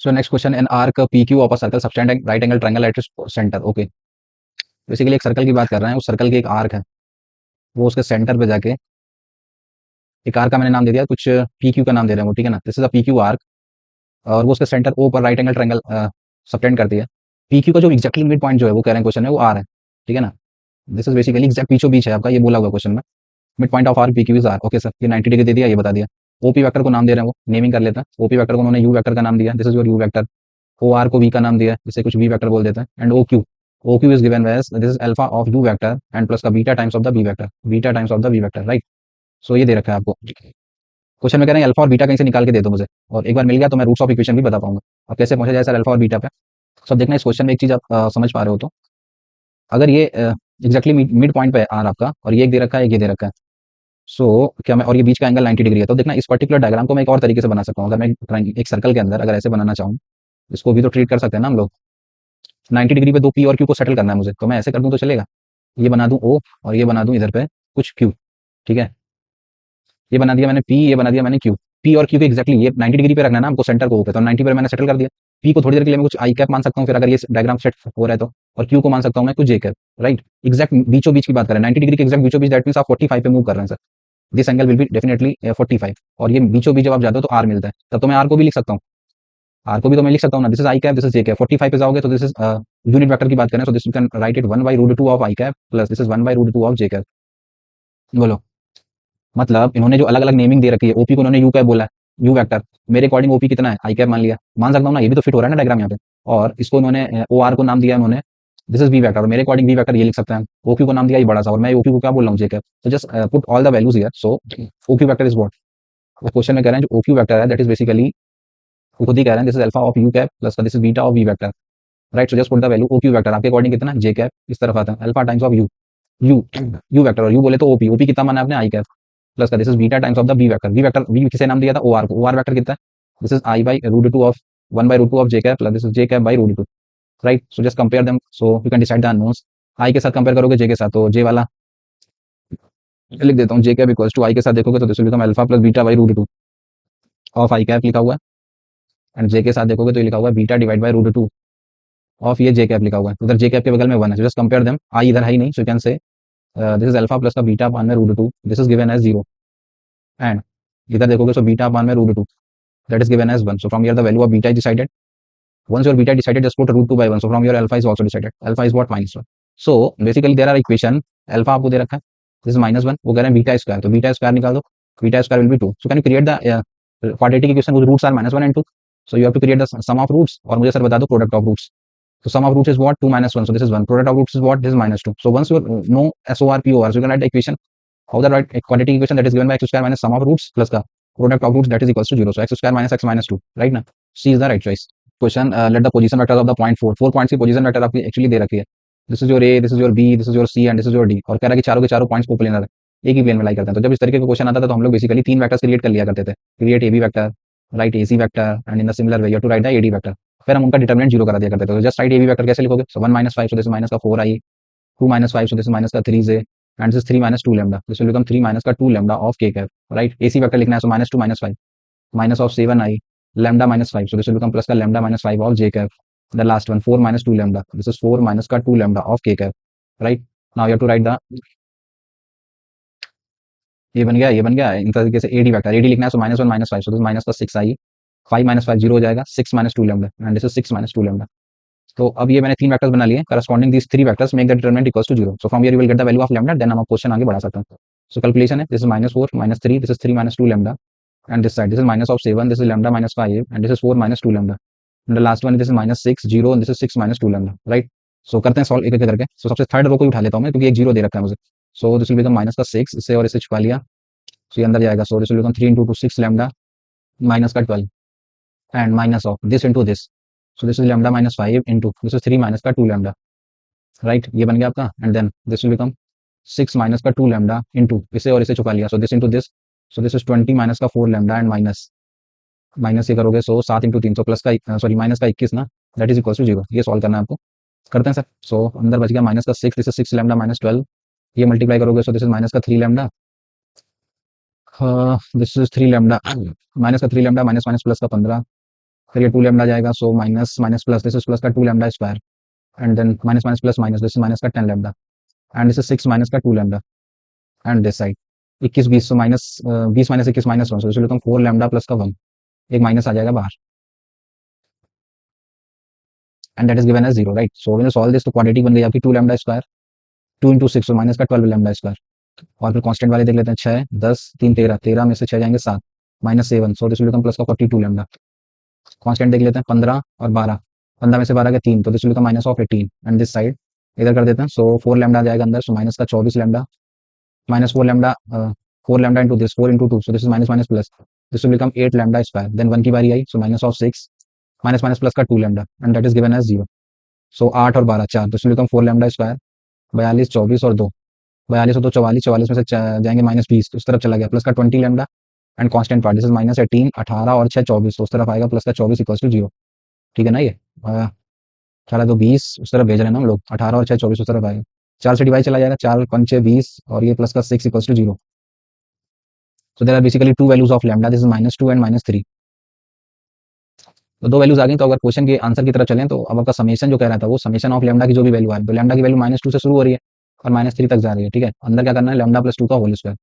So next question, an arc P Q of a circle subtend right angle triangle at centre. Okay, basically एक circle की बात कर रहे हैं, उस सर्कल की एक आर्क है, वो उसके सेंटर पे जाके एक आर्क का मैंने नाम दे दिया, कुछ पी क्यू का नाम दे रहे हैं वो, ठीक है ना। This is a P Q arc, और वो उसके सेंटर ओ पर राइट एंगल ट्रायंगल सबटेंड करती है। पी क्यू का जो एक्जैक्टली मिड पॉइंट जो है वो कह रहे हैं क्वेश्चन है वो आर है, ठीक है ना। दिस इज बेसिकली एग्जैक्ट बीचों बीच है आपका, ये बोला हुआ क्वेश्चन में। Mid point of R P Q is R. Okay sir, ये 90 डिग्री दे दिया, ये बता दिया। ओपी वेक्टर को नाम दे रहे हैं, वो नेमिंग कर लेता है। ओपी वेक्टर को उन्होंने यू वेक्टर का नाम दिया, this is your U vector. O R को वी का नाम दिया, इसे कुछ वी वेक्टर बोल देते हैं। And O Q is given as this is alpha of u vector and plus का beta times of the v vector, beta times of the v vector, right. So ये दे रखा है आपको क्वेश्चन में, कह रहे हैं अल्फा और बीटा कहीं से निकाल के दे दो मुझे, और एक बार मिल गया तो मैं रूट्स ऑफ इक्वेशन भी बता पाऊंगा। अब कैसे पहुंचा जाए सर अल्फा और बीटा पे। सब देखना इस क्वेश्चन में एक चीज आप समझ पा रहे हो तो, अगर ये एग्जैक्टली मिड पॉइंट पे आर आपका, और ये एक दे रखा है, एक ये दे रखा है। सो क्या मैं, और ये बीच का एंगल 90 डिग्री है, तो देखना इस पर्टिकुलर डायग्राम को मैं एक और तरीके से बना सकता हूँ। अगर मैं एक सर्कल के अंदर अगर ऐसे बनाना चाहूँ, इसको भी तो ट्रीट कर सकते हैं ना हम लोग। 90 डिग्री पे दो पी और क्यू को सेटल करना है मुझे, तो मैं ऐसे कर दूं तो चलेगा। ये बना दूं ओ, और ये बना दूं इधर पे कुछ क्यू, ठीक है। ये बना दिया मैंने पी, ये बना दिया मैंने क्यू। पी और क्यू के एक्जैक्टली ये 90 डिग्री पे रखना है ना हमको, सेंटर को पे, तो 90 पे मैंने सेटल कर दिया। पी को थोड़ी देर के लिए मैं कुछ आई कैप मान सकता हूँ, फिर अगर ये डायग्राम सेट हो रहा है तो। और क्यू को मान सकता हूँ मैं कुछ जे कैप, राइट। एक्जैक्ट बीचों बीच की बात करें, 90 डिग्री के एक्जैक्ट बीचों बीच, दैट मींस आप 45 पे मूव कर रहे हैं sir. This angle will be definitely 45, और ये बीचों बीच जब आप जाते हो तो आर मिलता है, तब तो मैं आर को भी लिख सकता हूँ। आर को भी तो मैं लिख सकता हूँ ना, this is I cap, this is j cap. 45 पे जाओगे तो दिस इज यूनिट वेक्टर की बात करें, so this you can write it 1/√2 of I cap plus this is 1/√2 of J cap. बोलो, मतलब इन्होंने जो अलग अलग नेमिंग दे रखी है, ओपी को इन्होंने यू कैप बोला है, यू वेक्टर। मेरे अकॉर्डिंग ओपी कितना है, आई कैप मान लिया, मान सकता हूँ ना, ये भी तो फिट हो रहा है ना डायग्राम यहाँ पे। और इसको इन्होंने ओ आर को नाम दिया उन्होंने, दिस इज वी वेक्टर, और मेरे अकॉर्डिंग वी वेक्टर ये लिख सकते हैं। ओक्यू को नाम दिया ये बड़ा सा, और मैं ओक्यू को क्या बोल रहा हूँ, जे कैप। तो just put all the values here, so OQ vector is what. वो क्वेश्चन में कह रहे हैं जो ओक्यू वेक्टर है दैट इज बेसिकली, वो खुद ही कह रहे हैं this is alpha of U cap plus this is beta of V vector, right. So just put the value OQ vector, आपके अकॉर्डिंग कितना, जे कैप इस तरफ आता है, alpha times of you, U U vector, और U बोले तो OP, OP कितना माना आपने, आई कैप प्लस का this is beta times of the B vector. V vector, V किसे नाम दिया था, ओ आर को। ओ आर वेक्टर कितना है, this is i by root two of 1/√2 of J cap plus this is j cap by root two, right. So just compare them, so you can decide the unknowns. I के साथ compare करोगे जे के साथ, तो जे वाला लिख देता हूँ, J cap equals to I के साथ देखोगे तो this will become alpha plus beta by root two of I cap लिखा हुआ है। एंड जे के साथ देखोगे तो ये लिखा हुआ है beta divide by root two of ये जे कैप लिखा हुआ है। उधर जे कैप के बगल में वन है, जस्ट कंपेयर देम। आई इधर है ही नहीं, so you can say this is alpha plus का बीटा अपान में root two, this is given as 0। And इधर देखोगे सो बीटा अपान में root two, that is given as 1. So from here the value of beta is decided. Once your beta is decided, just put root 2 by 1. So from here alpha is also decided. Alpha is what, -1. So basically there are equation, alpha आपको दे रखा है, this is -1, वो कह रहे हैं beta square, तो beta square निकाल दो, beta square will be 2. So can you create the quadratic equation whose roots are -1 and 2? So you have to create the sum of roots, और मुझे सर बता दो product of roots. So sum of roots is what, 2 minus 1, so this is 1. Product of roots is what, this is -2. So once you know SOR POR, so you can write the equation. How the right quadratic equation that is given by x square minus sum of roots plus the product of roots that is equals to 0. So x square minus x minus 2, right ना? C is the right choice. Question, let the position vectors of the point 4, 4 points की position vector आपकी actually दे रखी है। This is your A, this is your B, this is your C and this is your D, और कह रहा है कि चारों के चारों पॉइंट्स कोप्लेनर है, एक ही प्लेन में लाई करते हैं। तो जब इस तरीके का क्वेश्चन आता था तो हम लोग बेसिकली तीन वेक्टर्स क्रिएट कर लिया करते थे, create A B vector, right A C vector, and in the similar way you to write the A D vector. फिर हम उनका डिटर्मिनेंट जीरो करा दिया करते थे। तो just write A B vector कैसे लिखोगे, सो 1 minus 5, so this is minus का 4 आई, 2 minus 5, so this is minus का 3 j, and this is 3 minus 2 lambda. This will become 3 minus का 2 lambda of k cap, right? AC vector लिखना है, so -2 minus 5, minus of 7 I, lambda minus 5, so this will become plus का lambda minus 5 of j cap. The last one 4 minus 2 lambda. This is 4 minus का 2 lambda of k cap, right? Now you have to write the, ये बन गया, ये बन गया। इन तरीके से AD वेक्टर, AD लिखना है, so -1 minus 5, so this is minus का 6 I, 5 minus 5 0 हो जाएगा, 6 minus 2 lambda, and this is 6 minus 2 lambda. तो अब ये मैंने तीन वेक्टर्स बना लिए, corresponding these three vectors make the determinant equals to 0. So from here you will get the value of lambda, then हम क्वेश्चन आगे बढ़ा सकते हैं। सो कैलकुलेशन है, this is -4 -3, this is 3 minus 2 lambda, and this side this is minus of 7, this is lambda minus 5, and this is 4 minus 2 lambda, and the last one this is -6 0, and this is 6 minus 2 lambda, right? सो करते हैं solve एक एक करके। सो सबसे third row को ही उठा लेता हूँ मैं, क्योंकि एक जीरो दे रखा है मुझे। सो दिस विल बिकम माइनस का 6, इससे और इसे छुपा लिया, सो ये अंदर जाएगा। So this will become 3 into 2 6 lambda minus का 12, and minus of this into this, so this is lambda minus 5 into this is 3 minus का 2 lambda, राइट। ये बन गया आपका, and then this will become 6 minus का 2 lambda इंटू इसे और इसे छुपा लिया, so this into this, so this is 20 minus का 4 lambda एंड माइनस माइनस ये करोगे, सो 7 into 3, सो प्लस का सॉरी माइनस का 21 ना, दैट इज इक्वल टू 0। ये सॉल्व करना है आपको, करते हैं सर। सो अंदर बच गया माइनस का 6, दिस इज 6 lambda minus 12, ये मल्टीप्लाई करोगे, सो दिस इज माइनस का 3 lambda, this is 3 lambda, minus का 3 lambda माइनस माइनस प्लस का 15, फिर ये 2 लैम्डा जाएगा, so minus minus plus, this is plus का 2 lambda square, and then minus minus plus minus, this is minus का 10 lambda, and this is 6 minus का 2 lambda, and this side 21 20, so minus 20 minus 21 minus 1, so इसलिए हम 4 lambda plus का 1, एक minus आ जाएगा बाहर, and that is given as 0, right. So when you solve this तो क्वाड्रेटिक बन गई आपकी 2 lambda square, 2 into 6, so minus का 12 लैम्डा स्क्वायर, और फिर कांस्टेंट वाले देख लेते हैं, 6 10 3 13, 13 में से 6 जाएंगे 7, minus 7, so this will become plus का 42 लैम्डा। कांस्टेंट देख लेते हैं, 15 और 12, 15 में से 12 गए 3, तो this will become minus of 18, and this side इधर कर देते हैं, सो 4 लैम्डा आ जाएगा अंदर, सो माइनस का 24 lambda, minus 4 lambda, 4 lambda into this, 4 into 2, so this is minus minus plus, this will become 8 lambda square, then 1 की बारी आई, so minus of 6, minus minus plus का 2 lambda, and that is given as 0, so 8 और 12 4, this will become 4 lambda square, 42 24 और 2, 42 और 2 44, 44 में से जाएंगे minus 20, उस तरफ चला गया, प्लस का 20 lambda, and constant part, this is minus 18, 18 और 6 24, तो उस तरफ आएगा प्लस का 24 इक्वल्स टू 0, ठीक है ना। ये 18 तो 20 उस तरफ भेज रहे हैं ना हम लोग, 18 और 6 24 उस तरफ आएगा, 4 से डिवाइड चला जाएगा, 4 पंचे 20, और ये प्लस का 6 equals to 0। So there are basically two values of lambda. This is -2 and -3. तो दो वैल्यूज आ गई, तो अगर क्वेश्चन के आंसर की तरफ चलें तो अब आपका समेशन जो कह रहा था वो समेशन ऑफ लैम्डा की जो भी वैल्यू है, तो लैम्डा की वैल्यू -2 से शुरू हो रही है और -3 तक जा रही है, ठीक है। अंदर क्या करना है, लैम्डा प्लस 2 का होल स्क्वायर,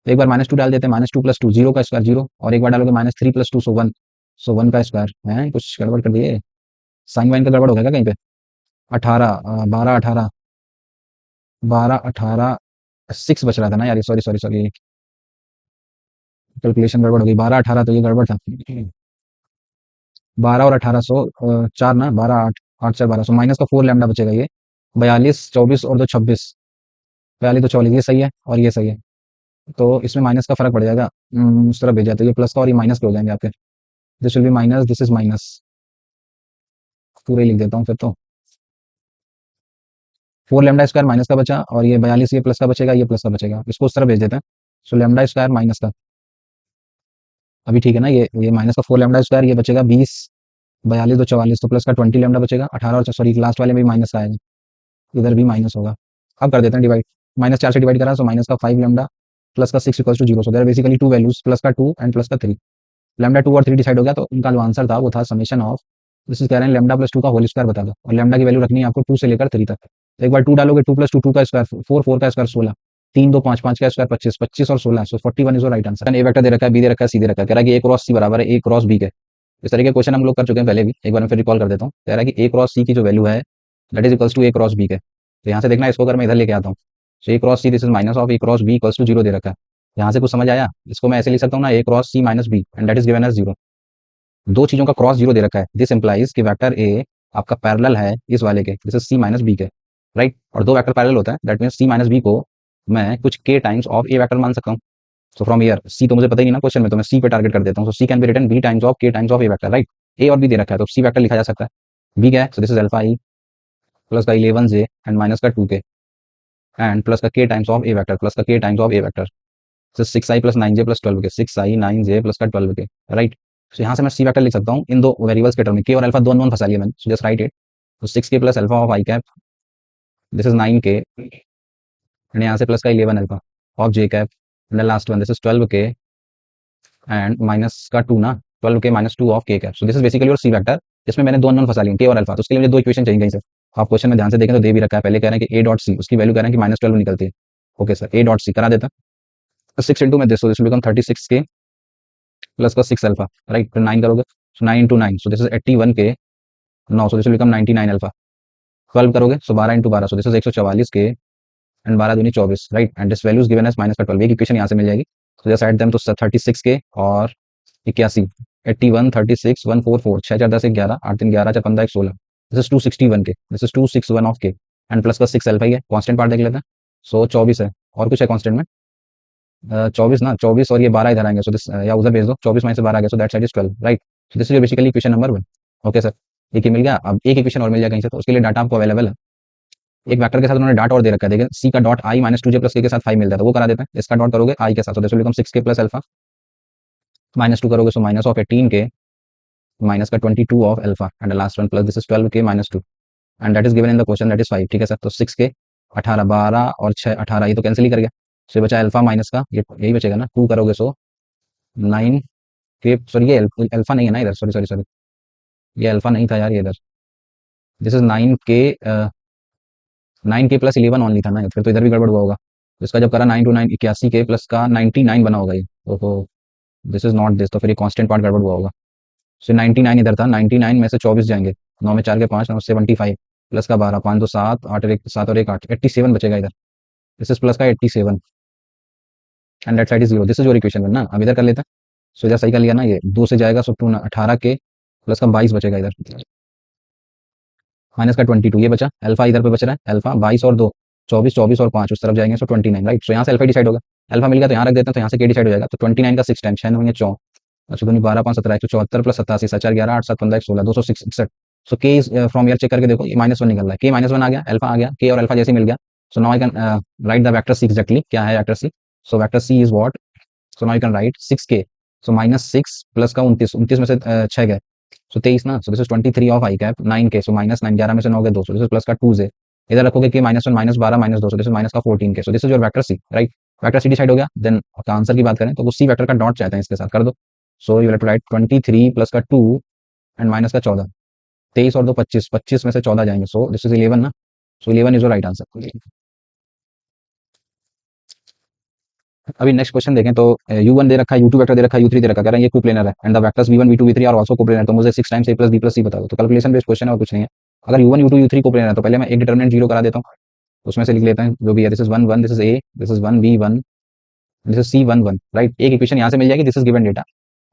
तो एक बार -2 डाल देते हैं, -2 प्लस 2 0 का स्क्वायर 0, और एक बार डालोगे -3 प्लस 2 सो 1, सो 1 का स्क्वायर है, कुछ गड़बड़ कर दिए, साइन वाइन का गड़बड़ हो गया क्या कहीं पे। 18 12 18 12 18 6 बच रहा था ना यार, सॉरी सॉरी सॉरी, कैलकुलेशन गड़बड़ हो गई, 12 18 तो ये गड़बड़ था, 12 और 18, सो 4 ना, 12 8 8 से 12, सो माइनस का 4 लैम्डा बचेगा, ये 42 24 और 2 26, 42 तो 44, ये सही है और ये सही है, तो इसमें माइनस का फर्क पड़ जाएगा, उस तरफ भेजा तो ये प्लस का और ये माइनस के हो जाएंगे आपके, this will B minus, this is minus, पूरे लिख देता हूँ फिर तो, 4 लैम्डा स्क्वायर माइनस का बचा, और ये 42 ये प्लस का बचेगा, ये प्लस का बचेगा, इसको उस तरफ भेज देते हैं, सो लैम्डा स्क्वायर माइनस का, अभी ठीक है ना, ये माइनस का 4 लैम्डा स्क्वायर, ये बचेगा 20, 42 तो 44, तो प्लस का 20 लैम्डा बचेगा, 18 और सॉरी लास्ट वाले में भी माइनस का आएगा, इधर भी माइनस होगा, अब कर देते हैं डिवाइड, -4 से डिवाइड करा, सो माइनस का 5 लैम्डा प्लस का 6 equals to 0, so there basically two values, plus का 2 एंड प्लस का 3, लैम्डा 2 और 3 डिसाइड हो गया, तो उनका जो आंसर था वो था समेशन ऑफ, दिस इज कह रहे हैं लैम्डा प्लस 2 का होल स्क्वायर बता दो, और लैम्डा की वैल्यू रखनी है आपको 2 से लेकर 3 तक, तो एक बार 2 डालोगे, 2 प्लस 2 2 का स्क्वायर 4, 4 का स्क्वायर 16, 3 2 5 5 का स्क्वायर 25, 25 और 16, so 41 is right answer. A vector दे रखा है, बी दे रखा है, सी दे रखा है, कह रहा है कि ए क्रॉस सी बराबर है ए क्रॉस बी के, इस तरह के क्वेश्चन हम लोग कर चुके हैं पहले भी, एक बार मैं फिर रिकॉल कर देता हूँ, कह रहा है कि ए क्रॉस सी की जो वैल्यू है that is equals to A cross B के, तो यहाँ से देखना इसको अगर मैं इधर लेके आता हूँ, तो a cross c this is minus of A cross b equals to 0 दे रखा है, यहाँ से कुछ समझ आया, इसको मैं ऐसे लिख सकता हूँ ना, a cross c minus B and that is given as 0, दो चीजों का क्रॉस 0 दे रखा है, दिस इंप्लाइज कि वेक्टर ए आपका पैरेलल है इस वाले के, this is c minus b के, राइट, और दो वेक्टर पैरेलल होता है, that means c minus b को मैं कुछ के टाइम्स ऑफ ए वेक्टर मान सकता हूँ, सो फ्रॉम ईयर सी तो मुझे पता ही नहीं ना क्वेश्चन में, तो मैं सी पे टारगेट कर देता हूँ, so c can be written b times of k times of A vector, right, a और बी दे रखा है तो सी वेक्टर लिखा जा सकता है, बी क्या है, so this is alpha E plus का 11 जे एंड माइनस का 2 के एंड प्लस का K times of A vector, plus का K times of A vector, so 6i plus 9j plus 12 के, 6i 9j प्लस का 12 के, right, तो यहाँ से मैं सी वेक्टर लिख सकता हूँ इन दो वेरिएबल्स के टर्म में, के और अल्फा दोनों नॉन फंसा लिया मैंने, सो जस्ट राइट इट, तो 6k plus alpha of I cap, this is 9k, and यहाँ से प्लस का 11 alpha of J cap, and last one this is 12k and minus का 2 ना, 12k माइनस 2 ऑफ के cap, so this is basically your C vector, जिसमें मैंने दोनों non फंसा लिए के और अल्फा, तो उसके लिए मुझे दो इक्वेशन चाहिए कहीं से, आप क्वेश्चन में ध्यान से देखें तो दे भी रखा है, पहले कह रहे हैं कि ए डॉट सी, उसकी वैल्यू कह रहे हैं कि -12 निकलती है, okay sir, A dot C करा देता है, 6 इंटू में this, so this will become 36k plus का 6 अल्फा, राइट, फिर 9 करोगे, so 9 into 9, so this is 81k 9, so this will become 99 alpha, 12 करोगे, so 12 into 12, so this is 144k and 12 दूनी 24, right, and this value is given as minus का 12, एक equation यहाँ से मिल जाएगी, सो जस्ट ऐड देम, तो 36k और 81, 81 36 144, 6 4 10 11 8 3 11 4 15 1 16, this is 261 के, this is 261 of K, and plus का 6 अल्फा ही है, कांस्टेंट पार्ट देख लेते हैं, सो 24 है, और कुछ है कांस्टेंट में, 24 ना, 24 और ये 12 इधर आएंगे, सो दिस या उधर भेज दो, 24 में से 12 आ गया, सो that side is 12, right, so this is basically equation number 1, okay sir, एक ही मिल गया, अब एक इक्वेशन और मिल जाए कहीं से, तो उसके लिए डाटा आपको अवेलेबल है, एक वेक्टर के साथ उन्होंने डॉट और दे रखा है, देखिए सी का dot I minus 2j plus के साथ 5 मिलता है, तो वो करा देते हैं, इसका डॉट करोगे आई के साथ, तो this will become 6k plus alpha, -2 करोगे, so minus of 18k minus का 22 of alpha, and last one plus this is 12k minus 2, and that is given in the question, that is 5, ठीक है sir, तो 6k 18 12 और 6 18, ये तो cancel ही कर गया, सो ये बचा अल्फा माइनस का, ये यही बचेगा ना, 2 करोगे, सो 9 के, सॉरी ये अल्फा नहीं है ना इधर, सॉरी सॉरी सॉरी, ये अल्फा नहीं था यार, ये इधर। दिस इज 9 के, 9 के प्लस 11 ओनली था ना, फिर तो इधर भी गड़बड़ हुआ होगा। तो इसका जब करा 9 टू 9 81 के प्लस का 99 बना होगा ये। ओहो, दिस इज नॉट दिस, तो फिर ये कांस्टेंट पार्ट गड़बड़ हुआ होगा। सो 99 इधर था, 99 में से 24 जाएंगे, 9 में 4 के 5, 9 75 प्लस का 12, 5 2 7, 8 और 1 7 और 1 8, 87 बचेगा इधर। दिस इज प्लस का 87 and that side is zero. This is your equation ना। अब इधर कर लेते हैं। सो इधर सही कर लिया ना, ये 2 से जाएगा, सो 2 18 के प्लस का 22 बचेगा इधर, माइनस का 22 ये बचा। अल्फा इधर पे बच रहा है, अल्फा 22 और 2 24, 24 और 5 उस तरफ जाएंगे, सो 29 राइट। सो यहाँ से अल्फा डिसाइड होगा, अल्फा मिल गया तो यहाँ रख देते हैं, तो यहाँ से के डिसाइड हो जाएगा। तो 29 का 6 टाइम 6 होंगे 4, अच्छा दूनी 12 5 17 174 प्लस 87 7 4 11 8 7 15 16 261। सो के फ्रॉम ईयर चेक करके देखो, ये -1 निकल रहा है, के -1 आ गया, अल्फा आ गया, के और अल्फा जैसे मिल गया। So now I can write the vector C exactly, क्या है vector C. So vector C is what, so now you can write 6 K, so -6 plus का 29, 29 में से 6 गए, सो 23 ना। सो this is 23 of I cap 9 के, सो -9 11 में से 9 गए 2, सो दिस इज प्लस का 2 से इधर रखोगे कि -1 -12 -2, सो दिस इज माइनस का 14 K. So this is your vector C right. Vector C decide हो गया, देन आंसर की बात करें तो वो सी वेक्टर का डॉट चाहते हैं, इसके साथ कर दो। So you have to write 23 plus का 2 एंड माइनस का 14, 23 और 2 25, 25 में से 14 जाएंगे, सो दिस इज 11 ना। सो 11 इज योर राइट आंसर। अभी नेक्स्ट क्वेश्चन देखें तो u1 दे रखा है, u2 वेक्टर दे रखा है, u3 दे रखा है, कह रहा है ये कोप्लेनर है and the vectors v1 v2 v3 are also coplanar, तो मुझे 6 times a plus b plus c बता दो। तो कैलकुलेशन बेस्ड क्वेश्चन है और कुछ नहीं है। अगर u1 u2 u3 कोप्लेनर है तो पहले मैं एक डिटरमिनेंट जीरो करा देता हूँ, उसमें से लिख लेते हैं जो भी है। This is 1 1, this is a, this is 1 b 1, this is c 1 1 right. एक इक्वेशन यहाँ से मिल जाएगी, दिस इज गिवन डेटा,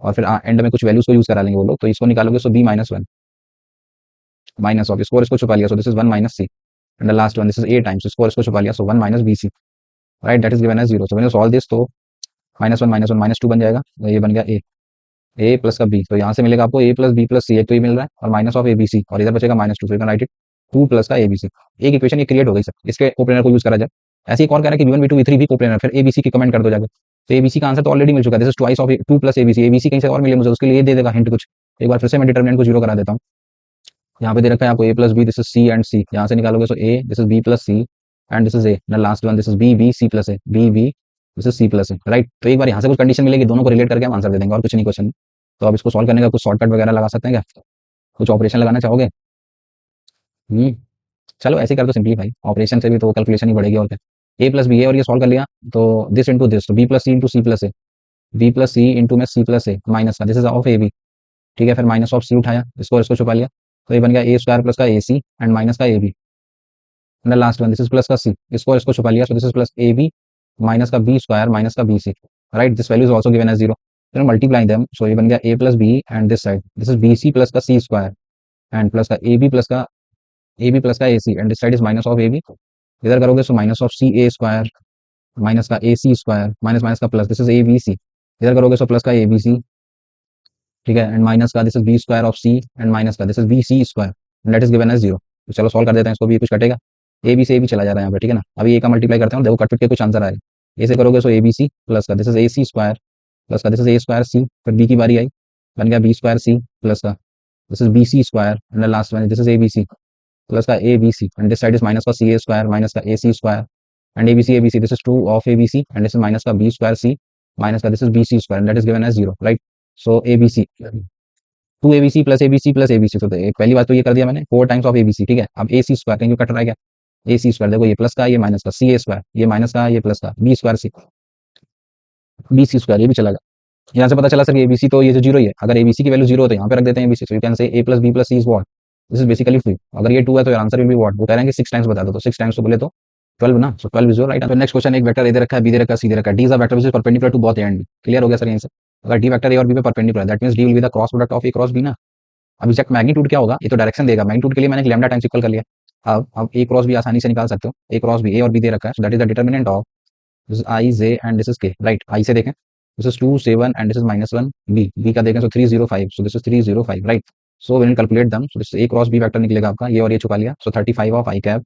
और फिर एंड में कुछ वैल्यूज को यूज करा लेंगे वो लोग, तो इसको निकालोगे सो b -1 माइनस ऑफ, इसको छुपा लिया, सो this is 1 minus c and the last one this is a times, इसको छुपा लिया, so 1 minus bc right, that is given as 0। So when you solve this तो -1 -1 -2 बन जाएगा, तो ये बन गया ए प्लस का बी, तो यहाँ से मिलेगा आपको ए प्लस बी प्लस सी, एक तो ये मिल रहा है, और minus of A B C, और इधर बचेगा -2, तो you can write it 2 plus का ए बी सी। एक इक्वेशन ये क्रिएट हो गई सर, इसके कोप्लेनर को यूज करा जाए। ऐसे ही एक और कह रहा है कि v1 v2 v3 भी कोप्लेनर, फिर ए बी सी की कमेंट कर दो जाके। तो ए बी सी का आंसर तो ऑलरेडी मिल चुका है, this is twice of 2 plus A B C कहीं से और मिले मुझे, उसके लिए ये दे देगा हिंट कुछ। एक बार फिर से मैं डिटरमिनेंट को जीरो करा देता हूँ। यहाँ पे दे रखा है आपको ए plus b, this is c and c, यहाँ से निकालोगे so a, this is b plus C and this is a, last one this is b b C plus A, b b this is c plus a right. तो एक बार यहाँ से कुछ condition मिलेगी, दोनों को रिलेट करके हम आंसर दे देंगे और कुछ नहीं क्वेश्चन। तो अब इसको सॉल्व करने का कुछ शॉर्टकट वगैरह लगा सकते हैं क्या, कुछ ऑपरेशन लगाना चाहोगे। हम्म, चलो ऐसे ही कर दो सिंपलीफाई, ऑपरेशन से भी तो कैलकुलेशन ही बढ़ेगी और क्या। ए प्लस बी ए और ये सॉल्व कर लिया, तो दिस इंटू दिस, तो B plus C into C plus ए, बी प्लस सी इंटू में सी प्लस ए माइनस का, this is of A B, ठीक है। फिर माइनस ऑफ सी उठाया, इसको छुपा लिया, तो ये बन गया ए स्क्वायर प्लस का ए सी एंड माइनस का ए B, and last one this is plus का सी, इसको छुपा लिया, सो this is plus A B minus का बी स्क्वायर माइनस का B C right. This value is also given as 0, फिर multiply them, so ये बन गया A plus B and this side this is B C plus का C square and plus का A B plus का a c and this side is minus of A b. इधर करोगे so minus of c a square minus का a c square minus minus का plus, this is A B c, इधर करोगे सो plus का A B C, ठीक है, and minus का this is b square of c and minus का this is B C square and that is given as 0। तो चलो सॉल्व कर देते हैं इसको भी, कुछ कटेगा, ए बी से ए भी चला जा रहा है यहाँ पे, ठीक है ना। अभी ए का मल्टीप्लाई करते हैं, देखो कट पिट के कुछ आंसर आएगा। ए से करोगे so A B C plus का this is A c square plus का this is a square c, फिर बी की बारी आई, बन गया बी स्क्वायर सी प्लस का this is B C square and last one this is A B C plus का A B C and this side is minus का c a square minus का a c square and A B C this is 2 of A B C and this is minus का B square C minus का this is B C square and that is given as 0 right. So A B C 2 A B C plus A B C plus A B C, तो पहली बात तो ये कर दिया मैंने 4 times of A B C, ठीक है। अब ए सी स्क्वायर कहीं कट रहा है क्या, ए सी स्क्वायर देखो, ये प्लस का ये माइनस का, सी ए स्क्वायर ये माइनस का ये प्लस का, बी स्क्वायर सी बी सी स्क्वायर ये भी चला गया। यहाँ से पता चला सर एबीसी तो ये जो जीरो ही है, अगर एबीसी की वैल्यू जीरो हो तो यहाँ पे रख देते हैं ABC, so you can say A plus B plus C is what, this is basically 2। अगर ये 2 है तो आंसर विल बी व्हाट, वो कह रहे हैं कि 6 टाइम्स बता दो, तो 6 टाइम्स तो बोले तो 12 ना, so 12 is your right answer. Next question, एक वेक्टर ए दे रखा है, बी दे रखा है, सी दे रखा है, D is a vector which is perpendicular to both A and B. Clear हो गया सर यहीं से। अगर डी वेक्टर ए और बी पे perpendicular that means D will be the cross product of A cross B ना। अब exact magnitude क्या होगा, ये तो डायरेक्शन देगा, मैग्नीट्यूड के लिए मैंने लैम्डा टाइम्स इक्वल कर लिया। अब ए क्रॉस बी आसानी से निकाल सकते हो, ए क्रॉस बी ए और बी दे रखा है, so that is the determinant of this is I j and this is k right. I से देखें, this is 2 7 and this is -1 b का देखें, so 305, so this is 305 right. So when you calculate them, so this a cross B vector निकलेगा आपका, ये और ये छुपा लिया, सो 35 ऑफ आई कैप,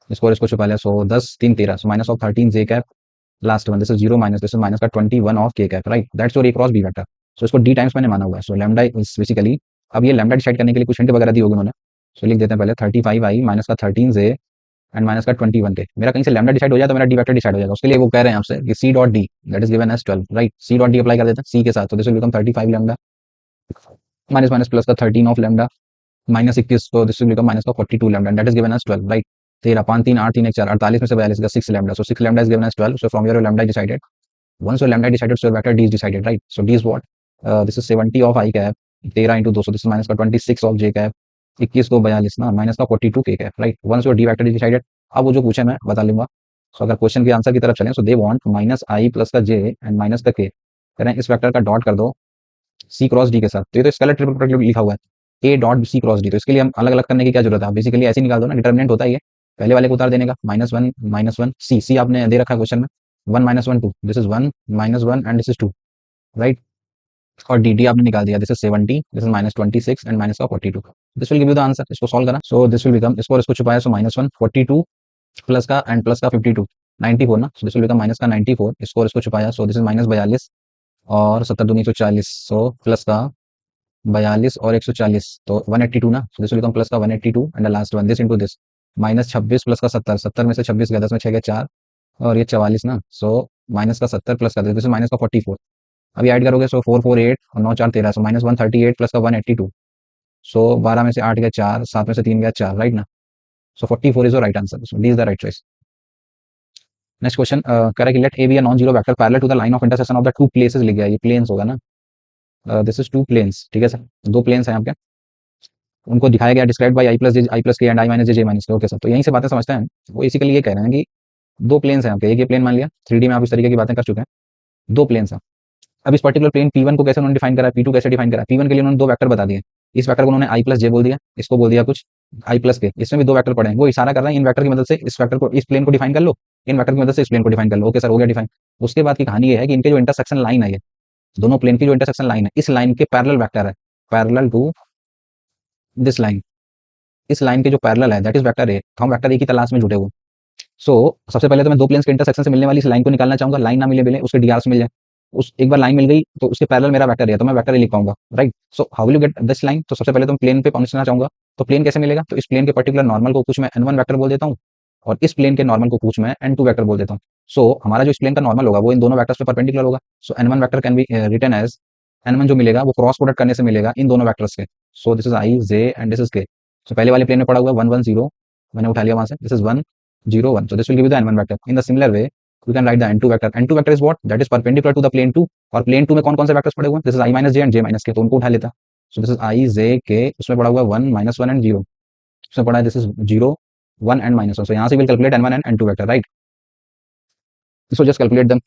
इसको छुपा लिया, so 10 3 13, so minus of 13 j cap, last one this is 0 minus this is minus का 21 ऑफ के cap right, that's your a cross B vector. So इसको डी टाइम्स मैंने माना हुआ है, सो लैम्डा इज बेसिकली, अब ये लैम्डा डिसाइड करने के लिए कुछ हिंट वगैरह दी होगी उन्होंने, सो लिख देते हैं पहले 35 आई माइनस का 13 जे एंड माइनस का 21 के। मेरा कहीं से लैम्डा डिसाइड हो जाए तो मेरा डी वेक्टर डिसाइड हो जाएगा, उसके लिए वो कह रहे हैं आपसे कि C dot D that is given as 12 right, C dot D apply कर देते हैं सी के साथ, तो this will become 35 lambda minus minus plus का 13 ऑफ लैम्डा माइनस 21, तो दिस विल बिकम माइनस का 42 lambda, that is given as 12, right. 13 5 3 8 3 1 4 48 में से 42 का 6 lambda, so 6 lambda is given as 12, so from your lambda decided, once your lambda is decided, so your vector d is decided, right? So d is what? This is 70 of I cap, 13 into 2, so this is minus का 26 of j cap, 21 को 42 ना, minus का 42 k cap, right? Once your d vector is decided, अब वो जो पूछे मैं बता लूंगा। सो अगर क्वेश्चन के आंसर की तरफ चलें, so they want minus i plus का जे एंड माइनस का के, करें इस वेक्टर का डॉट कर दो सी क्रॉस डी के साथ, तो ये तो स्केलर ट्रिपल प्रोडक्ट लिखा हुआ है A dot C cross D, तो इसके लिए हम अलग अलग करने की क्या जरूरत है, बेसिकली ऐसे ही निकाल दो ना, डिटर्मिनेंट होता ही है पहले वाले को उतार देने का, माइनस वन सी, सी आपने दे रखा है क्वेश्चन में, 1 minus 1 2, this is 1 minus 1 and this is 2, right. और डी डी आपने निकाल दिया, this is 70, this is minus 26 and minus का 42, this will give you the answer. इसको सॉल्व करा, सो दिस विल बिकम, इसको छुपाया, सो माइनस 1 42 प्लस का एंड प्लस का 52 94 ना, सो दिस विल बिकम माइनस का 94, इसको छुपाया, सो दिस इज माइनस 42 और 70 दूनी 140, सो प्लस का 42 और 140, तो 182 ना, सो दिस विल बिकम प्लस का 182 and the last one this into this, minus 26 plus का 70, 70 में से 26 गया, 10 में 6 गया 4 और ये 44 ना, सो माइनस का 70 प्लस का दिस माइनस का 44, अभी ऐड करोगे सो 448 और 9 4 13, सो माइनस 138 प्लस का 182, सो 12 में से 8 गया 4, 7 में से 3 गया 4, राइट ना, so 44 is your right answer, so D is the right choice. Next question, correct, let A be a non zero vector parallel to the line of intersection of the two planes, लिख गया, ये planes होगा ना, this is two planes, ठीक है sir, दो planes हैं आपके, उनको दिखाया गया, describe by i plus j i plus k and i minus j minus k, okay sir, तो यहीं से बातें समझते हैं, वो बेसिकली ये कह रहे हैं कि दो प्लेन्स हैं आपके, एक ये प्लेन मान लिया, 3D में आप इस तरीके की बातें कर चुके हैं, दो प्लेन्स हैं। अब इस पर्टिकुलर प्लेन P1 को कैसे उन्होंने डिफाइन करा, P2 कैसे डिफाइन करा, P1 के लिए उन्होंने दो वेक्टर बता दिए, इस वेक्टर को उन्होंने आई प्लस जे बोल दिया, इसको बोल दिया कुछ आई प्लस के, इसमें भी दो वेक्टर पड़े हैं, वो इशारा कर रहा है इन वेक्टर की मदद से इस वेक्टर को, इस प्लेन को डिफाइन कर लो, इन वेक्टर की मदद से इस प्लेन को डिफाइन कर लो, ओके सर हो गया डिफाइन। उसके बाद की कहानी ये है कि इनके जो इंटरसेक्शन लाइन है, ये दोनों प्लेन की जो इंटरसेक्शन लाइन है, इस लाइन के पैरेलल वेक्टर है, पैरेलल टू दिस लाइन, इस लाइन के जो पैरेलल है दैट इज वेक्टर ए, हम वेक्टर ए की तलाश में जुटे हुए। सो सबसे पहले तो मैं दो प्लेन्स के इंटरसेक्शन से मिलने वाली इस लाइन को निकालना चाहूंगा, लाइन ना मिले उसके डीआर मिल जाए, उस एक बार लाइन मिल गई तो उसके पैरेलल मेरा वेक्टर है, तो मैं वेक्टर ए लिख पाऊंगा, right. So how will you get this line, तो सबसे पहले तो मैं प्लेन पे पहुंचना चाहूंगा, तो प्लेन कैसे मिलेगा, तो इस प्लेन के पर्टिकुलर नॉर्मल को कुछ मैं n1 वेक्टर बोल देता हूँ और इस प्लेन के नॉर्मल को कुछ मैं n2 वेक्टर बोल देता हूँ। सो हमारा जो इस प्लेन का नॉर्मल होगा वो इन दोनों वेक्टर्स पे परपेंडिकुलर होगा, so n1 vector can be written as, n1 जो मिलेगा वो क्रॉस प्रोडक्ट करने से मिलेगा इन दोनों वेक्टर्स के, so this is I j and this is k. सो पहले वाले प्लेन में पड़ा हुआ 1 1 0, मैंने उठा लिया वहां से, this is 1 0 1, so this will give you the n1 vector. In the similar way, you can write the n2 vector. n2 vector is what? That is perpendicular to the plane 2. और plane 2 में कौन कौन से vectors पड़े हुए हैं? This is I minus j and j minus k, तो उनको उठा लेता। So this is I j k, उसमें पड़ा हुआ 1 minus 1 and 0, उसमें पड़ा है this is 0 1 and minus 1, so यहाँ से will calculate n1 and n2 vector, right? So just calculate them.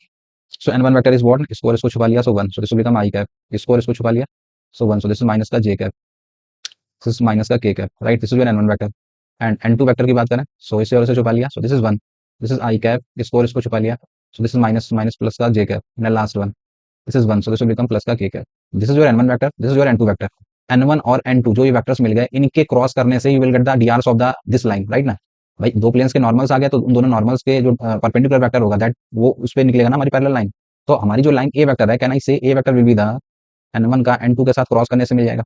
So n1 vector is what? इसको और इसको छुपा लिया, so 1, so this will become I cap, इसको और इसको छुपा लिया, so 1, so this is minus का j cap, this is minus का k cap, right? This is your n1 vector. And n2 vector की बात करें, सो इसे और इसे छुपा लिया, सो this is 1, this is I cap, इसको और इसको छुपा लिया, सो this is minus minus plus का जे cap, and last one this is 1, so this will become plus का के cap. This is your n1 vector, this is your n2 vector. n1 और n2 जो ये वेक्टर्स मिल गए, इनके क्रॉस करने से you will get the डीआरस of the this line, right ना। भाई दो प्लेन्स के नॉर्मल्स आ गए, तो उन दोनों नॉर्मल्स के जो परपेंडिकुलर वेक्टर होगा दैट वो उस पर निकलेगा ना हमारी पैरेलल लाइन, तो हमारी जो लाइन ए वेक्टर है, can I say a vector will be the n1 का n2 के साथ क्रॉस करने से मिल जाएगा,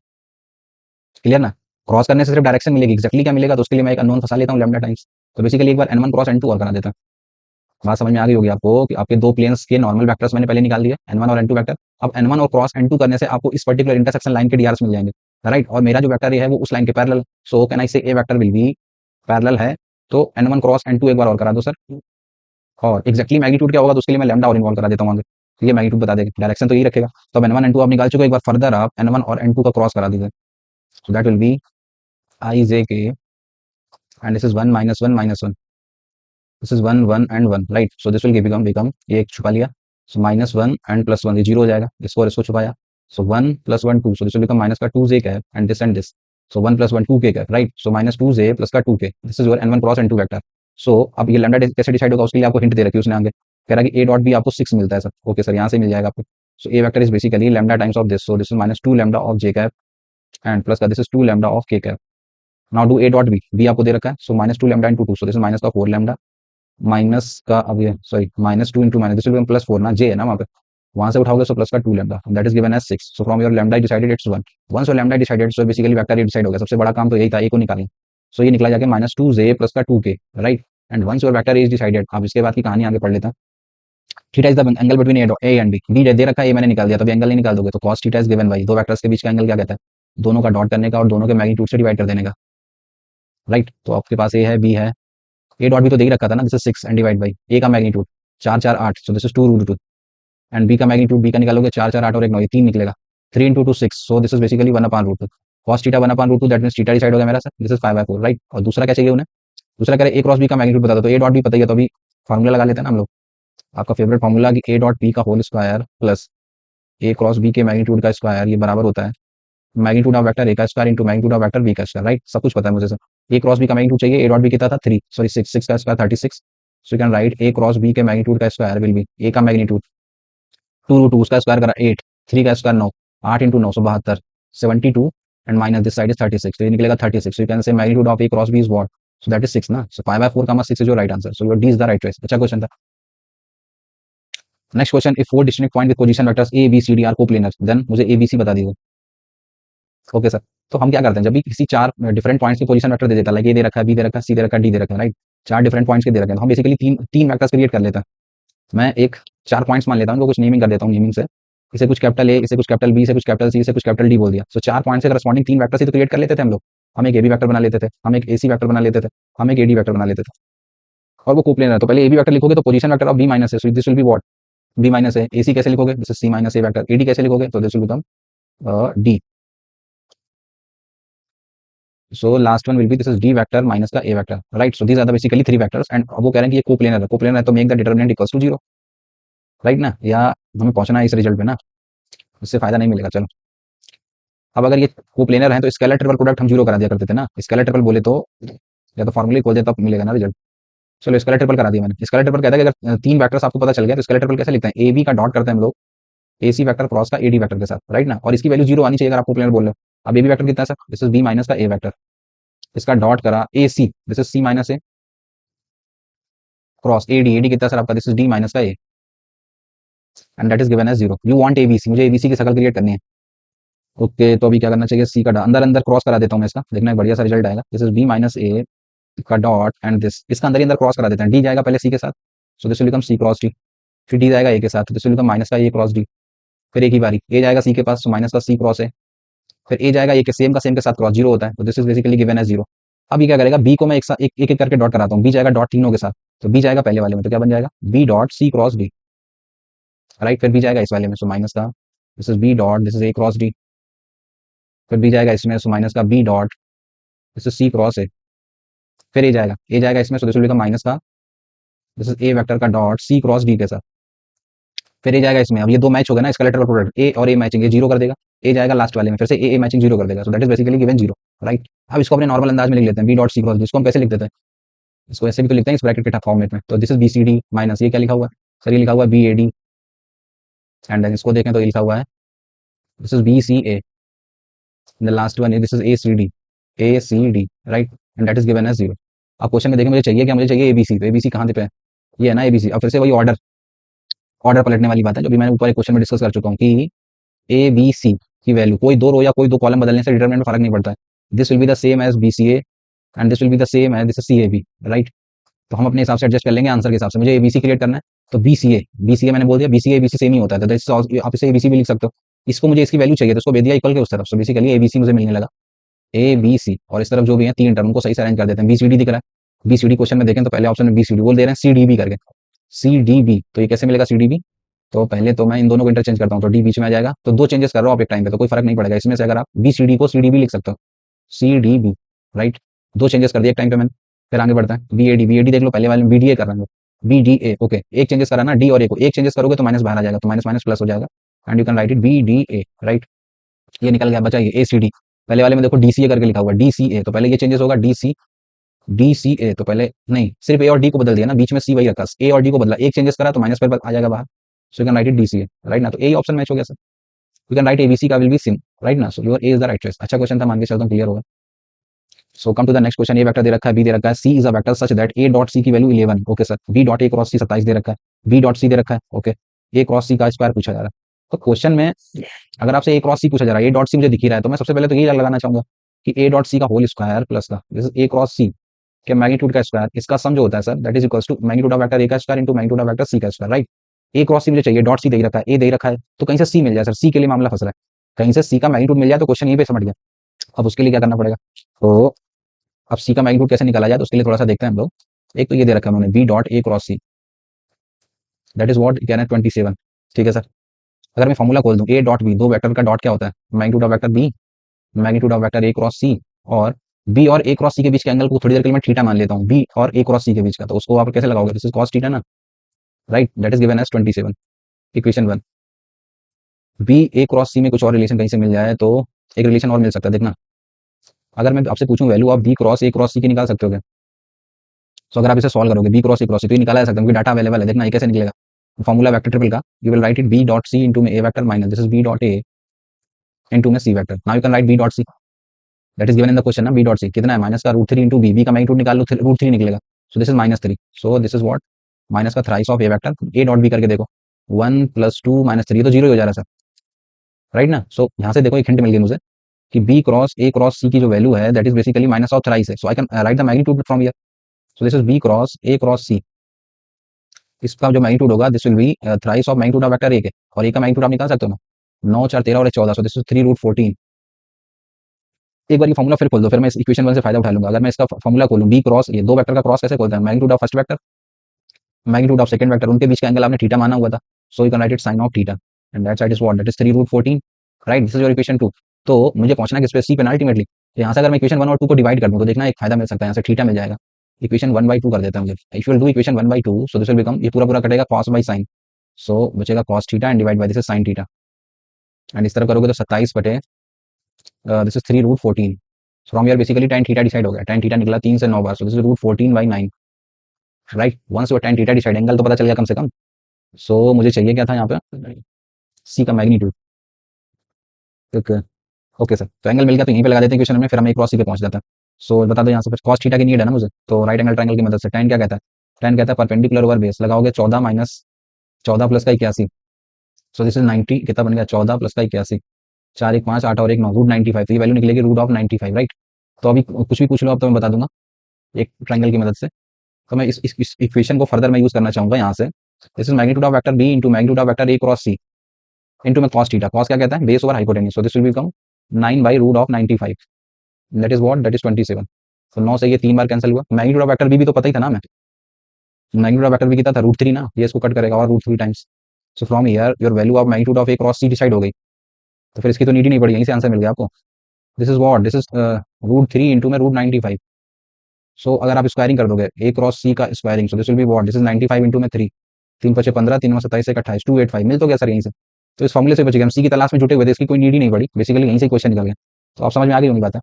क्लियर ना। क्रॉस करने से सिर्फ डायरेक्शन मिलेगी, एक्जैक्टली क्या मिलेगा, तो उसके लिए मैं एक अननोन फंसा लेता हूँ लैम्डा टाइम्स, तो बेसिकली एक बार n1 क्रॉस n2 और करा देता। बात समझ में आ गई होगी आपको कि आपके दो प्लेन्स के नॉर्मल वेक्टर्स मैंने पहले निकाल दिए, n1 और n2 वेक्टर। अब n1 और क्रॉस n2 करने से आपको इस पर्टिकुलर इंटरसेक्शन लाइन के डीआरएस मिल जाएंगे, राइट। और मेरा जो वेक्टर है वो उस लाइन के parallel, so can I say a vector will be parallel है, तो n1 क्रॉस n2 एक बार और करा दो सर, और एक्जैक्टली मैग्नीट्यूड क्या होगा, तो उसके लिए मैं लैम्डा और इन्वॉल्व करा देता हूँ आगे, तो ये मैग्नीट्यूड बता देगा, डायरेक्शन तो यही रखेगा। तो अब n1 n2 आप निकाल चुके, एक बार फर्दर आप n1 और n2 का क्रॉस करा दीजिए, so that will be i J k and this is 1 minus 1 minus 1, this is 1 1 and 1, right, so this will become ये एक छुपा लिया, so minus 1 and plus 1 ये जीरो हो जाएगा, इसको और इसको छुपाया, so 1 plus 1 2, so this will become minus का 2j cap and this, so 1 plus 1 2k cap, right, so minus 2j plus का 2k, this is your n1 cross n2 vector. so अब ये लैम्डा कैसे डिसाइड होगा, उसके लिए आपको hint दे रखी है उसने आगे, कह रहा है कि a डॉट भी आपको 6 मिलता है सर, ओके सर यहाँ से मिल जाएगा आपको। so a vector is basically lambda times of this, so this is minus 2 lambda of j cap and plus का this is 2 lambda of k cap. Now do a dot B, b आपको दे रखा है, so minus 2 lambda into 2, so this minus का 4 lambda, minus का अब ये sorry minus 2 into minus this will become plus 4 ना, जे है ना वहाँ पे, वहां से उठाओगे सो प्लस का 2 lambda, that is given as 6, so from your lambda decided it's 1, once your lambda decided, so basically vector ये डिसाइड हो गया, सबसे बड़ा काम तो यही था, ए को निकालना, सो ये निकला जाके माइनस 2 जे प्लस का 2 k, right. And once your vector is decided, अब इसके बाद की कहानी आगे पढ़ लेता है। Theta is the angle between a and b, b दे रखा है, ए मैंने निकाल दिया, तो एंगल नहीं निकाल दोगे, तो cos theta is given bye दो वेक्टर्स के बीच का एंगल क्या कहता है, दोनों का डॉट करने का और दोनों के मैग्नीट्यूड से डिवाइड कर देने का, राइट। तो आपके पास ए है, बी है, ए डॉट भी तो दे ही रखा था ना, this is 6 and divide by a का magnitude 4 4 8, so this is 2 root 2, and b का मैग्नीट्यूड, बी का निकालोगे 4 4 8 और एक 9, ये 3 निकलेगा, 3 into 2 6, so this is basically 1 upon root 2, cos theta 1 upon root 2, that means theta decide हो गया मेरा सर, दिस इज 5/4, राइट। और दूसरा क्या चाहिए उन्हें, दूसरा कह रहे ए क्रॉस बी का मैग्नीट्यूड बता दो, तो ए डॉट बी पता ही है, तो अभी फार्मूला लगा लेते हैं ना हम लोग, आपका फेवरेट फार्मूला कि ए डॉट बी का whole square plus A cross B के मैग्नीट्यूड का स्क्वायर, ये बराबर होता है मैग्नीट्यूड ऑफ वेक्टर ए का square into magnitude of vector B का स्क्वायर, राइट। सब कुछ पता है मुझे सर। ए क्रॉस बी का मैग्नीट्यूड चाहिए, ए डॉट बी कितना था 3, सॉरी 6, 6 का square 36, so you can write A cross B के मैग्नीट्यूड का स्क्वायर विल बी ए का मैग्नीट्यूड 2 रूट 2, उसका स्क्वायर करा 8, 3 का square 9, 8 into 9 72, 72 and minus this side is 36, तो ये निकलेगा 36, so you can say magnitude of A cross B is what, so that is 6 ना, सो 5/4 का 6 is your right answer, so your D is the right choice. अच्छा question था। Next question, if 4 distinct point with position vectors A B C D are coplanar, then मुझे A B C बता दीजिए। Okay sir, तो हम क्या करते हैं, जब भी किसी 4 डिफरेंट पॉइंट्स की पोजीशन वेक्टर दे देता है, लाइक ए दे रखा है, बी दे रखा है, सी दे रखा है, डी दे रखा है, राइट, 4 डिफरेंट पॉइंट्स के दे रखे हैं, तो हम बेसिकली तीन तीन वेक्टर्स क्रिएट कर लेते हैं। मैं एक 4 पॉइंट्स मान लेता हूँ, उनको कुछ नेमिंग कर देता हूँ नेमिंग से, इसे कुछ कैपिटल ए, इसे कुछ कैपिटल बी, इसे कुछ कैपिटल सी, इसे कुछ कैपिटल डी बोल दिया। सो 4 पॉइंट से करस्पॉन्डिंग 3 वेक्टर्स ही तो क्रिएट कर लेते थे हम लोग। हम एक ए बी वेक्टर बना लेते थे, हम एक ए सी वेक्टर बना लेते थे, हम एक ए डी वेक्टर बना लेते थे, और वो कोप्लेनर है। तो पहले ए बी वेक्टर लिखोगे तो position vector of B minus है, so this will be what, b minus है। ए सी कैसे लिखोगे, this is c minus A vector. A d कैसे लिखोगे, तो this will become d, so last one will be this is d vector minus का a vector, right. So these are the basically 3 vectors, and वो कह रहे हैं कि ये कोप्लेनर है, कोप्लेनर है तो make the determinant equals to 0, right ना, या हमें पहुंचना है इस रिजल्ट पे ना, इससे फायदा नहीं मिलेगा। चलो, अब अगर ये कोप्लेनर है तो स्केलर ट्रिपल प्रोडक्ट हम 0 करा दिया करते थे ना, स्केलर ट्रिपल बोले तो या तो फॉर्मूला खोल दिया तब मिलेगा ना रिजल्ट। चलो स्केलर ट्रिपल करा दिया मैंने। स्केलर ट्रिपल कहता है कि अगर 3 वेक्टर्स आपको पता चल गया तो स्केलर ट्रिपल कैसे लिखते हैं, ए बी का डॉट करते हैं हम लोग ए सी वेक्टर क्रॉस का ए डी वेक्टर के साथ, राइट ना, और इसकी वैल्यू 0 आनी चाहिए अगर आपको प्लेनर बोल रहे हो। अब ए बी वेक्टर कितना है sir, this is b minus का ए वेक्टर, इसका डॉट करा a c, this is c minus a cross a d, a d कितना है सर आपका, दिस इज डी माइनस का a, and that is given as 0। You want abc, मुझे abc की शक्ल क्रिएट करनी है। ओके, तो अभी क्या करना चाहिए, सी का अंदर अंदर क्रॉस करा देता हूँ मैं इसका, देखना एक बढ़िया सा रिजल्ट आएगा। दिस इज बी माइनस ए का डॉट एंड दिस, इसका अंदर ही अंदर क्रॉस करा देते हैं, डी जाएगा पहले सी के साथ, so this will become C cross D, फिर डी जाएगा ए के साथ, दिस विल बिकम माइनस का ए क्रॉस डी, फिर एक ही बारी ए जाएगा सी के पास, सो माइनस का सी क्रॉस ए, फिर ए जाएगा ए के सेम का सेम के साथ क्रॉस 0 होता है, तो this is basically given as 0। अब ये क्या करेगा, बी को मैं एक साथ एक एक करके डॉट कराता हूँ, बी जाएगा डॉट तीनों के साथ, तो बी जाएगा पहले वाले में, तो क्या बन जाएगा, B dot C cross D, right. फिर बी जाएगा इस वाले में, सो माइनस का, this is B dot, this is A cross D, फिर बी जाएगा इसमें, सो माइनस का B dot, this is C cross A, फिर ए जाएगा इसमें, so this will become minus का, दिस इज ए वेक्टर का डॉट सी क्रॉस डी के साथ, फिर ए जाएगा इसमें। अब ये दो मैच हो गए ना, इसका लेटर प्रोडक्ट ए और ए मैचिंग, ये 0 कर देगा, ए जाएगा लास्ट वाले में, फिर से ए मैचिंग 0 कर देगा, so that is basically given 0, right. अब इसको अपने नॉर्मल अंदाज में लिख लेते हैं, B dot C cross D, इसको हम कैसे लिख देते हैं, इसको ऐसे भी तो लिखते हैं इस ब्रैकेट के फॉर्मेट में, तो this is B C D minus, ये क्या लिखा हुआ है सर, ये लिखा हुआ है B A D, and then इसको देखें तो ये लिखा हुआ है this is B C A, the last one this is A C D, right, and that is given as 0। अब क्वेश्चन में देखें मुझे चाहिए क्या, मुझे चाहिए एबीसी, तो एबीसी कहाँ पे है, ये है ना एबीसी। अब फिर से वही ऑर्डर ऑर्डर पलटने वाली बात है जो भी मैंने ऊपर एक क्वेश्चन में डिस्कस कर चुका हूँ कि ए बी सी की वैल्यू कोई दो रो या कोई दो कॉलम बदलने से डिटरमिनेंट में फर्क नहीं पड़ता है, this will be the same as B C A and this will be the same as this C A B, right. तो हम अपने हिसाब से एडजस्ट कर लेंगे आंसर के हिसाब से। मुझे एबीसी क्रिएट करना है, तो बीसीए मैंने बोल दिया, बीसीए एबीसी सेम ही होता है, तो आप इसे एबीसी भी लिख सकते हो। इसको मुझे इसकी वैल्यू चाहिए, तो इसको भेज दिया इक्वल के उस तरफ, तो बेसिकली एबीसी मुझे मिलने लगा, ए बी सी, और इस तरफ जो भी है 3 टर्म उनको सही से अरेंज कर देते हैं। बीसीडी दिख रहा है, बीसीडी क्वेश्चन में देखें तो पहले ऑप्शन में बीसीडी बोल दे रहे हैं, सी डी बी करके, सी डी बी, तो ये कैसे मिलेगा सी डी बी, तो पहले तो मैं इन दोनों को इंटरचेंज करता हूँ, तो डी बीच में आ जाएगा, तो 2 चेंजेस कर रहा हूँ आप एक टाइम पे, तो कोई फर्क नहीं पड़ेगा इसमें से, अगर आप बी सी डी को सी डी बी लिख सकते हो, C D B, right. 2 changes कर दिए एक टाइम पे मैंने, फिर आगे बढ़ता है बी ए डी देख लो, पहले वाले में बी डी ए कर रहा हूँ, बी डी ए, ओके, एक चेंजेस करा ना डी और ए को, एक चेंजेस करोगे तो माइनस बाहर आ जाएगा, तो माइनस माइनस प्लस हो जाएगा, and you can write it B D A, right. ये निकल गया, बचा ये ए सी डी, पहले वाले में देखो डी सी ए करके लिखा हुआ, डी सी ए, तो पहले ये चेंजेस होगा डी सी ए, तो पहले नहीं, सिर्फ ए और डी को बदल दिया ना, बीच में सी वही रखा, ए और डी को बदला, एक चेंजेस करा तो माइनस पर आ जाएगा बाहर, so you can write it d C a, right ना, तो ए ऑप्शन मैच हो गया sir, you can write abc का विल बी सिम, राइट ना, so your a is the right choice. अच्छा क्वेश्चन था, मान के चलता हूं क्लियर होगा। So come to the next question, A vector दे रखा है, बी दे रखा है, सी is a vector such that a dot C की value 11, okay sir, B dot A cross C 27 दे रखा है, बी डॉट सी दे रखा है, ओके, ए क्रॉस सी का स्क्वायर पूछा जा रहा है। तो क्वेश्चन में अगर आपसे ए क्रॉस सी पूछा जा रहा है, ए डॉट सी मुझे दिख ही रहा है, तो मैं सबसे पहले तो ये लगाना चाहूंगा कि ए डॉट सी का होल स्क्वायर प्लस का ए क्रॉस सी के मैग्नीट्यूड का स्क्वायर, इसका सम जो होता है sir, that is equals to magnitude of vector ए का square into magnitude of vector सी का स्क्वायर, राइट। ए क्रॉस सी मुझे चाहिए, डॉट सी दे रखा है, ए दे रखा है, तो कहीं से सी मिल जाए सर, सी के लिए मामला फंस रहा है, कहीं से सी का मैग्नीट्यूड मिल जाए तो क्वेश्चन यहीं पे समझ गया। अब उसके लिए क्या करना पड़ेगा, तो अब सी का मैग्नीट्यूड कैसे निकाला जाए, तो उसके लिए थोड़ा सा देखते हैं हम लोग। एक तो ये दे रखा है उन्होंने B dot A cross C, that is what क्या है 27। ठीक है सर, अगर मैं फॉर्मूला खोल दूं ए डॉट बी, दो वेक्टर का डॉट क्या होता है, magnitude of vector B, magnitude of vector A cross c, और बी और ए क्रॉस सी के बीच के एंगल को थोड़ी देर के लिए मैं थीटा मान लेता हूँ, बी और ए क्रॉस सी के बीच का, तो उसको आप कैसे लगाओगे, दिस इज कॉस थीटा ना, right, that is given as 27, equation 1। B a cross c में कुछ और रिलेशन कहीं से मिल जाए तो एक रिलेशन और मिल सकता है, देखना। अगर मैं आपसे पूछूं value of B cross a cross c की निकाल सकते हो क्या, तो अगर आप इसे सॉल्व करोगे बी क्रॉस ए क्रॉस सी तो ये निकाला जा सकता है क्योंकि डाटा अवेलेबल है, देखना ये कैसे निकलेगा। फॉर्मूला वेक्टर ट्रिपल का, you will write it B dot C into में a vector minus this is B dot a into में c vector, now you can write b dot c, that is given in the question ना, B dot सी कितना है minus का root three into b, B का magnitude निकाल लो, root three निकलेगा, so this is minus three, so this is what minus का thrice of A vector A dot B करके देखो, 1 + 2 - 3 तो जीरो ही हो जा रहा है सर, राइट ना। सो यहाँ से देखो एक हिंट मिल गई मुझे कि b cross a cross c की जो वैल्यू है that is basically minus of thrice है, so I can write the magnitude from here, so this is B cross a cross c, इसका जो मैग्नीट्यूड होगा this will be thrice of magnitude of vector a के, और ए का magnitude आप निकाल सकते हो ना, 9 4 13 और 1 14, सो दिस इज 3√14। एक बार ये फॉर्मूला फिर खोल दो, फिर मैं इस इक्वेशन 1 से फायदा उठा लूंगा। अगर मैं इसका फॉर्मूला खोलूं बी क्रॉस, ये दो वेक्टर का क्रॉस कैसे खोलते हैं, magnitude of first vector, magnitude of second vector, उनके बीच का एंगल आपने थीटा माना हुआ था, so you can write it sine of theta and that side is what, that is 3√14, right, this is your equation 2। तो मुझे पहुंचना है किस पे, सी पे ना अल्टीमेटली, तो यहाँ से अगर मैं इक्वेशन 1 और 2 को डिवाइड कर दूं तो देखना एक फायदा मिल सकता है, यहाँ से थीटा मिल जाएगा, इक्वेशन 1/2 कर देता हूँ मुझे, if you will do equation 1/2 so this will become, ये पूरा पूरा कटेगा कॉस बाई साइन, सो बचेगा cos theta and divide by this is sine theta, and इस तरह करोगे तो 27 बटे this is 3√14, from here basically tan theta decide हो गया, tan थीटा निकला 3 से 9 बार, so this is √14/9, right, once your tan theta decide, angle तो पता चल गया कम से कम। सो मुझे चाहिए क्या था यहाँ पे, सी का मैग्नीट्यूड, ओके, ओके सर, तो एंगल मिल गया, तो यहीं पे लगा देते हैं क्वेश्चन में, फिर हम एक क्रॉस सी पे पहुंच जाते हैं। सो बता दो यहाँ से कॉस थीटा की नीड है ना मुझे, तो राइट एंगल ट्रायंगल की मदद से tan क्या कहता है, tan कहता है परपेंडिकुलर ओवर बेस, लगाओगे 14 माइनस 14 प्लस का 81, सो दिस इज 90, कितना बन गया 14 प्लस का 81, 4 1 5 8 और 1 9, √95, तो ये वैल्यू निकलेगी √95, राइट। तो अभी कुछ भी पूछ लो अब तो मैं बता दूंगा एक ट्रायंगल की मदद से। तो मैं इस इक्वेशन को फर्दर मैं यूज करना चाहूंगा यहाँ से, this is magnitude of vector B into magnitude of vector A cross C into में कॉस थीटा, कॉस क्या कहता है base over hypotenuse, so this will become 9/√95, that is what, that is 27। तो 9 से ये 3 बार कैंसिल हुआ, मैग्नीट्यूड ऑफ वेक्टर बी भी तो पता ही था ना, मैं मैग्नीट्यूड ऑफ वेक्टर बी कितना था √3 ना, ये इसको कट करेगा और √3 times, so from here your value of magnitude of A cross C decide हो गई, तो फिर इसकी तो नीड ही नहीं पड़ी, यहीं से आंसर मिल गया आपको, this is what, this is √3 into में √95, सो अगर आप स्क्वायरिंग कर दोगे ए क्रॉस सी का squaring, so this will be what, this is 95 into में 3, 3 5 15, 3 9 27 1 28, 285 मिल तो गया सर यहीं से। तो इस फॉर्मूले से बच गया, हम सी की तलाश में जुटे हुए थे, इसकी कोई नीड ही नहीं पड़ी, बेसिकली यहीं से क्वेश्चन निकल गया, तो आप समझ में आ गई होंगी बात है।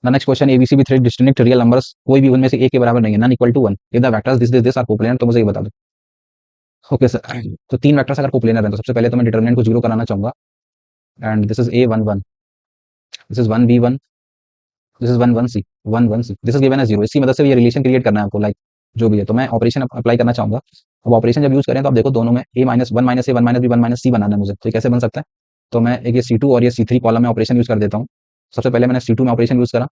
नेक्स्ट क्वेश्चन, एबीसी भी 3 डिस्टिंक्ट रियल नंबर्स, कोई भी उनमें से एक के बराबर नहीं है, non equal to 1, if the vectors this are coplanar, तो मुझे ये बता दो। ओके सर, तो तीन वेक्टर्स अगर कोप्लेनर हैं तो सबसे पहले तो मैं डिटरमिनेंट को जीरो कराना चाहूंगा, and this is a11, this is 1b1, this is 1 1c, this is given as zero, इसकी मदद से ये रिलेशन क्रिएट करना है आपको, लाइक जो भी है, तो मैं ऑपरेशन अप्लाई करना चाहूंगा। अब ऑपरेशन जब यूज करें तो आप देखो दोनों में a minus 1 minus A 1 minus b 1 minus c बनाना है मुझे, तो ये कैसे बन सकता है, तो मैं एक ये C2 और ये C3 कॉलम में ऑपरेशन यूज कर देता हूँ। सबसे पहले मैंने C2 में ऑपरेशन यूज करा,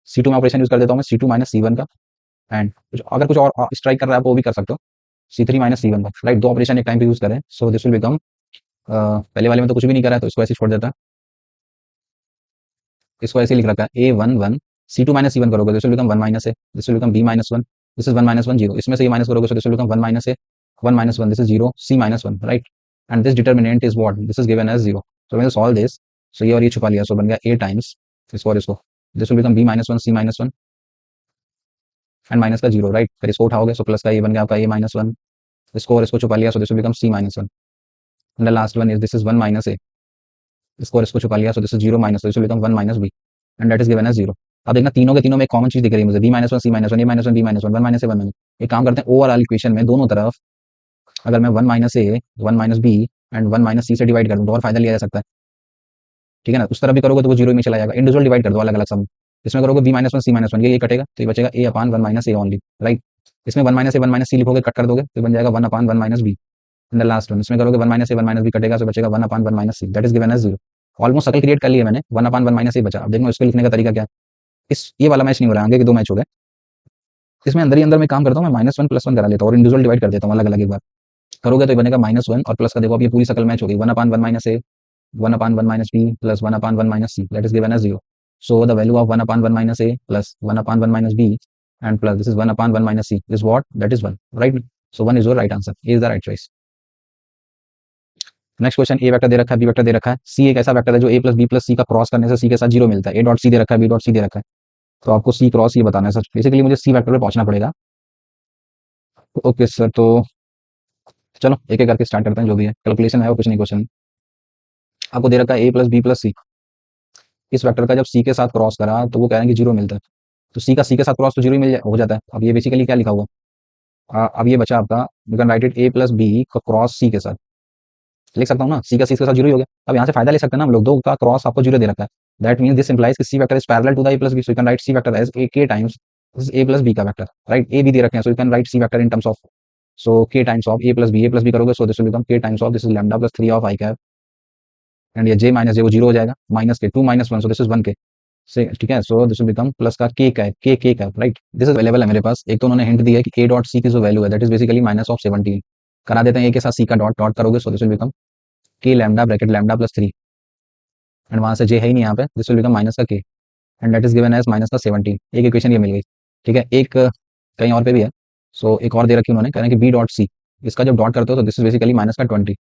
C2 में ऑपरेशन यूज कर देता हूँ मैं C2 माइनस C1 का, एंड अगर कुछ और स्ट्राइक कर रहा है आप वो भी कर सकते हो, C3 माइनस C1 का, राइट, दो ऑपरेशन एक टाइम पे यूज करें, सो दिस विल बिकम, पहले वाले में तो कुछ भी नहीं करा है तो इसको ऐसे छोड़ देता है, इसको ऐसे लिख रखा है a11, C2 माइनस C1 करोगे this will become 1 minus A, this will become b minus 1, this is 1 minus 1 0, इसमें से ये माइनस करोगे so this will become 1 minus A, 1 minus 1, this is 0, c minus 1, right, and this determinant is what, this is given as 0, so मैंने solve this, सो ये और ये छुपा लिया, सो बन गया a टाइम्स इसको और इसको, this will become b minus 1 c minus 1 and minus का 0, राइट, फिर इसको उठाओगे सो प्लस का ये बन गया आपका a माइनस 1, इसको और इसको छुपा लिया, सो this will become c minus 1, and the last one is this is 1 minus A, इसको और इसको छुपा लिया, सो this is 0 minus, this will become 1 minus b and that is given as 0। अब देखना तीनों के तीनों में एक कॉमन चीज दिख रही है मुझे, b minus 1 c minus 1 a minus 1 b minus 1 1 minus A 1 minus, एक काम करते हैं ओवरऑल इक्वेशन में दोनों तरफ अगर मैं 1 minus A 1 minus B and 1 minus C से डिवाइड कर दूं तो और फायदा लिया जा सकता है, ठीक है ना, उस तरफ भी करोगे तो वो जीरो में चला जाएगा, इंडिविजुअल डिवाइड कर दो अलग अलग सब, इसमें करोगे b माइनस 1 c माइनस 1, ये कटेगा तो ये बचेगा a upon 1 minus A only, right, इसमें 1 माइनस ए 1 माइनस सी लिखोगे कट कर दोगे तो बन जाएगा 1 upon 1 minus B, in the last one इसमें करोगे 1 माइनस ए 1 माइनस बी कटेगा तो बचेगा 1 upon 1 minus C, that is given as 0। Almost circle create कर लिया मैंने, 1 अपान 1 माइनस ए बचा, अब देखो इसको लिखने का तरीका क्या है, इस ये वाला मैच नहीं हो रहा है, आगे के दो मैच हो गए, इसमें अंदर ही अंदर में काम करता हूँ मैं -1 +1 करा लेता हूँ और इंडिविजुअल डिवाइड कर देता हूँ अलग अलग एक बार, करोगे तो ये बनेगा -1 और प्लस का देखो अब ये पूरी शकल मैच हो गई 1/1 minus A 1/1 minus B plus 1/1 minus C that is given as 0. So the value of 1/1 minus a plus 1/1 minus b and plus this is 1/1 minus c is what? That is 1, right? So 1 is your right answer. A is the right choice. Next question A vector दे रखा है b vector दे रखा है सी एक ऐसा vector है जो ए प्लस बी प्लस सी का क्रॉस करने से सी के साथ 0 मिलता है. ए डॉट सी दे रखा है बी डॉट सी दे रखा है तो आपको सी क्रॉस ये बताना है सर. बेसिकली मुझे सी वेक्टर पे पहुंचना पड़ेगा. ओके सर तो चलो एक एक करके स्टार्ट करते हैं. जो भी है कैलकुलेशन है वो कुछ नहीं. क्वेश्चन आपको दे रखा है ए प्लस बी प्लस सी. इस वेक्टर का जब सी के साथ क्रॉस करा तो वो कह रहे हैं कि 0 मिलता है. तो सी का सी के साथ क्रॉस तो 0 ही हो जाता है. अब ये बेसिकली क्या लिखा हुआ अब ये बचा आपका you can write it A plus B का क्रॉस सी के साथ लिख सकता हूँ ना. सी का सी के साथ 0 ही हो गया. अब यहाँ से फायदा ले सकते हैं ना हम लोग. दो का क्रॉस आपको 0 दे रखा है. दैट मींस दिस इंप्लाइज कि C vector is parallel to the A plus B. So you can write C vector as a K times this A plus B का वेक्टर. राइट ए भी दे रखे हैं. So you can write C vector in terms of so के times of A plus B करोगे. So this will become K times of this is lambda plus 3 of I cap and ये जे minus जे वो 0 हो जाएगा. Minus के 2 minus 1 so this is 1 के से ठीक है. So this will become plus का के cap right. This is available है मेरे पास. एक तो उन्होंने हिंट दिया है कि ए डॉट सी की जो वैल्यू है that is basically minus of 17 करा देते हैं. ए के साथ सी का डॉट डॉट करोगे. सो दिस विल बिकम के lambda bracket lambda plus 3 and वहां से जे है ही नहीं यहाँ पे. दिस विल बिकम माइनस का K and that is given as minus का 17. एक इक्वेशन ये मिल गई. ठीक है. एक कहीं और पे भी है. सो एक और दे रखी उन्होंने कह रहे हैं कि बी डॉट सी इसका जब डॉट करते हो तो दिस इज बेसिकली माइनस का 20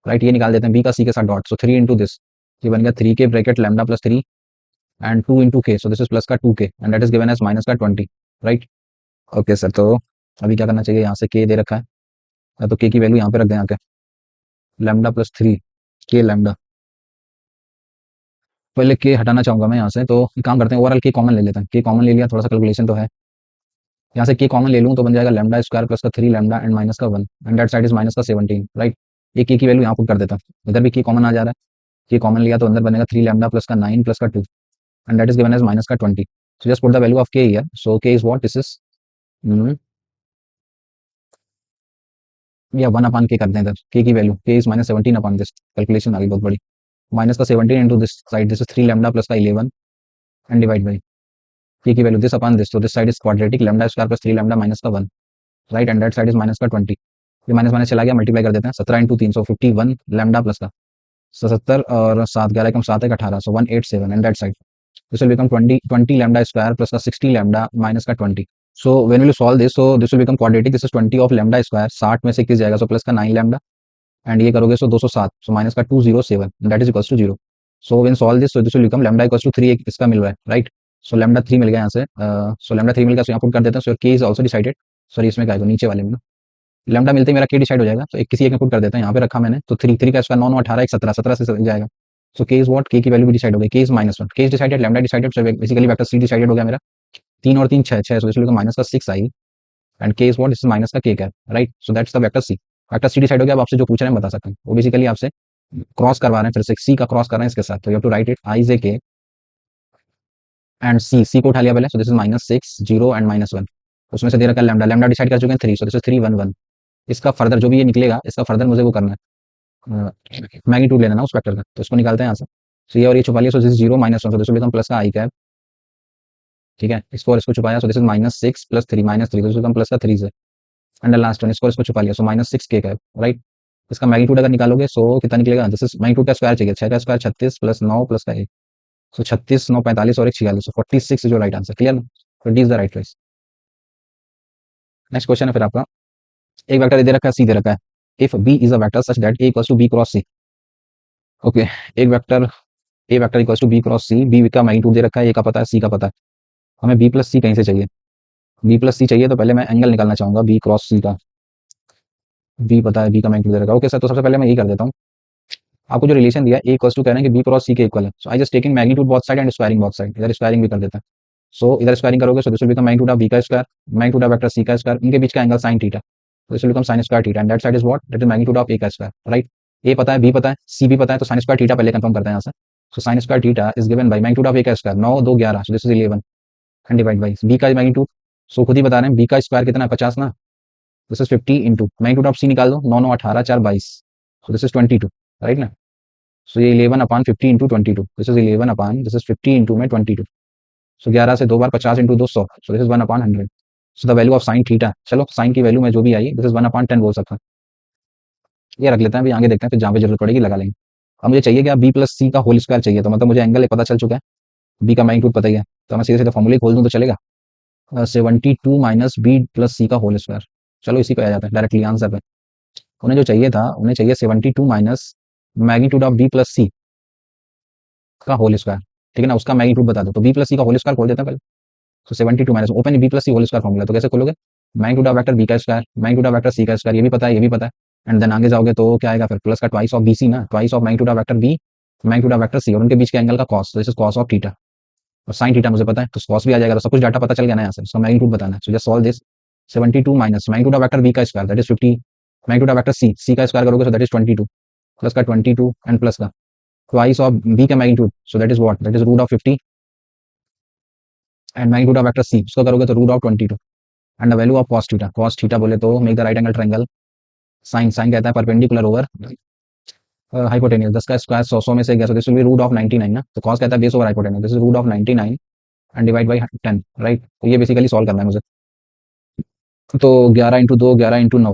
राइट. ये निकाल देते हैं बी का सी के साथ डॉट. सो 3 इंटू दिस ये बन गया 3 K bracket lambda plus 3 and 2 into K. So this is plus का 2 K and that is given as minus का 20 राइट. ओके सर तो अभी क्या करना चाहिए. यहाँ से के दे रखा है तो के की वैल्यू यहाँ पे रख दें. यहाँ के लैम्डा प्लस 3 के लैम्डा पहले के हटाना चाहूंगा मैं यहाँ से. तो एक काम करते हैं ओवरऑल के कॉमन ले लेते हैं. के कॉमन ले लिया. थोड़ा सा कैलकुलेशन तो है. यहाँ से के कॉमन ले लूँ तो बन जाएगा लैम्डा स्क्वायर प्लस का 3 लैम्डा एंड माइनस का 1 and that side is minus का 17 राइट. एक के की वैल्यू यहाँ पुट कर देता हूँ. इधर भी के कॉमन आ जा रहा है. के कॉमन लिया तो अंदर बनेगा 3 लैम्डा प्लस का 9 प्लस का 2 and that is given as minus का 20. So just put the value of K here. So K is what this is या 1 अपान के करते हैं. इधर के की value K is minus 17 upon this. Calculation आ गई बहुत बड़ी. माइनस का 17 into this side this is 3 lambda plus का 11 एंड डिवाइड बाई के की वैल्यू दिस अपान दिस. तो this side is quadratic lambda square plus 3 lambda minus का 1 right and that side is minus का 20. ये minus minus चला गया. Multiply कर देते हैं 17 इंटू 3 सो 51 लैम्डा प्लस का 77 और 7 11 कम 7 18 सो 187 and that side this will become 20 lambda square plus का 60 लैम्डा माइनस का 20. So when will you solve this. So this will become quadratic. This is 20 of lambda square 60 में से 21 जाएगा. सो प्लस का 9 lambda and ये करोगे सो 207 सो minus का 207 that is equals to 0. So when solve this. So this will become lambda equals to 3 इसका मिल रहा है राइट. सो लैम्डा 3 मिल गया यहाँ से. सो लैम्डा 3 मिल गया. सो यहाँ पुट कर देते हैं. सो K is also decided. Sorry इसमें क्या है नीचे वाले में ना लैम्डा मिलते ही मेरा के डिसाइड हो जाएगा. तो एक किसी एक में पुट कर देते हैं. यहाँ पे रखा मैंने. तो 3 3 का स्क्वायर 9 9 18 1 17 17 से जाएगा. सो के इज व्हाट के की वैल्यू भी डिसाइड हो गई. के is -1 K is decided lambda decided. So basically vector C decided हो गया मेरा. 3 और 3 6 6 सो इसलिए माइनस का 6 I and K is what this is minus का के cap right. So that's the vector C. Vector C decide हो गया. अब आपसे जो पूछ रहे हैं बता सकते हैं. वो बेसिकली आपसे क्रॉस करवा रहे हैं. फिर से सी का क्रॉस कर रहे हैं इसके साथ. तो you have to write it I J K and C को उठा लिया पहले. So this is -6 0 and -1. उसमें से दे रखा है लैम्डा. लैम्डा डिसाइड कर चुके हैं 3. So this is 3 1 1. इसका फर्दर जो भी ये निकलेगा इसका फर्दर मुझे वो करना है मैग्नीट्यूड लेना ना उस वेक्टर का. तो इसको निकालते हैं यहाँ से. सो ये और ये छुपा लिया. सो this is 0 -1 so this will become plus का आई कैप. ठीक है. इसको और इसको छुपाया. सो this is -6 plus 3 -3 this will become plus का 3 से एंड लास्ट वन इसको इसको छुपा लिया. सो -6 के कैप राइट. इसका मैग्नीट्यूड अगर निकालोगे सो कितना निकलेगा. दिस इज मैग्नीट्यूड का स्क्वायर चाहिए. 6 का स्क्वायर 36 प्लस 9 प्लस का 1 सो 36 9 45 और 1 46 सो 46 जो राइट आंसर. क्लियर ना. तो D is the right choice. Next question है फिर आपका. एक वेक्टर दे रखा है सी दे रखा है. If B is a vector such that A equals to B cross C. Okay. एक vector A vector equals to B cross C. B का मैग्नीट्यूड दे रखा है. ए का पता है सी का पता है. हमें बी प्लस सी कहीं से चाहिए. बी प्लस सी चाहिए तो पहले मैं एंगल निकालना चाहूंगा बी क्रॉस सी का. बी पता है. बी का मैग्नीट्यूड दे रखा है. ओके सर तो सबसे पहले मैं यही कर देता हूँ. आपको जो रिलेशन दिया ए इक्वल्स टू कह रहे हैं कि बी क्रॉस सी के इक्वल है. So I just taking magnitude both side and squaring both side. इधर स्क्वायरिंग भी कर देता है. सो इधर स्क्वायरिंग करोगे so this will become magnitude of B का स्क्वायर मैग्नीट्यूड ऑफ वेक्टर सी का स्क्वायर. इनके बीच का angle sin theta. This will become sin square theta and that side is what that is magnitude of ए का square right. ए पता है B पता है सी भी पता है. तो sin स्क्वायर थीटा पहले कंफर्म करते हैं यहाँ से. So sin square theta is given by magnitude of ए का square 9 2 11 so this is 11 and divide by B का मैग्नीट्यूड. सो खुद ही बता रहे हैं बी का स्क्वायर कितना है 50 ना. This is 50 into magnitude of C निकाल दो. 9 9 18 4 22 सो दिस इज 22 राइट ना. सो ये 11 अपान 50 into 22 this is 11 upon this is 50 into में 22. सो 11 से 2 बार 50 into 200 so this is 1 upon 100. So the value of sine theta. चलो साइन की वैल्यू में जो भी आई दिस इज 1 अपान 10 बोल सकता हूँ. ये रख लेते हैं, अभी आगे देखते हैं, फिर जहाँ पे जरूरत पड़ेगी लगा लेंगे। अब मुझे चाहिए क्या, बी प्लस सी का होल स्क्वायर चाहिए, तो मतलब मुझे एंगल पता चल चुका है, बी का मैग्नीट्यूड पता ही है, तो मैं सीधे सीधे फॉर्मूले खोल दूँ तो चलेगा। 72 माइनस बी प्लस सी का होल स्क्वायर। चलो इसी पे आ जाता है डायरेक्टली आंसर पे। उन्हें जो चाहिए था, उन्हें चाहिए 72 minus magnitude of B plus C का होल स्क्वायर। ठीक है ना, उसका मैग्नीट्यूड बता दो, तो बी प्लस सी का होल स्क्वायर खोल देते हैं पहले। तो 72 minus open B plus C whole square formula, तो कैसे खोलोगे, मैग्नीट्यूड ऑफ वेक्टर बी का स्क्वायर, मैग्नीट्यूड ऑफ वेक्टर सी का स्क्वायर, ये भी पता है, ये भी पता है। एंड देन आगे जाओगे तो क्या आएगा फिर, प्लस का ट्वाइस ऑफ बी सी ना, twice of magnitude of vector B, magnitude of vector C, और उनके बीच के एंगल का कॉस, तो this is cos of theta. और साइन थीटा मुझे पता है, तो कॉस भी आ जाएगा, तो सब कुछ डाटा पता चल गया ना यहाँ से, उसका मैग्नीट्यूड बताना है। So just solve this. 72 minus magnitude of vector B का square that is 50, magnitude of vector C, C का स्क्वायर करोगे तो दैट इज 22, प्लस का 22 एंड प्लस का ट्वाइस ऑफ बी का magnitude, so that is what, that is root of 50 and magnitude of vector C, उसको करोगे तो root of 22 and the value of cos theta, cos theta बोले तो make the right angle triangle, sine, sine कहता है perpendicular over hypotenuse, 10 का square 100 में से गया, so this will be root of 99 ना, तो cos कहता है base over hypotenuse, this is root of 99 and divide by 10, right. तो ये बेसिकली सॉल्व करना है मुझे। तो 11 इंटू 2 11 इंटू 9,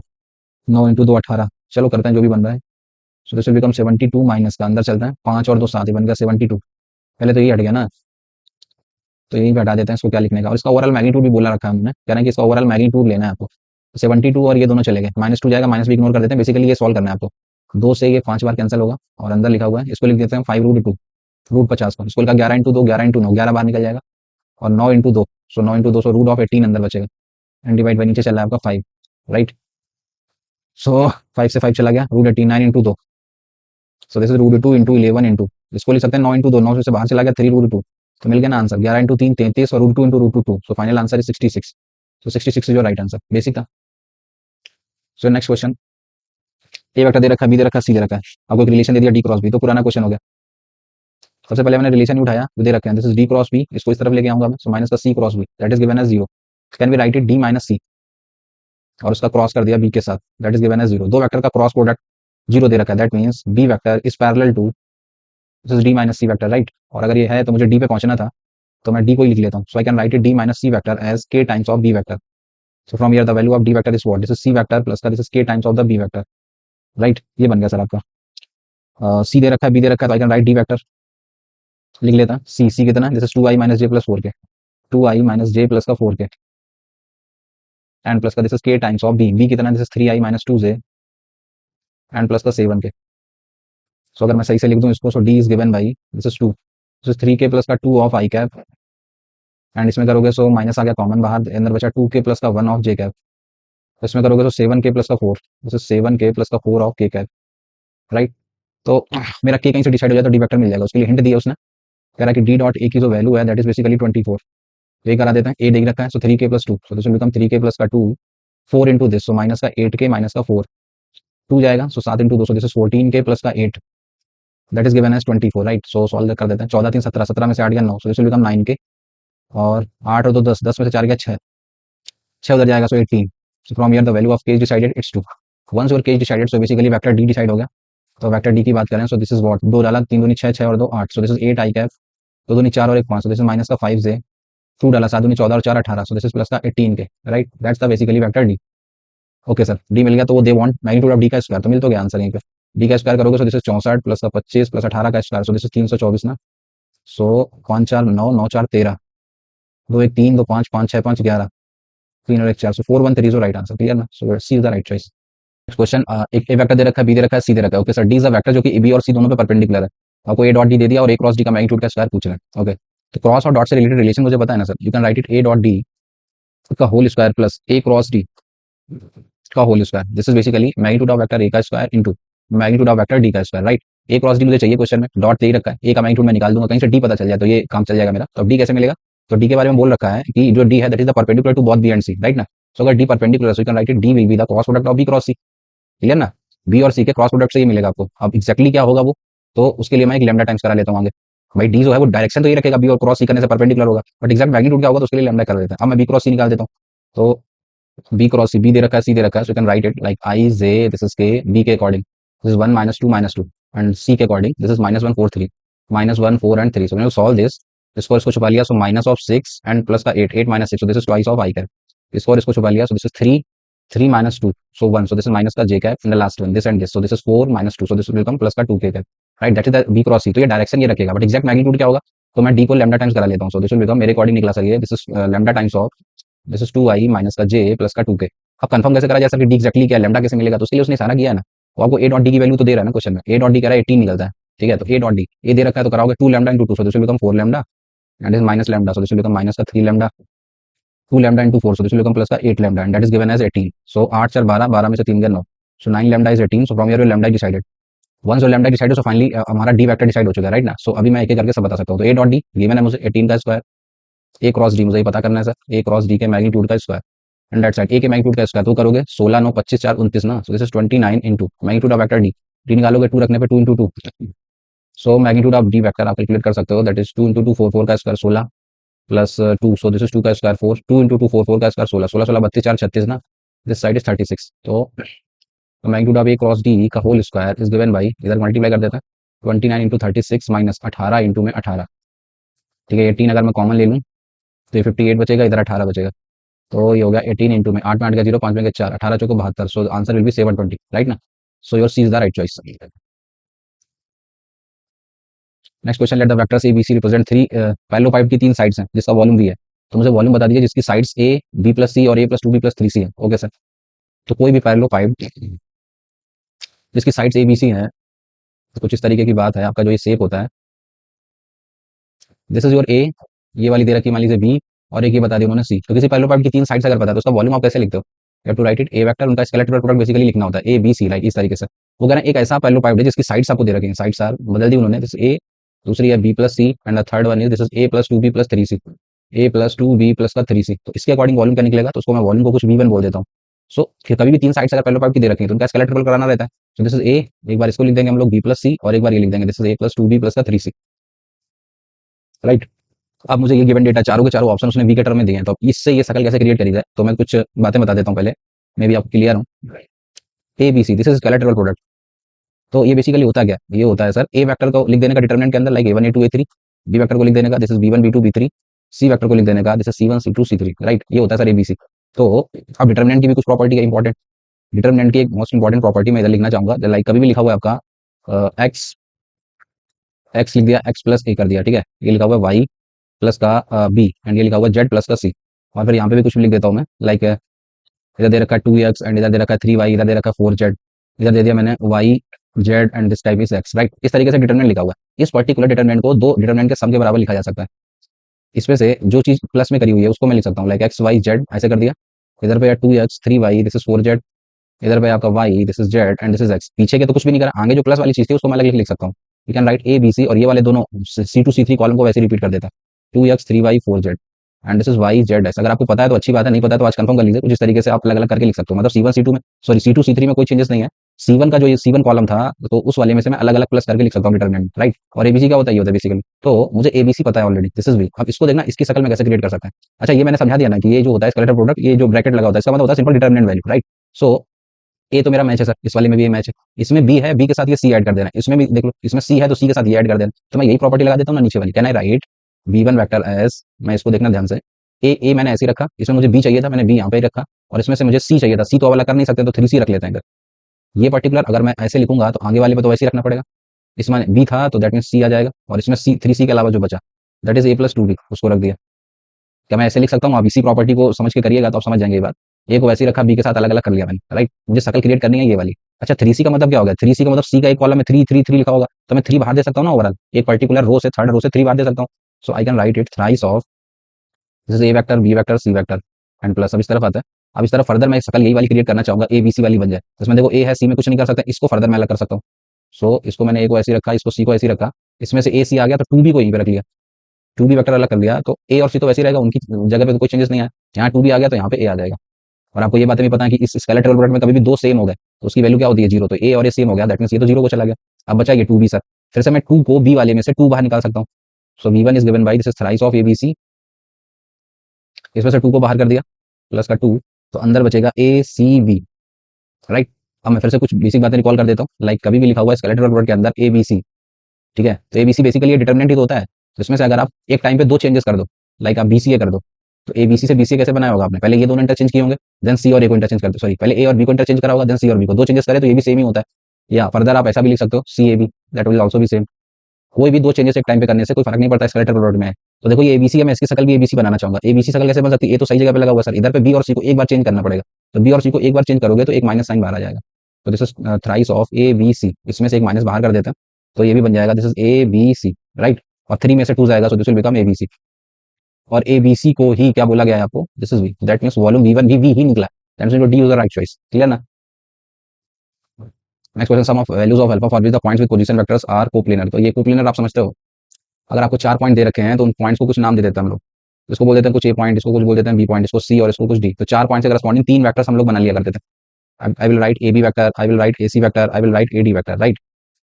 9 इंटू 2 18, चलो करते हैं जो भी बन रहा है। So this will become 72 minus का अंदर चलता है 5 और 2 7 ही बन गया 72, पहले तो ये हट गया ना, तो यहीं पे हटा देते हैं इसको, क्या लिखने का, और इसका ओवरऑल मैग्नीट्यूड भी बोला रखा है हमने, कह रहे हैं कि इसका ओवरऑल मैग्नीट्यूड लेना है आपको। 72 और ये दोनों चले गए, -2 जाएगा, माइनस भी इग्नोर कर देते हैं, बेसिकली ये सॉल्व करना है आपको। 2 से ये 5 बार कैंसिल होगा, और अंदर लिखा हुआ है, इसको लिख देते हैं 5 रूट 2, रूट 50 को, इसको लिखा 11 इंटू 2 11 इंटू 9, 11 बार निकल जाएगा, और 9 into 2, so 9 into 2 so root of 18 अंदर बचेगा, एंड डिवाइड बाई नीचे चल रहा है आपका 5, राइट। सो 5 से 5 चला गया, root 18 9 into 2, so this is root 2 into 11 into, इसको लिख सकते हैं 9 इंटू 2, 9 से बाहर चला गया 3 रूट 2, तो मिल गया ना आंसर, 11 इंटू 3 33 और root 2 into root 2, so final answer is 66, so 66 is your right answer, basic था। सो नेक्स्ट क्वेश्चन, ए वेक्टर दे रखा है, बी दे रखा है, सी दे रखा है, आपको एक रिलेशन दे दिया डी क्रॉस बी, तो पुराना क्वेश्चन हो गया। सबसे पहले मैंने रिलेशन ही उठाया, दे रखे हैं, this is D cross B, इसको इस तरफ लेके आऊंगा मैं, सो माइनस का सी cross B that is given as 0, can be write it D minus सी, और उसका क्रॉस कर दिया बी के साथ, दैट इज गिवन एज 0, दो वेक्टर का क्रॉस प्रोडक्ट 0 दे रखा है, that means B vector is parallel to this is D minus C vector, right. और अगर ये है तो मुझे डी पे पहुंचना था, तो मैं डी को ही लिख लेता हूँ, so I can write it D minus C vector as के times of B vector, so from here the value of D vector is what, this is C vector plus का दिस इज के times of the B vector, right. ये बन गया sir आपका, सी दे रखा है बी दे रखा है, तो I can right D vector, लिख लेता है सी, सी कितना, this is 2i minus J plus 4 के, 2i माइनस जे प्लस का 4 के, एंड प्लस का दिस इज के टाइम्स ऑफ बी, बी कितना, this is 3i minus 2 J and plus का 7 के। सो अगर मैं सही से लिख दूं इसको, so D is given by this is 2, this is 3 K plus का 2 ऑफ आई कैप, एंड इसमें करोगे सो माइनस आ गया कॉमन बाहर, अंदर बचा 2 के प्लस का 1 ऑफ जे कैप, इसमें करोगे तो 7 के प्लस का 4, दिस इज 7 के प्लस का 4 ऑफ के कैप, राइट। तो मेरा के कहीं से डिसाइड हो जाए तो डी वेक्टर मिल जाएगा, उसके लिए हिंट दिया उसने, कह रहा है कि डी डॉट ए की जो वैल्यू है दैट इज बेसिकली 24, तो ये करा देते हैं, ए देख रखा है, सो 3 K plus 2, so this will become 3 K plus का 2 4 इंटू दिस, सो माइनस का 8 के माइनस का 4, 2 जाएगा, so 7 into 2, so this is 14 K plus का 8 that is given as 24, right. So solve कर देते हैं, 14 3 17, 17 में से 8 गया 9, सो दिस विल बिकम 9 के, और 8 और 2 10, 10 में से 4 गया 6, 6 उधर जाएगा, so 18, so from here the value of K is decided it's 2, once your K is decided, so basically vector D decide हो गया। तो वेक्टर डी की बात करें, सो दिस इज व्हाट, 2 डाला 3 दूनी 6, 6 और 2 8, so this is 8 I cap, 2 दूनी 4 और 1 5, सो दिस इज माइनस का 5 जे, 2 डाला 7 दूनी 14 और 4 18, सो दिस इज प्लस का 18 K, right. That's the basically vector D. Okay sir, D मिल गया, तो वो दे वांट मैग्नीट्यूड ऑफ डी का स्क्वायर, तो मिल तो गया आंसर यहीं पे, डी का स्क्वायर करोगे सो दिस इज 64 प्लस का 25 प्लस 18 का स्क्वायर, सो दिस इज 324 ना, सो 5 4 9 9 4 13, 2 1 3 2 5 5 6 5 11, 3 और 1 4, so 4 1 3 is right answer, clear ना, so C is the right choice. Next question, एक ए वेक्टर दे रखा है, बी दे रखा है, सी दे रखा है, okay sir, D is a vector जो कि बी और सी दोनों पे परपेंडिकुलर है, आपको ए डॉट डी दे दिया और ए क्रॉस डी का मैग्नीट्यूड का स्क्वायर पूछ रहे हैं, ओके। तो क्रॉस और डॉट से रिलेटेड रिलेशन मुझे पता है ना sir, you can write it A dot D का whole square plus A cross D का whole square, this is basically magnitude of vector ए का square into magnitude of vector D का square, right. ए cross D मुझे चाहिए question में, dot दे ही रखा है, ए का मैग्नीट्यूड मैं निकाल दूंगा, कहीं से डी पता चल जाए तो ये काम चल जाएगा मेरा। तो डी कैसे मिलेगा, तो डी के बारे में बोल रखा है कि जो डी है that is the perpendicular to both B and C, right ना। सो अगर D perpendicular, so you can write it D will be the cross product of B cross C, clear ना, बी और C के cross product से ही मिलेगा आपको। अब exactly क्या होगा वो, तो उसके लिए मैं एक लैम्डा टाइम्स करा लेता हूँ आगे, भाई डी जो है वो डायरेक्शन तो ये रखेगा, बी और क्रॉस सी करने से परपेंडिकुलर होगा, बट एक्जैक्ट मैग्नीट्यूड क्या होगा तो उसके लिए लैम्डा कर देते हैं। अब मैं बी क्रॉस सी निकाल देता हूँ, तो बी क्रॉस सी, बी दे रखा है सी दे रखा है, so you can write it like I J, this is के, बी के अकॉर्डिंग दिस इज 1 -2 -2, एंड सी के अकॉर्डिंग दिस इज -1 4 3, -1 4 एंड 3, सो मैंने सॉल्व दिस, इसको इसको छुपा लिया, सो माइनस ऑफ 6 एंड प्लस का 8 8 -6, so this is twice of I cap, इसको और इसको छुपा लिया, सो this is 3 3 minus 2, so 1. So this is minus का j cap in the last one, this and this. So this is 4 minus 2, so this will become plus का 2k cap, right? That is the b cross c. तो ये direction ये रखेगा, but exact magnitude क्या होगा? तो मैं d को लैम्डा टाइम्स करा लेता हूँ. सो दिस विल बिकम, मेरे अकॉर्डिंग निकला सर ये, this is lambda times of, this is 2i minus का j प्लस का 2k. अब कंफर्म कैसे करा जाए सर कि d एग्जैक्टली क्या है, लैम्डा कैसे मिलेगा? तो उसके लिए उसने सारा किया है ना. वो आपको a डॉट d की वैल्यू तो दे रहा है ना क्वेश्चन में, a डॉट d कह रहा है 18 निकलता है, ठीक है? तो a डॉट d a दे रखा है तो कराओगे 2 lambda into 2, so this will become 4 lambda and is minus lambda, so this will become minus का 3 lambda, 2 lambda into 4, so this will become plus का 8 lambda, and that is given as 18. So 8 4 12, 12 में से 3 गया 9, so 9 lambda is 18. So from here your lambda is decided. Once your lambda is decided, so finally हमारा d vector decide हो चुका है, right ना? सो अभी मैं एक एक करके सब बता सकता हूँ. तो a डॉट डी गिवन है मुझे 18 का स्क्वायर, a क्रॉस d मुझे ये पता करना है सर, a क्रॉस d के मैग्नीट्यूड का square, and that side a के मैग्नीट्यूड का स्क्वायर तो करोगे 16 9 25 4 29 ना, सो this is 29 into magnitude of vector d, d निकालोगे 2 रखने पे 2 into 2, so magnitude of d vector आप कैलकुलेट कर सकते हो, दैट इज 2 into 2 4 4 का square 16 plus 2, so this is 2 का स्क्वायर 4, 2 into 2 4 4 का स्क्वायर 16 16 16 32 4 36 ना, दिस साइड इज 36. तो magnitude of A cross D का whole square is given by, इधर मल्टीप्लाई कर देता है 29 इंटू 36 माइनस 18 इंटू में 18, ठीक है? 18 अगर मैं कॉमन ले लूँ तो ये 58 बचेगा, इधर 18 बचेगा, तो ये हो गया 18 इंटू में 8 में 8 का 0, 5 में 4, 18 चौको 72, so answer will be 720, right ना? So your C is the right choice. Next question, let the vectors A B C represent three parallelepiped की 3 साइड्स हैं जिसका वॉल्यूम भी है. तो मुझे वॉल्यूम बता दीजिए जिसकी साइड्स ए बी प्लस सी और ए प्लस 2 बी प्लस 3 सी है. ओके सर, तो कोई भी पैरेललोपाइड जिसकी साइड्स ए बी सी हैं, तो कुछ इस तरीके की बात है. आपका जो ये शेप होता है, दिस इज योर ए, ये वाली दे रखी मान लीजिए बी, और एक ये बता दिया उन्होंने सी. तो किसी पैरेललोपाइड की 3 साइड्स अगर पता है तो उसका वॉल्यूम आप कैसे लिखते हो? You have to write it A vector, उनका स्केलेटल प्रोडक्ट बेसिकली लिखना होता है ए बी सी, लाइक इस तरीके से. वो कह रहे हैं एक ऐसा पैरेललोपाइड है जिसकी साइड्स आपको दे रखी हैं, साइड्स आर बदल दी उन्होंने, दिस ए, दूसरी है B plus C, and the third one is this is A plus 2 B plus 3 C, A plus 2 B plus का 3 सी. तो इसके अकॉर्डिंग वॉल्यूम क्या निकलेगा? तो उसको मैं वॉल्यूम को कुछ V1 बोल देता हूँ. सो कभी भी 3 साइड्स अगर पैरेललोपाइड की दे रखी है तो उनका स्केलेटल कराना रहता है. सो दिस इज ए, एक बार इसको लिख देंगे हम लोग बी प्लस सी, और एक बार ये लिख देंगे this is A plus 2 B plus का 3 सी, राइट? अब मुझे ये गिवन डेटा चारों के चारों ऑप्शन उसने वी के टर्म में दिए हैं, तो इससे ये शकल कैसे क्रिएट करी जाए? तो मैं कुछ बातें बता देता हूँ पहले, मे बी आप क्लियर हो. A B C this is skeletal product. तो ये बेसिकली होता क्या? ये होता है सर, ए वेक्टर को लिख देने का डिटरमिनेंट के अंदर, like A1 A2 A3, B vector को लिख देने का this is B1 B2 B3, C vector को लिख देने का this is C1 C2 C3, right? ये होता है सर एबीसी. तो अब डिटरमिनेंट की भी कुछ प्रॉपर्टी है इंपॉर्टेंट. डिटरमिनेंट की एक मोस्ट इंपॉर्टेंट प्रॉपर्टी मैं इधर लिखना चाहूंगा, लाइक कभी भी लिखा हुआ है आपका एक्स, एक्स लिख दिया, एक्स प्लस ए कर दिया, ठीक है? ये लिखा हुआ है वाई प्लस का बी, एंड ये लिखा हुआ है जेड प्लस का सी. और फिर यहाँ पे भी कुछ भी लिख देता हूँ मैं, लाइक इधर दे रखा है 2x एंड इधर दे रखा है 3y, इधर दे रखा है 4z, इधर दे दिया मैंने y z and this type is x, right? इस तरीके से डिटरमिनेंट लिखा हुआ है. इस पर्टिकुलर डिटरमिनेंट को दो डिटरमिनेंट के सम के बराबर लिखा जा सकता है. इसमें से जो चीज प्लस में करी हुई है उसको मैं लिख सकता हूँ, लाइक एक्स वाई जेड ऐसे कर दिया. इधर पे 2x 3y this is 4z, इधर पे आपका y this is Z and this is x. पीछे के तो कुछ भी नहीं करा, आगे जो प्लस वाली चीज थी उसको मैं अलग लिख सकता हूँ. You can write A B C, और ये वाले दोनों C2 C3 कॉलम को वैसे रिपीट कर देता. 2x 3y 4z and this is y z x. अगर आपको पता है तो अच्छी बात है, नहीं पता है तो आज कंफर्म कर लीजिए. कुछ इस तरीके से आप अलग अलग करके लिख सकते हो. मतलब C1 C2 में, सॉरी C2 C3 में कोई चेंजेस नहीं है. C1 का जो ये C1 कॉलम था तो उस वाले में से मैं अलग अलग प्लस करके लिख सकता हूँ डिटरमिनेंट, राइट? और एबीसी क्या होता है? ये होता है बेसिकली. तो मुझे एबीसी पता है ऑलरेडी, दिस इज वी. अब इसको देखना इसकी शक्ल में कैसे क्रिएट कर सकते हैं. अच्छा, ये मैंने समझा दिया ना कि ये जो होता है स्केलेटल प्रोडक्ट, ये जो ब्रैकेट लगा होता है इसका मतलब होता है simple determinant value, right? So ए तो मेरा मैच है सर, इस वाले में भी ये मैच है, इसमें बी है, बी के साथ ये सी ऐड कर देना है, इसमें भी देख लो इसमें सी है तो सी के साथ ये ऐड कर देना. तो मैं यही प्रॉपर्टी लगा देता हूँ ना नीचे वाली. Can I write V1 vector as, मैं इसको देखना ध्यान से, ए मैंने ऐसे ही रखा, इसमें मुझे बी चाहिए था, मैंने बी यहाँ पे ही रखा, और इसमें से मुझे सी चाहिए था, सी तो वाला कर नहीं सकते तो 3C रख लेते हैं इधर. ये पर्टिकुलर अगर मैं ऐसे लिखूंगा तो आगे वाले पे तो वैसे ही रखना पड़ेगा. इसमें बी था तो दैट मीन सी आ जाएगा, और इसमें सी 3C के अलावा जो बचा that is A plus 2B, उसको रख दिया. क्या मैं ऐसे लिख सकता हूँ? आप इसी प्रॉपर्टी को समझ के करिएगा तो आप समझ जाएंगे ये बात. ए को वैसे ही रखा, बी के साथ अलग अलग कर लिया मैंने, राइट? मुझे शक्ल क्रिएट करनी है ये वाली. अच्छा, 3C का मतलब क्या होगा? 3C का मतलब सी का एक कॉलम में 3 3 3 लिखा होगा, तो मैं 3 बाहर दे सकता हूँ ना ओवरऑल, एक पर्टिकुलर रो से, थर्ड रो से 3 बाहर दे सकता हूँ. So I can write it thrice of this is A vector B vector C vector and plus. अब इस तरफ आता है. अब इस तरफ फर्दर मैं एक शक्ल यही वाली क्रिएट करना चाहूंगा, ए बी सी वाली बन जाए. इसमें देखो ए है, सी में कुछ नहीं कर सकता, इसको फर्दर मैं अलग कर सकता हूँ. सो इसको मैंने ए को ऐसे ही रखा, इसको सी को ऐसे ही रखा, इसमें से ए सी आ गया तो 2B को यहीं पे रख लिया, 2B वेक्टर अलग कर लिया, तो ए और सी तो वैसे ही रहेगा, उनकी जगह पे तो कोई चेंजेस नहीं है. यहाँ 2B आ गया तो यहाँ पे ए आ जाएगा. और आपको ये बातें भी पता है कि इस स्केलेटल प्रोडक्ट में कभी भी दो सेम हो गए तो उसकी वैल्यू क्या होती है? 0. तो ए और ए सेम हो गया, दैट मींस ये तो 0 को चला गया. अब बचा ये 2B सर. फिर से मैं 2 को बी वाले में से 2 बाहर निकाल सकता हूँ. सो V1 is given by this is thrice of ABC, इसमें से 2 को बाहर कर दिया, प्लस का 2, तो अंदर बचेगा ACB, राइट? अब मैं फिर से कुछ बेसिक बातें रिकॉल कर देता हूँ, लाइक कभी भी लिखा हुआ है स्केलेटल प्रोडक्ट के अंदर ABC, ठीक है? तो ABC बेसिकली ये डिटरमिनेंट ही तो होता है. तो इसमें से अगर आप एक टाइम पे दो चेंजेस कर दो, लाइक आप BCA कर दो, तो ए बी सी से बी सी कैसे बनाया होगा आपने, पहले ये दोनों इंटरचेंज किए होंगे, देन सी और ए को इंटरचेंज करते, सॉरी पहले ए और बी को इंटरचेंज करा होगा, देन सी और बी को, दो चेंजेस करे तो ये भी सेम ही होता है। या फर्दर आप ऐसा भी लिख सकते हो C A B, that will also be same. कोई भी दो चेंजेस एक टाइम पे करने से कोई फर्क नहीं पड़ता स्केलेटल प्रोडक्ट में है। तो देखो ये एबीसी है, मैं इसकी शकल भी एबीसी बनाना चाहूंगा, एबीसी शकल कैसे बन सकती है, ए तो सही जगह पे लगा हुआ है सर, इधर पे बी और सी को एक बार चेंज करना पड़ेगा, तो बी और सी को एक बार चेंज करोगे तो एक माइनस साइन बाहर आ जाएगा। तो this is thrice of A B C, इसमें से एक माइनस बाहर कर देते हैं तो ये भी बन जाएगा this is A B C, right. और थ्री में से टू जाएगा, so this will become A B C. और ए बी सी को ही क्या बोला गया है आपको, this is V, that means volume V one V ही निकला, that means D is the right choice, clear ना। Next question, sum of values of alpha for which the points with position vectors are coplanar. तो ये coplanar आप समझते हो, अगर आपको चार पॉइंट दे रखे हैं तो उन पॉइंट्स को कुछ नाम दे देते हैं हम लोग, इसको बोल देते हैं कुछ ए पॉइंट, इसको कुछ बोल देते हैं बी पॉइंट, इसको सी और इसको कुछ डी। तो चार पॉइंट से करस्पॉन्डिंग तीन वेक्टर्स हम लोग बना लिया करते थे। I will write A B vector, I will write A C vector, I will write A D vector, right.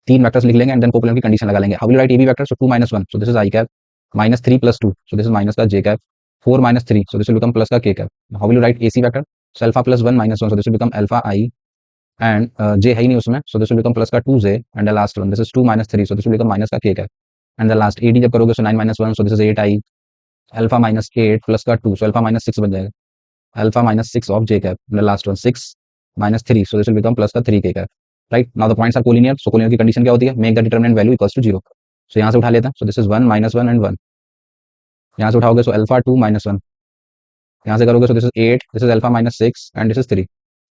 तीन वेक्टर्स लिख लेंगे एंड देन कोप्लेनर की कंडीशन लगा लेंगे। How will write A B vector, so 2 - 1, so this is I cap, minus 3 + 2, so this is minus का जे cap, 4 - 3, so this will become plus का के cap. How will write A C vector, so alpha + 1 - 1, so this will become alpha I and J है ही नहीं उसमें, so this will become plus का 2 J and the last one this is 2 - 3, so this will become minus का के cap and the last AD जब करोगे so 9 - 1, so this is 8 I alpha -8 plus का 2, सो अल्फा -6 बन जाएगा, alpha -6 of j cap, the last one 6 - 3, so this will become plus का 3 k cap, right. Now the points are collinear, सो collinear की condition क्या होती है, make the determinant value equals to 0। सो यहाँ से उठा लेते हैं, सो दिस इज 1 - 1 एंड 1, यहाँ से उठाओगे सो अल्फा 2 - 1, यहाँ से करोगे so this is 8, this is alpha -6 and this is 3।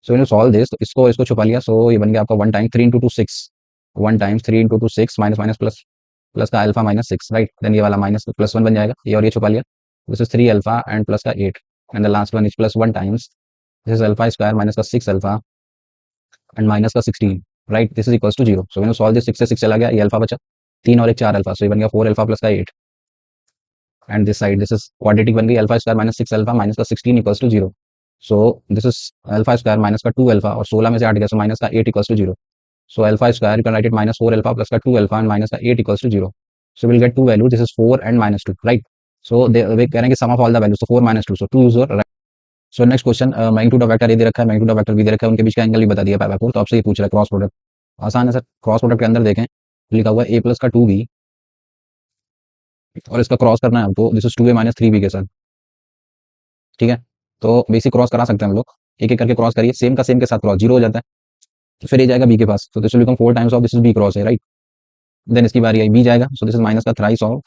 So when you solve this, तो इसको छुपा लिया, सो ये बन गया आपका 1 time 3 × 2 6, 1 times 3 × 2 6 minus minus plus, plus का अल्फा -6, राइट। देन ये वाला माइनस प्लस 1 बन जाएगा, ये और ये छुपा लिया, this is 3 alpha and plus का 8 and the last one is plus 1 times this is alpha square minus का 6 अल्फा एंड माइनस का 16, right. This is equals to 0। So when you solve this, 6 से 6 चला गया, ये अल्फा बचा, 3 और 1 4 alpha, सो ये बन गया 4 अल्फा प्लस का 8 and this side this is quadratic बन गई, alpha square minus 6 alpha minus का 16 equals to 0। So this is alpha square minus का 2 अल्फा और 16 में से 8 गया, सो माइनस का 8 equals to 0। So alpha square you can write it -4 alpha plus का 2 अल्फा एंड माइनस का 8 equals to 0। So will get two value, this is 4 and -2, right. So they way कह रहे हैं कि sum of all the values, so 4 -2, so 2 is your right. So next question, magnitude of vector ए दे रखा है, magnitude of vector B दे रखा है, उनके बीच का एंगल भी बता दिया पाई बाय 4, तो आपसे ये पूछ रहा है क्रॉस प्रोडक्ट। आसान है सर, क्रॉस प्रोडक्ट के अंदर देखें लिखा हुआ है a प्लस का 2b और इसका क्रॉस करना है हमको, दिस इज 2a - 3b के साथ, ठीक है। तो बेसिक क्रॉस करा सकते हैं हम लोग, एक एक करके क्रॉस करिए, सेम का सेम के साथ क्रॉस 0 हो जाता है, तो फिर ये जाएगा बी के पास, तो this will become 4 times of this is B cross है, राइट। देन इसकी बारी आई, बी जाएगा, सो दिस इज माइनस का थ्राइस ऑफ,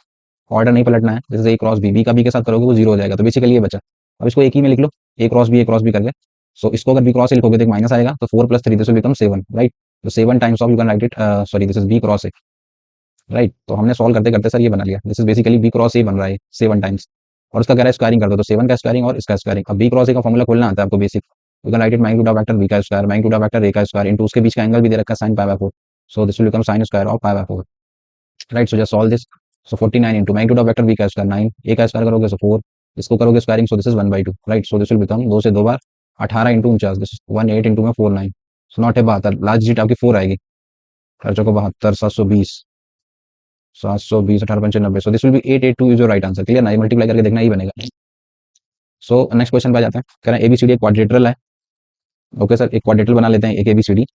ऑर्डर नहीं पलटना है, this is A cross B, B का बी के साथ करोगे वो 0 हो जाएगा, तो बेसिकली ये बचा। अब इसको एक ही में लिख लो, ए क्रॉस बी करके, सो इसको अगर बी क्रॉस से लिखोगे तो एक माइनस आएगा, तो 4 + 3 दिस विल बिकम 7, राइट। तो 7 times of you can write it, sorry this is B cross A, right. तो हमने सॉल्व करते करते सर ये बना लिया, this is basically B cross A बन रहा है 7 टाइम्स, और उसका कह रहा है स्क्वायरिंग कर दो, तो 7 का स्क्वायरिंग और इसका स्क्वायरिंग। अब बी क्रॉस ए का फॉर्मूला खोलना आता है आपको basic, you can write it magnitude of vector B का स्क्वायर मैग्नीट्यूड ऑफ वेक्टर ए का स्क्वायर इनटू उसके बीच का एंगल भी दे रखा है sin π/4, so this will become sin square of π/4, right. So just solve this, so 49 into magnitude of vector B का square 9, A का square करोगे सो 4, इसको करोगे squaring, so this is 1/2, right. So this will become 2 से 2 बार 18 into 49, this 18 into में 49, so not है 72, last digit आपकी 4 आएगी, खर्चों को 72 720 720 18 95, सो this will B 882 is your right answer, clear ना, ये मल्टीप्लाई करके देखना ही बनेगा। सो नेक्स्ट क्वेश्चन पे आ जाते हैं, कह रहे हैं एबीसीडी एक क्वाड्रेटरल है, ओके सर, एक क्वाड्रेटरल बना लेते हैं एक एबीसीडी।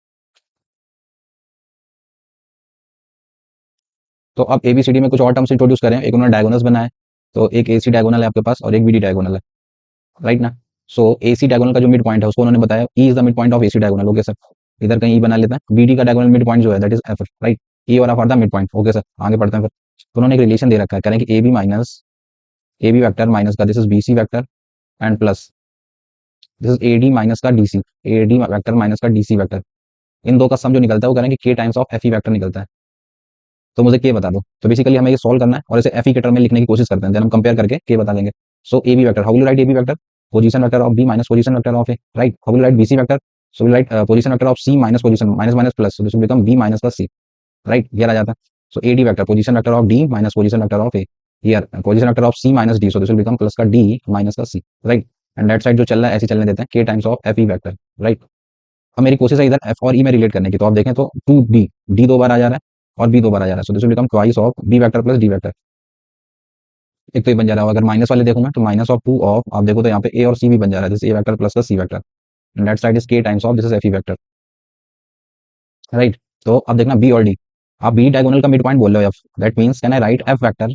तो अब एबीसीडी में कुछ और टर्म्स इंट्रोड्यूस करें, एक उन्होंने डायगोनल्स बनाया है, तो एक एसी डायगोनल है आपके पास और एक बीडी डायगोनल है, राइट ना। सो एसी डायगोनल का जो मिड पॉइंट है उसको उन्होंने बताया E is the mid point of AC diagonal, okay sir. इधर कहीं ई बना लेते हैं, बीडी का डायगोनल मिड पॉइंट जो है दैट इज एफ, राइट। ई और F R the mid point, okay sir. आगे बढ़ते हैं फिर, तो उन्होंने एक रिलेशन दे रखा है, कह रहे हैं कि A B minus A B vector minus का this is B C vector and plus this is A D minus का D C, A D vector minus का डी सी वैक्टर, इन दो का सम जो निकलता है वो कह रहे हैं कि के times of F E vector निकलता है। तो मुझे के बता दो, तो बेसिकली हमें ये सॉल्व करना है और इसे एफ ई के टर्म में लिखने की कोशिश करते हैं, देन हम कंपेयर करके के बता देंगे। So A B vector, how will write A B vector, position vector of B minus position vector of A, right. How will write B C vector, so will write position vector of C minus position minus minus plus, so this will become B minus का C, right. ये आ जाता है। So A D vector, position vector of D minus position vector of A, here position vector of C minus D, so this will become plus का D minus का C, right. And that side जो चल रहा है ऐसे चलने देते हैं, K times of F E vector, right. अब मेरी कोशिश है इधर एफ और ई में रिलेट करने की, तो आप देखें तो 2b, डी 2 बार आ जा रहा है और बी 2 बार आ जा रहा है, so this will become twice of B vector plus D vector. एक तो ये बन जा रहा है, अगर माइनस वाले देखूं मैं तो माइनस ऑफ 2 ऑफ, आप देखो तो यहाँ पे ए और सी भी बन जा रहा है, दिस ए वेक्टर प्लस का c vector and that side is के times of this is f e vector, right. तो अब देखना बी और डी, आप बी डायगोनल का मिड पॉइंट बोल रहे हो f, that means can I write f vector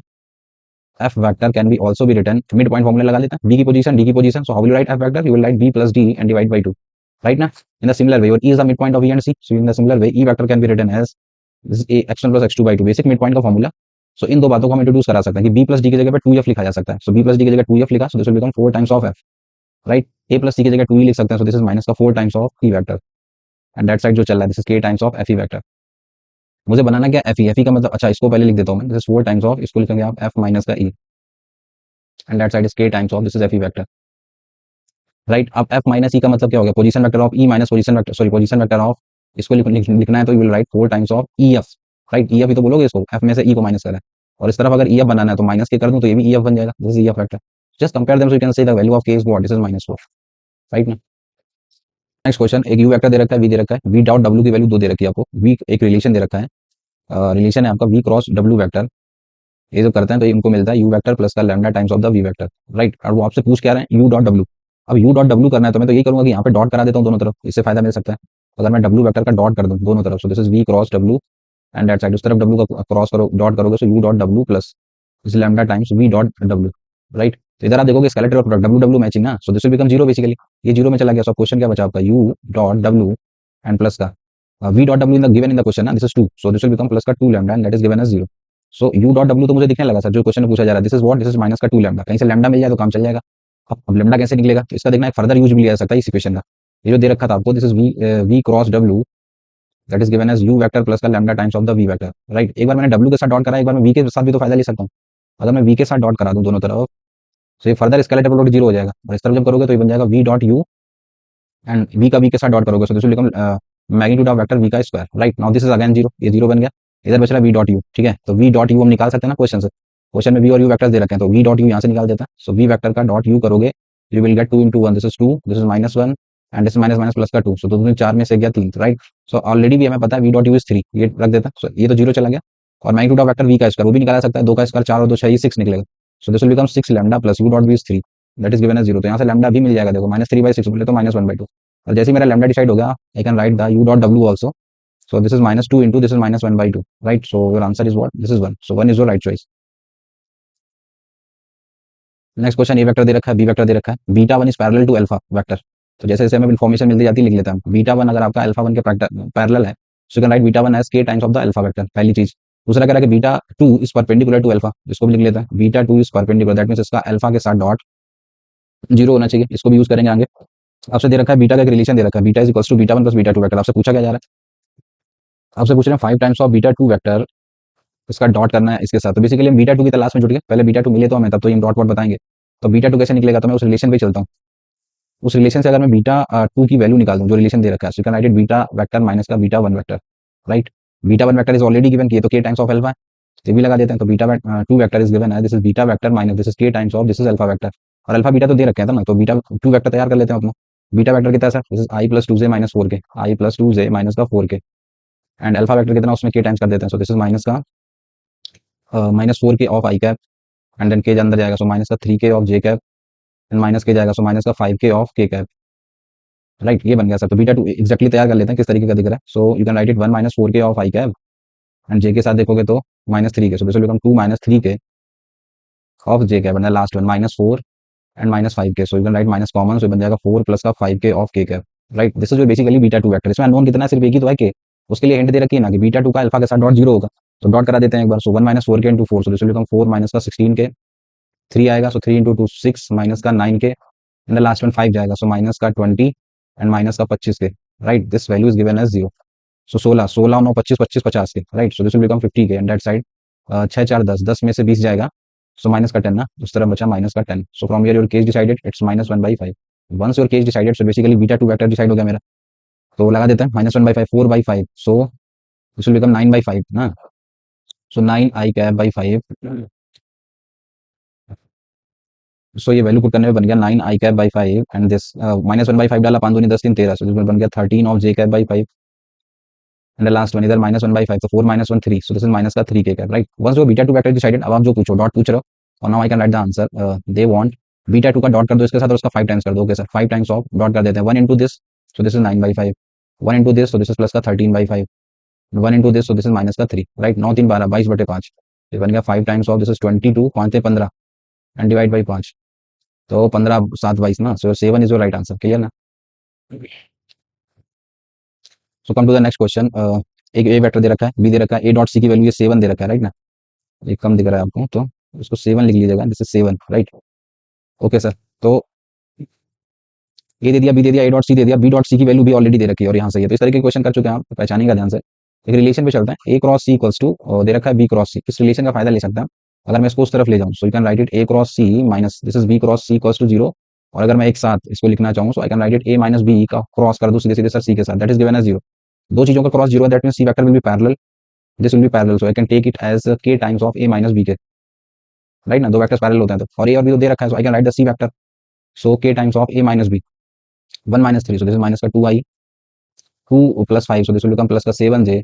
F vector can be also be written, mid point formula लगा लेते हैं, b की पोजीशन d की position, so how will you write F vector? You will write b plus d and divide by 2, right ना? In the similar way, E is the midpoint of E and C, so in the similar way E vector can be written as this is a x1 plus x2 by 2, basic mid point का formula. सो इन दो बातों को हम introduce करा सकते हैं कि b plus d की जगह पे 2f लिखा जा सकता है, सो b प्लस d की जगह 2f लिखा, सो this will become 4 times of f, right? a plus c की जगह 2e लिख सकते हैं, सो दिस इज माइनस का 4 times of e vector, and that side जो चल रहा है this is k times of fe vector. मुझे बनाना क्या fe, fe का मतलब, अच्छा इसको पहले लिख देता हूं मैं, दिस इज 4 टाइम्स ऑफ, इसको लिखेंगे आप f माइनस का e, and that side is k times of this is fe vector, right? अब f माइनस e का मतलब क्या हो गया, position vector of e minus position vector, sorry position vector of, इसको लिखना है तो you will right 4 times of ef, right? ef ही तो बोलोगे इसको, f में से e को माइनस करें, और इस तरफ अगर ef बनाना है तो माइनस के कर दूं तो ये भी ef बन जाएगा, this is ef vector. Just compare them, so you can say the value of k is what, this is -4, right ना? नेक्स्ट क्वेश्चन, एक u वेक्टर दे रखा है, v दे रखा है, v डॉट w की वैल्यू 2 दे रखी है आपको, v एक रिलेशन दे रखा है, रिलेशन है आपका v क्रॉस w वेक्टर, ये जो करते हैं तो इनको मिलता है u वेक्टर प्लस का lambda times of the v vector, right? और वो आपसे पूछ क्या रहे हैं, u डॉट w। अब u डॉट w करना है तो मैं तो यही करूंगा कि यहाँ पे डॉट करा देता हूँ दोनों तरफ, इससे फायदा मिल सकता है। अगर मैं w वेक्टर का डॉट कर दूँ दोनों तरफ, सो this is v cross w, and that side उस तरफ w का क्रॉस करो, डॉट करोगे, सो u डॉट w प्लस इस lambda times v dot w, right? तो इधर आप देखोगे स्केलेटर और प्रोडक्ट w w मैचिंग ना, सो दिस विल बिकम 0 बेसिकली, ये 0 में चला गया, सो क्वेश्चन क्या बचा आपका, u dot w and plus का v dot w in the given in the question ना, this is 2, so this will become plus का 2 lambda and that is given as 0। So u dot w तो मुझे दिखने लगा sir, जो question में पूछा जा रहा है, this is what, this is minus का 2 लैम्डा, कहीं से लैम्डा मिल जाए तो काम चल जाएगा। अब लैम्डा कैसे निकलेगा, तो इसका देखना एक फर्दर यूज भी लिया जा सकता है इस इक्वेशन का, ये जो दे रखा था आपको, this is v cross w that is given as u vector plus का lambda times of the v vector, right? एक बार मैंने w के साथ डॉट करा, एक बार मैं v के साथ भी तो फायदा ले सकता हूँ। अगर मैं v के साथ डॉट करा दूं दोनों तरफ, तो ये फर्दर स्केलेटर प्रोडक्ट 0 हो जाएगा, और इस तरफ जब करोगे तो ये बन जाएगा v dot u, and v का v के साथ डॉट करोगे, so this will become magnitude of vector v का square, right? Now this is again 0, ये 0 बन गया, इधर बच रहा है v डॉट u, ठीक है? तो v डॉट u हम निकाल सकते हैं ना क्वेश्चन से, क्वेश्चन में v और u वेक्टर्स दे रखे हैं, तो v डॉट u यहाँ से निकाल देता है, सो v वेक्टर का डॉट u करोगे, you will gate 2 into 1, this is 2, this is -1 and this minus minus plus का 2, सो 2 में 4 में से गया 3, राइट? सो ऑलरेडी भी हमें पता है v डॉट u इज 3, ये रख देता है, सो ये तो 0 चला गया, और मैग्नीट्यूड ऑफ वेक्टर v का स्क्वायर वो भी निकाला सकता है, 2 का स्क्वायर 4 और 2 6 6 निकलेगा, so this will become 6 lambda plus u dot v is 3 that is given as 0, तो यहाँ से लैम्डा भी मिल जाएगा, देखो -3/6 बोले तो -1/2, और जैसे ही मेरा लैम्डा डिसाइड हो गया, I can write the u dot w also, so this is -2 into this is -1/2, right? So your answer is what, this is 1, so 1 is your right choice। Next question, A vector दे रखा है, b vector दे रखा है, beta 1 is parallel to alpha vector, तो जैसे जैसे हमें इन्फॉर्मेशन मिलती जाती है लिख लेते हैं, बीटा 1 अगर आपका अल्फा 1 के पैरेलल है, so you can write beta 1 as k times of the alpha vector, पहली चीज। दूसरा कह रहा है कि beta 2 is perpendicular to alpha, इसको भी लिख लेते हैं, beta 2 is perpendicular, that means इसका अल्फा के साथ डॉट 0 होना चाहिए, इसको भी यूज करेंगे आगे। आपसे दे रखा है बीटा का एक रिलेशन दे रखा है, beta is equals to beta 1 plus beta 2 vector, आपसे पूछा क्या जा रहा है, आपसे पूछ रहे हैं 5 टाइम्स ऑफ बीटा 2 वेक्टर, इसका डॉट करना है इसके साथ, तो बेसिकली हम बीटा 2 की तलाश में जुट गए, पहले बीटा 2 मिले तो हमें, तब तो हम डॉट वॉट बताएंगे। तो बीटा 2 कैसे निकलेगा, तो मैं उस रिलेशन पे चलता हूँ, उस रिलेशन से अगर मैं बीटा 2 की वैल्यू निकाल दूं, जो रिलेशन दे रखा है, so you can write it beta vector minus का beta 1 vector, right? Beta 1 vector is already given, किए तो k टाइम्स ऑफ अल्फा है, ये भी लगा देते हैं, तो बीटा 2 वेक्टर इज गिवन है, this is beta vector minus this is k times of this is alpha vector, और अल्फा बीटा तो दे रखे हैं ना, तो बीटा 2 वेक्टर तैयार कर लेते हैं अपना। बीटा वेक्टर कितना है, this is i plus 2j minus 4k, i plus 2j minus का 4k, एंड अल्फा वेक्टर कितना उसमें k टाइम्स कर देते हैं, सो दिस इज माइनस का -4k of i cap, and then k अंदर जाएगा, सो माइनस का 3k of j cap, and minus के जाएगा, सो माइनस का 5k of k cap, right? ये बन गया सर, तो बीटा 2 एक्जैक्टली तैयार कर लेते हैं किस तरीके का दिख रहा है, so you can write it 1 -4k of i cap, and j के साथ देखोगे तो -3k, so this will become 2 -3k of j cap, and last one -4 and -5k, so you can write minus common, so बन जाएगा 4 plus का 5k of k cap, right? This is basically beta 2 vector, इसमें unknown कितना है, सिर्फ एक ही तो है k, उसके लिए हिंट दे रखी है ना कि बीटा 2 का अल्फा के साथ डॉट 0 होगा, तो डॉट करा देते हैं एक बार, सो 1 -4k into 4, so this will become 4 minus का 16k, 3 आएगा, सो 3 इंटू 2 6 माइनस का 9k, एंड लास्ट वन 5 जाएगा, सो माइनस का 20 एंड माइनस का 25k, right? This value is given as 0, so 16 16 9 25 25 50 K, right? So this will become 50k, and that side 6 4 10 10 में से 20 जाएगा, so minus का 10 ना, उस तरह बचा माइनस का 10, so from here your case decided, it's -1/5, once your case decided, so basically beta 2 vector decide हो गया मेरा, तो लगा देते हैं -1/5 4/5, सो दिस विल बिकम 9/5 ना, सो 9 i कैप बाई 5, सो ये वैल्यू पुट करने में बन गया 9 i cap by 5, and this -1/5 डाला, 5 दूनी 10 3 13, सो दिस बन गया 13 of j cap by 5, and last one इधर -1/5, तो 4 - 1 3, सो दिस इज माइनस का 3k कैप, राइट? वंस जो बीटा 2 वेक्टर डिसाइडेड, अब आप जो पूछो डॉट पूछ रहे हो, और now I can write the answer, they want beta 2 का डॉट कर दो इसके साथ, और उसका 5 टाइम्स कर दो, okay sir 5 times of dot कर देते हैं, 1 into this, so this is 9/5, 1 into this, so this is plus का 13/5, 1 into this, so this is minus का 3, राइट? 9 3 12 22/5, ये बन गया 5 टाइम्स ऑफ दिस इज 22, 5 थे 15 एंड डिवाइड बाई 5, तो 15 7 22 ना, so 7 is your right answer. Clear ना? So come to the next question. एक ए वेक्टर दे रखा है, बी दे रखा है, ए डॉट सी की वैल्यू ये 7 दे रखा है, राइट ना? ये कम दिख रहा है आपको, तो इसको 7 लिख लीजिएगा, this is 7, right? Okay sir. तो ए दे दिया, बी दे दिया, ए डॉट सी दे दिया, बी डॉट सी की वैल्यू भी ऑलरेडी दे रखी है और यहाँ से ये, तो इस तरह के क्वेश्चन कर चुके हैं आप, पहचानेगा ध्यान से। एक रिलेशन पे चलते हैं, ए क्रॉस सी इक्वल्स टू दे रखा है बी क्रॉस सी, इस रिलेशन का फायदा ले सकते हैं। अगर मैं इसको उस तरफ ले जाऊँ, so you can write it A cross c minus this is B cross c equals to 0। और अगर मैं एक साथ इसको लिखना चाहूँ, so I can write it a minus b का क्रॉस कर दूँ सीधे सीधे सर सी के साथ, दैट इज गिवन एज 0। दो चीजों का क्रॉस 0 है, that mean c vector will be parallel, this will be parallel, so I can take it as के times of a minus b के, राइट ना? दो वेक्टर्स पैरेलल होते हैं तो, और ए और बी तो दे रखा है, so I can write the c vector, so के times of a minus b, 1 minus 3, so this is minus का 2i, 2 plus 5, so this will become plus का 7j,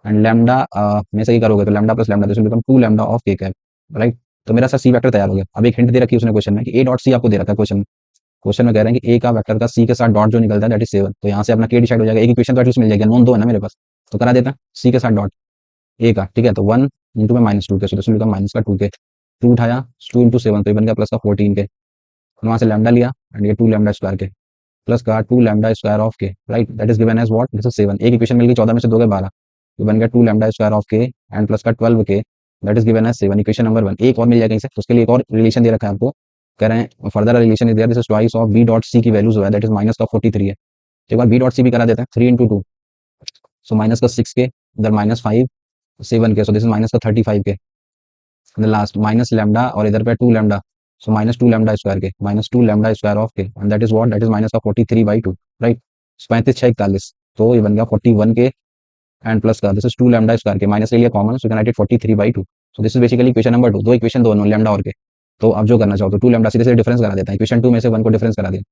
एंड लैम्डा में से ही करोगे तो lambda plus lambda, this will become 2 lambda of के cap, right? तो मेरा सर सी वेक्टर तैयार हो गया। अब एक हिंट दे रखी है उसने क्वेश्चन में कि ए डॉट सी आपको दे रखा है क्वेश्चन में, क्वेश्चन में कह रहे हैं कि ए का वेक्टर का सी के साथ डॉट जो निकलता है दैट इज 7, तो यहाँ से अपना के डिसाइड हो जाएगा, एक इक्वेशन तो एटलीस्ट मिल जाएगा, नॉन 2 है ना मेरे पास, तो करा देते हैं सी के साथ डॉट ए का, ठीक है? तो 1 इंटू में माइनस 2 के, so this will become minus का 2 के, 2 उठाया, 2 इंटू 7, तो ये बन गया प्लस का 14 के, वहां से लैम्डा लिया एंड ये 2 लैम्डा स्क्वायर के प्लस का 2 lambda square of K, right? That is given as what, this is 7। एक इक्वेशन मिल गई, 14 में से 2 गए 12, तो बन गया 2 lambda square of K and plus का 12 K, that is given as 7, equation number 1। एक और मिल जाएगा कहीं से, तो उसके लिए एक और रिलेशन दे रखा है आपको, कह रहे हैं further relation is there, this is twice of B dot C की वैल्यू जो है दैट इज माइनस का 43 है। एक बार बी डॉट सी भी करा देते हैं, 3 इंटू 2, सो माइनस का 6 के, इधर माइनस 5 7 के, सो दिस इज माइनस का 35 के, लास्ट माइनस लैम्डा और इधर पे 2 लैम्डा, सो माइनस 2 लैम्डा स्क्वायर के, minus 2 lambda square of K, and that is what, that is minus का 43/2, राइट? 35 6 41, तो ये बन गया 41 के एंड प्लस का दिस इज 2 लैम्डा स्क्वायर के, माइनस ले लिया common, so can write it 43/2, so this is basically equation number 2। दो इक्वेशन दोनों लैम्डा और के, तो आप जो करना चाहो तो 2 लैम्डा सीधे सीधे डिफरेंस करा देता है, इक्वेशन 2 में से 1 को डिफरेंस करा दिया,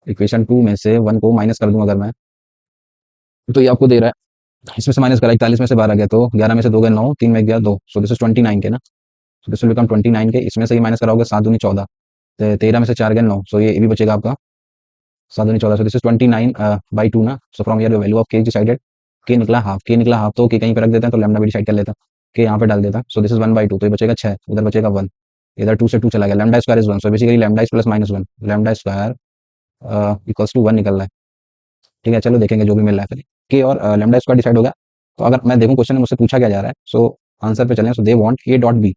इक्वेशन 2 में से 1 को माइनस कर दूं अगर मैं, तो ये आपको दे रहा है, इसमें से माइनस करा, 41 में से 12 गया तो 11 में से 2 गए 9, 3 में गया 2, सो दिस इज 29 के ना, सो दिस विल बिकम 29 के, इसमें से ही माइनस कराओगे 7 दूनी 14, 13 में से 4 गए 9, सो ये भी बचेगा आपका 7 दूनी 14, सो दिस इज 29/2 ना। सो from here the value of k decided, के निकला हाफ, के निकला हाफ, तो के कहीं पे रख देते हैं, तो लैम्डा भी डिसाइड कर लेता, के यहाँ पे डाल देता, सो दिस इज 1/2, तो ये बचेगा 6, उधर बचेगा 1, इधर 2 से 2 चला गया, lambda square is 1, so basically lambda is plus minus 1, lambda square equals to 1 निकल रहा है, ठीक है? चलो देखेंगे जो भी मिल रहा है फिर, के और लैम्डा स्क्वायर डिसाइड हो गया। तो अगर मैं देखूं क्वेश्चन में मुझसे पूछा क्या जा रहा है, सो आंसर पे चलें, so they want A dot b,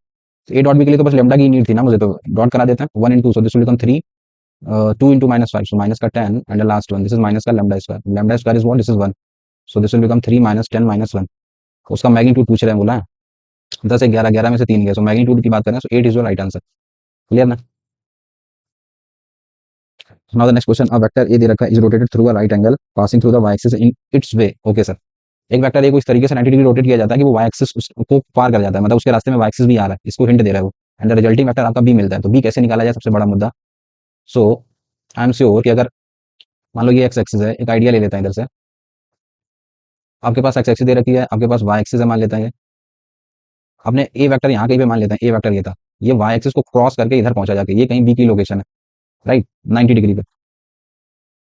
a dot b के लिए तो बस लैम्डा की नीड थी ना मुझे, तो डॉट करा देते हैं 1 into, so this will become 3, 2 into minus 5, so minus का 10 and the last one, this is minus का lambda square is what, this is 1, so this will become 3 minus 10 minus 1, उसका मैग्नीट्यूड पूछ रहे हैं, बोला है 10 11 11 में से 3 गया, सो मैग्नीट्यूड की बात करें, so 8 is your right answer. Clear ना? Now the next question, a vector ए दे रखा है is rotated through a right angle passing through the y axis in its way, okay sir. एक वेक्टर ए को इस तरीके से 90 डिग्री रोटेट किया जाता है कि वो वाई एक्सिस को पार कर जाता है, मतलब उसके रास्ते में वाई एक्सिस भी आ रहा है, इसको हिंट दे रहा है वो, एंड द रिजल्टिंग वेक्टर आपका बी मिलता है, तो बी कैसे निकाला जाए, सबसे बड़ा मुद्दा। सो आई एम श्योर कि अगर मान लो ये एक्स एक्सिस है, एक आइडिया ले लेता है इधर से, आपके पास एक्स एक्सिस दे रखी है, आपके पास वाई एक्सिस है मान लेता है, आपने ए वेक्टर यहाँ कहीं पे मान लेते हैं, ए वेक्टर ये था, ये वाई एक्सिस को क्रॉस करके इधर पहुंचा जाके, ये कहीं बी की लोकेशन है, राइट? 90 डिग्री पे।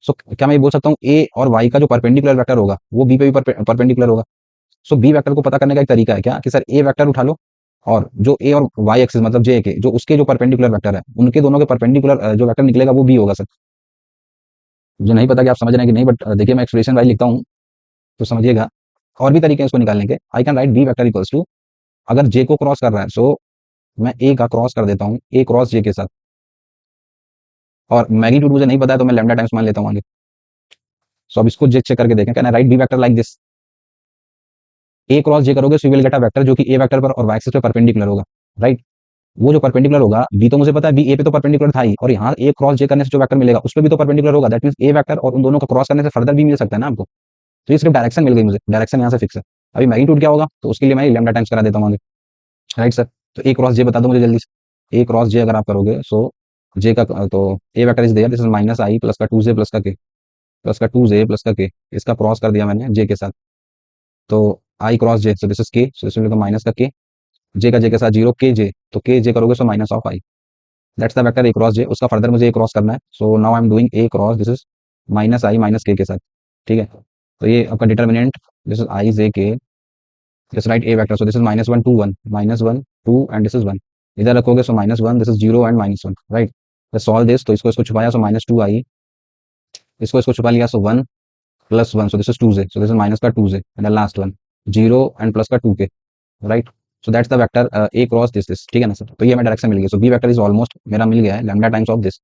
सो क्या मैं ये बोल सकता हूँ ए और वाई का जो परपेंडिकुलर वेक्टर होगा वो बी पे भी परपेंडिकुलर होगा। सो बी वेक्टर को पता करने का एक तरीका है क्या, कि सर ए वेक्टर उठा लो और जो ए और वाई एक्सिस मतलब जे के जो उसके जो परपेंडिकुलर वेक्टर है उनके दोनों के परपेंडिकुलर जो वेक्टर निकलेगा वो बी होगा सर। मुझे नहीं पता कि आप समझ रहे हैं कि नहीं, बट देखिए मैं एक्सप्रेशन वाइज लिखता हूँ तो समझिएगा। और भी तरीके हैं इसको निकालने के, I can write B vector equals to, अगर जे को क्रॉस कर रहा है, सो मैं ए का क्रॉस कर देता हूँ, ए क्रॉस जे के साथ, और मैग्नीट्यूड मुझे नहीं पता है तो मैं लैम्डा टाइम्स मान लेता हूँ आगे। सो अब इसको चेक करके देखें, can I write B vector like this, a cross j करोगे so you will get a vector जो कि ए वेक्टर पर और वाई एक्सिस पे परपेंडिकुलर होगा, राइट? वो जो परपेंडिकुलर होगा, बी तो मुझे पता है, बी ए पे तो परपेंडिकुलर था ही, और यहाँ ए क्रॉस जे करने से जो वेक्टर मिलेगा उस पर भी तो परपेंडिकुलर होगा, दैट मींस ए वेक्टर और उन दोनों का क्रॉस करने से फर्दर भी मिल सकता है ना आपको। तो ये सिर्फ डायरेक्शन मिल गई मुझे, डायरेक्शन यहाँ से फिक्स है। अभी मैग्नीट्यूड क्या होगा, तो उसके लिए मैं लैम्डा टाइम्स करा देता हूँ आगे, राइट सर? तो ए क्रॉस जे बता दो मुझे जल्दी से, ए क्रॉस जे अगर आप करोगे, सो जे का तो a vector is there, this is minus i plus का 2 जे प्लस का के, प्लस का 2 जे प्लस का के, इसका क्रॉस कर दिया मैंने जे के साथ, तो i cross j, so this is k, so this will minus का के, जे का जे के साथ 0 के जे, तो के जे करोगे so minus of i, that's the vector A cross j. उसका फर्दर मुझे ए क्रॉस करना है, so now I am doing a cross, this is minus i minus के साथ, ठीक है? तो ये आपका determinant, this is I J k just write a vector, so this is minus one two one, minus one two and this is one, इधर रखोगे so minus one, this is zero and minus one, right. Solve this, तो इसको इसको छुपाया so minus two आई, इसको इसको छुपा लिया so one plus one, so this is two j, so this is minus का two J and last one zero and plus का two k, right. So that's the vector A cross this, ठीक है ना sir. तो ये हमें direction मिल गई, सो B vector is almost मेरा मिल गया है lambda times of this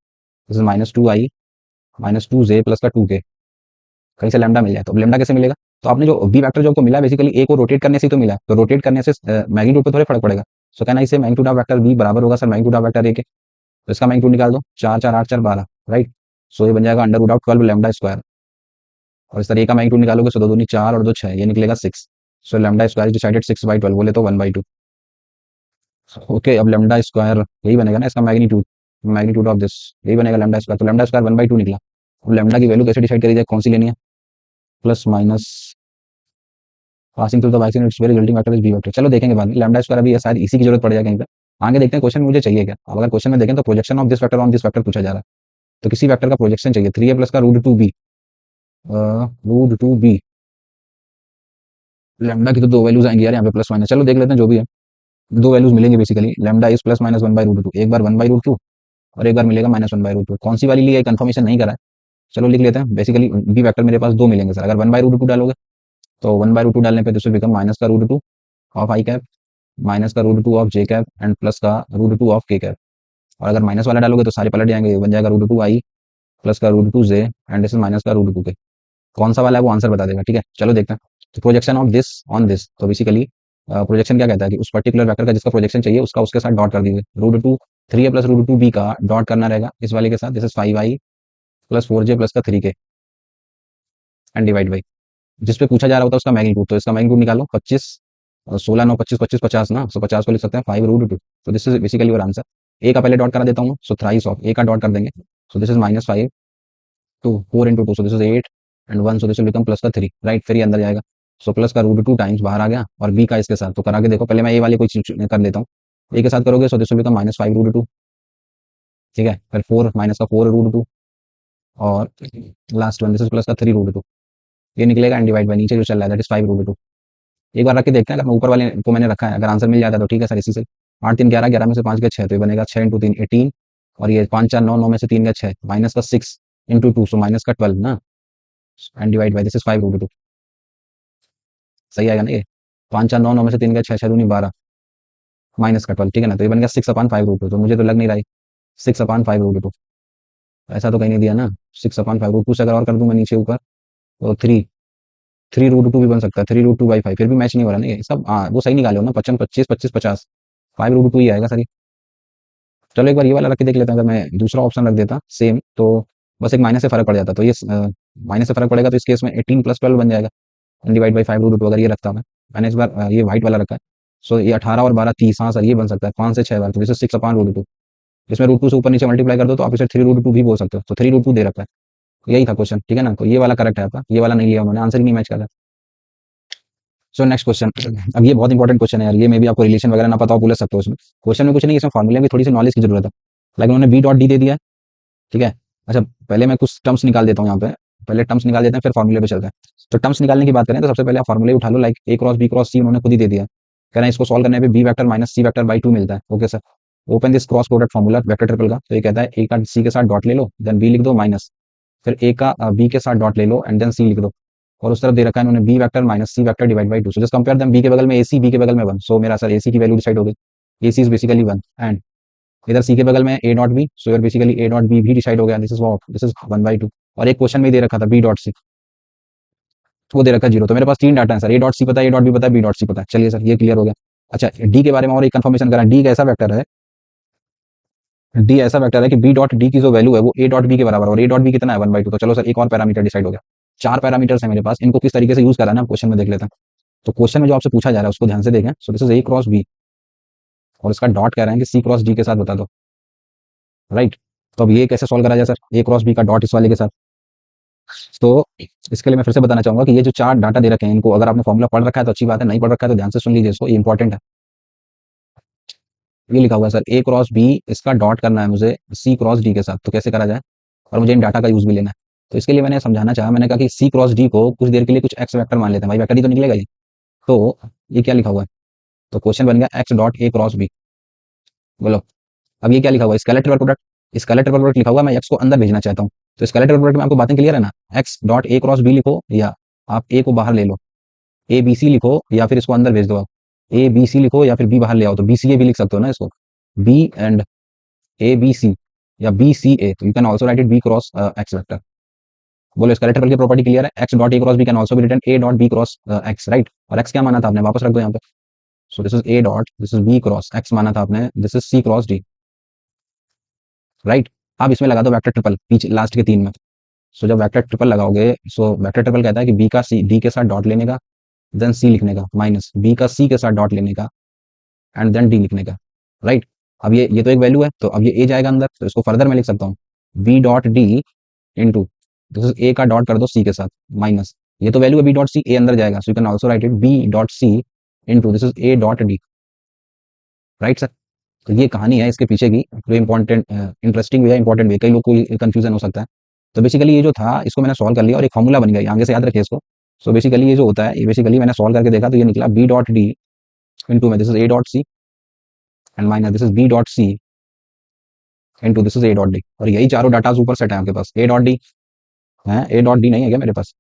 is minus two I minus two J plus का टू के, कहीं से लैम्डा मिल जाए। तो लैम्डा कैसे मिलेगा, तो आपने जो बी वेक्टर जो आपको मिला बेसिकली ए को रोटेट करने से ही तो मिला, तो रोटेट करने से मैग्नीट्यूड पे थोड़ी फर्क पड़ेगा। सो कहना इसे मैग्नीट्यूड ऑफ वेक्टर बी बराबर होगा sir magnitude of vector a के, तो इसका मैग्नीट्यूड निकाल दो, चार चार आठ चार बारह, राइट। सो ये बन जाएगा under root of 12 lambda square, और इस तरह ए का मैग्नीट्यूड निकालोगे सो दो दूनी चार और दो छह, ये निकलेगा six. So lambda square is decided 6/12, बोले तो 1/2। ओके, अब लैम्डा स्क्वायर यही बनेगा ना इसका मैग्नीट्यूड, मैग्नीट्यूड ऑफ दिस यही बनेगा लैम्डा स्क्वायर, तो लैम्डा स्क्वायर 1/2 निकला। अब लैम्डा की वैल्यू कैसे डिसाइड करी जाए, कौन सी लेनी है, plus minus passing through the vice it's very resulting vector is B vector, चलो देखेंगे बाद में। लैम्डा स्क्वायर अभी शायद इसी की जरूरत पड़ जाए कहीं पे, आगे देखते हैं क्वेश्चन मुझे चाहिए क्या। अब अगर क्वेश्चन में देखें तो projection of this vector on this vector पूछा जा रहा है, तो किसी वेक्टर का प्रोजेक्शन चाहिए, 3a प्लस का root two B, root two B, lambda की तो दो वैल्यूज आएंगी यार यहाँ पे प्लस माइनस, चलो देख लेते हैं जो भी है, दो वैल्यूज मिलेंगे basically, lambda is plus minus one by root two, एक बार वन बाई रूट टू और एक बार मिलेगा minus one by root two, कौन सी वाली ली है कंफर्मेशन नहीं करा है, चलो लिख लेते हैं। बेसिकली बी वेक्टर मेरे पास दो मिलेंगे सर, अगर वन बाई रूट टू डालोगे तो वन बाई रूट टू डालने पे दिस विल बिकम माइनस का root two of I cap, minus का root two of J cap and plus का रूट टू ऑफ के कैप, और अगर माइनस वाला डालोगे तो सारे पलट जाएंगे, बन जाएगा रूट टू आई प्लस का root two J and this is minus का रूट टू के, कौन सा वाला है वो आंसर बता देगा, ठीक है। चलो देखते हैं, तो projection of this on this, तो बेसिकली प्रोजेक्शन क्या कहता है कि उस पर्टिकुलर वेक्टर का जिसका प्रोजेक्शन चाहिए उसका उसके साथ डॉट कर दीजिए, रूट टू थ्री ए प्लस रूट टू बी का डॉट करना रहेगा इस वाले के साथ, this is five I plus four J plus का थ्री के एंड डिवाइड बाई जिस पे पूछा जा रहा होता है उसका मैग्नीट्यूड, तो इसका मैग्नीट्यूड निकालो 25 16 9 25 25 50 ना, सो 50 को लिख सकते हैं 5 रूट टू, तो this is basically your answer. A का पहले डॉट करा देता हूँ, सो थ्राइस ऑफ ए का डॉट कर देंगे, so this is minus five two four into two, so this is eight and one, so this will become plus का थ्री, राइट। फिर ये अंदर जाएगा, सो प्लस का रूट टू टाइम्स बाहर आ गया और बी का इसके साथ, तो करा के देखो, पहले मैं ए वाली कोई चीज कर देता हूँ, ए के साथ करोगे so this will become minus five root two, ठीक है। फिर फोर माइनस का फोर रूट टू और last one this is plus का थ्री रूट टू, ये निकलेगा एंड डिवाइड बाई नीचे जो चल रहा है that is five root two. एक बार रख के देखते हैं, अगर मैं ऊपर वाले को मैंने रखा है अगर आंसर मिल जाता है तो ठीक है सर, इसी से आठ तीन ग्यारह, ग्यारह में से पाँच गया छः, तो ये बनेगा छः इंटू तीन 18, और ये पाँच चार नौ, नौ में से तीन गया छः, माइनस का six into two, so minus का 12 ना, and divide by this is five root two, सही आएगा ना ये, पाँच चार नौ, नौ में से तीन गया छः, छः दूनी 12 माइनस का 12, ठीक है ना, तो ये बन गया 6/5 रूट टू, तो मुझे तो लग नहीं रहा है 6/5 रूट टू, ऐसा तो कहीं नहीं दिया ना, 6/5 रूट टू से अगर और कर दूं मैं नीचे ऊपर तो थ्री, थ्री रूट टू भी बन सकता है, 3√2/5, फिर भी मैच नहीं हो रहा ना ये सब, हाँ वो सही निकाले हो ना, 55 25 25 50, 5√2 ही आएगा सर ये। चलो एक बार ये वाला रख के देख लेते हैं, अगर मैं दूसरा ऑप्शन रख देता सेम, तो बस एक माइनस से फर्क पड़ जाता, तो ये माइनस से फर्क पड़ेगा, तो इस केस में 18 + 12 बन जाएगा, डिवाइड बाई 5√2, अगर ये रखता मैंने इस बार ये व्हाइट वाला रखा है, सो ये 18 और 12 30, हाँ सर ये बन सकता है 5 से 6 बार, तो जैसे 6/√2, इसमें रूट टू से ऊपर नीचे मल्टीप्लाई कर दो तो आप इसे 3√2 भी बोल सकते हो, तो 3√2 दे रखा है, यही था क्वेश्चन, ठीक है ना, तो ये वाला करेक्ट है आपका, ये वाला नहीं लिया उन्होंने, आंसर ही नहीं मैच कर रहा। सो नेक्स्ट क्वेश्चन, अब ये बहुत इंपॉर्टेंट क्वेश्चन है यार, ये में भी आपको रिलेशन वगैरह ना पता हो बोल सकते हो इसमें, क्वेश्चन में कुछ नहीं, इसमें फॉर्मूले की थोड़ी सी नॉलेज की जरूरत है, लेकिन उन्होंने बी डॉट डी दे दिया है, ठीक है। अच्छा पहले मैं कुछ टर्म्स निकाल देता हूँ यहाँ पे, पहले टर्म्स निकाल देते हैं फिर फॉर्मूले पे चलते हैं। तो टर्म्स निकालने की बात करें तो सबसे पहले आप फॉर्मूले उठा लो, like a cross B cross c उन्होंने खुद ही दे दिया है, कह रहे हैं इसको सॉल्व करने पे B vector minus C vector by two मिलता है, okay sir. Open this cross product formula vector triple का, तो ये कहता है ए का सी के साथ डॉट ले लो, देन बी लिख दो माइनस, फिर ए का बी के साथ डॉट ले लो एंड देन सी लिख दो, और उस तरफ दे रखा है उन्होंने B vector minus C vector divide by two, so just compare them, B के बगल में ए सी, बी के बगल में वन, सो मेरा सर ए सी की वैल्यू डिसाइड हो गई, ए सी इज बेसिकली वन, एंड इधर सी के बगल में ए डॉट बी, सो यार बेसिकली ए डॉट बी भी डिसाइड हो गया, this is one by two, और एक क्वेश्चन में दे रखा था बी डॉट सी, वो दे रखा है जीरो, तो मेरे पास तीन डाटा है सर, ए डॉट सी पता है, ए डॉट बी पता है, बी डॉट सी पता है, चलिए सर ये क्लियर हो गया। अच्छा डी के बारे में और एक कंफर्मेशन करा, डी एक ऐसा वेक्टर है, डी ऐसा वेक्टर है कि बी डॉट डी की जो वैल्यू है वो ए डॉट बी के बराबर, और ए डॉट बी कितना है वन बाई टू, तो चलो सर एक और पैरामीटर डिसाइड हो गया, चार पैरामीटर्स है मेरे पास, इनको किस तरीके से यूज करा है ना क्वेश्चन में देख लेते हैं। तो क्वेश्चन में जो आपसे पूछा जा रहा है उसको ध्यान से देखें, so this is A cross B, और इसका डॉट कह रहे हैं कि सी क्रॉस डी के साथ बता दो, राइट। तो अब ये कैसे सॉल्व करा जाए सर, ए क्रॉस बी का डॉट इस वाले के साथ, तो इसके लिए मैं फिर से बताना चाहूंगा कि ये जो चार डाटा दे रखे हैं इनको अगर आपने फॉर्मूला पढ़ रखा है तो अच्छी बात है, नहीं पढ़ रखा है तो ध्यान से सुन लीजिए इसको, ये इंपॉर्टेंट है। ये लिखा हुआ है सर ए क्रॉस बी, इसका डॉट करना है मुझे सी क्रॉस डी के साथ, तो कैसे करा जाए, और मुझे इन डाटा का यूज भी लेना है। तो इसके लिए मैंने समझाना चाहा, मैंने कहा कि सी क्रॉस डी को कुछ देर के लिए कुछ एक्स वेक्टर मान लेते हैं, भाई वेक्टर ही तो निकलेगा ये, तो ये क्या लिखा हुआ है? तो क्वेश्चन बन गया X dot A cross B. बोलो, अब ये क्या लिखा हुआ है? Scalar triple product. Scalar triple product लिखा हुआ है, मैं एक्स को अंदर भेजना चाहता हूँ। तो स्केलर ट्रिपल प्रोडक्ट में आपको बातें क्लियर है ना? X dot A cross B लिखो, या आप ए को बाहर ले लो, ए बी सी लिखो, या फिर इसको अंदर भेज दो आप। ए बी सी लिखो या फिर बी बाहर ले आओ, तो बी सी ए भी लिख सकते हो ना इसको। B and A B C, या बी सी ए, तो you can also write it B cross X vector. बोलो, स्केलर ट्रिपल की प्रॉपर्टी क्लियर है? X dot A cross B can also be written A dot B cross X, right? और X क्या माना था आपने? वापस रख दो यहाँ पे। So this is A dot, this is B cross X माना था आपने, this is C cross D, right? आप इसमें लगा दो वेक्टर ट्रिपल पीछे लास्ट के तीन में। सो जब वेक्टर ट्रिपल लगाओगे, सो वेक्टर ट्रिपल कहता है कि बी का सी डी के साथ डॉट लेने का, देन सी लिखने का, माइनस बी का सी के साथ डॉट लेने का, एंड देन डी लिखने का, राइट? अब ये तो एक वैल्यू है, तो अब ये ए जाएगा अंदर, तो इसको फर्दर मैं लिख सकता हूँ B dot D into, this is A का डॉट कर दो सी के साथ, माइनस ये तो वैल्यू है बी डॉट सी, ए अंदर जाएगा, so you can also write it B dot C into, this is A dot D, right sir? तो ये कहानी है इसके पीछे की, जो इंपॉर्टेंट इंटरेस्टिंग भी है, इंपॉर्टेंट भी है, कई लोग को कंफ्यूजन हो सकता है। तो बेसिकली ये जो था, इसको मैंने सॉल्व कर लिया और एक फॉर्मूला बन गया, आगे से याद रखिए इसको। सो बेसिकली ये जो होता है, ये बेसिकली मैंने सॉल्व करके देखा, तो ये निकला बी डॉट डी इंटू में this is A dot C, and minus this is B dot C into this is A dot D, और यही चारों डाटा ऊपर सेट है आपके पास। ए डॉट डी है, ए डॉट डी नहीं है क्या मेरे पास?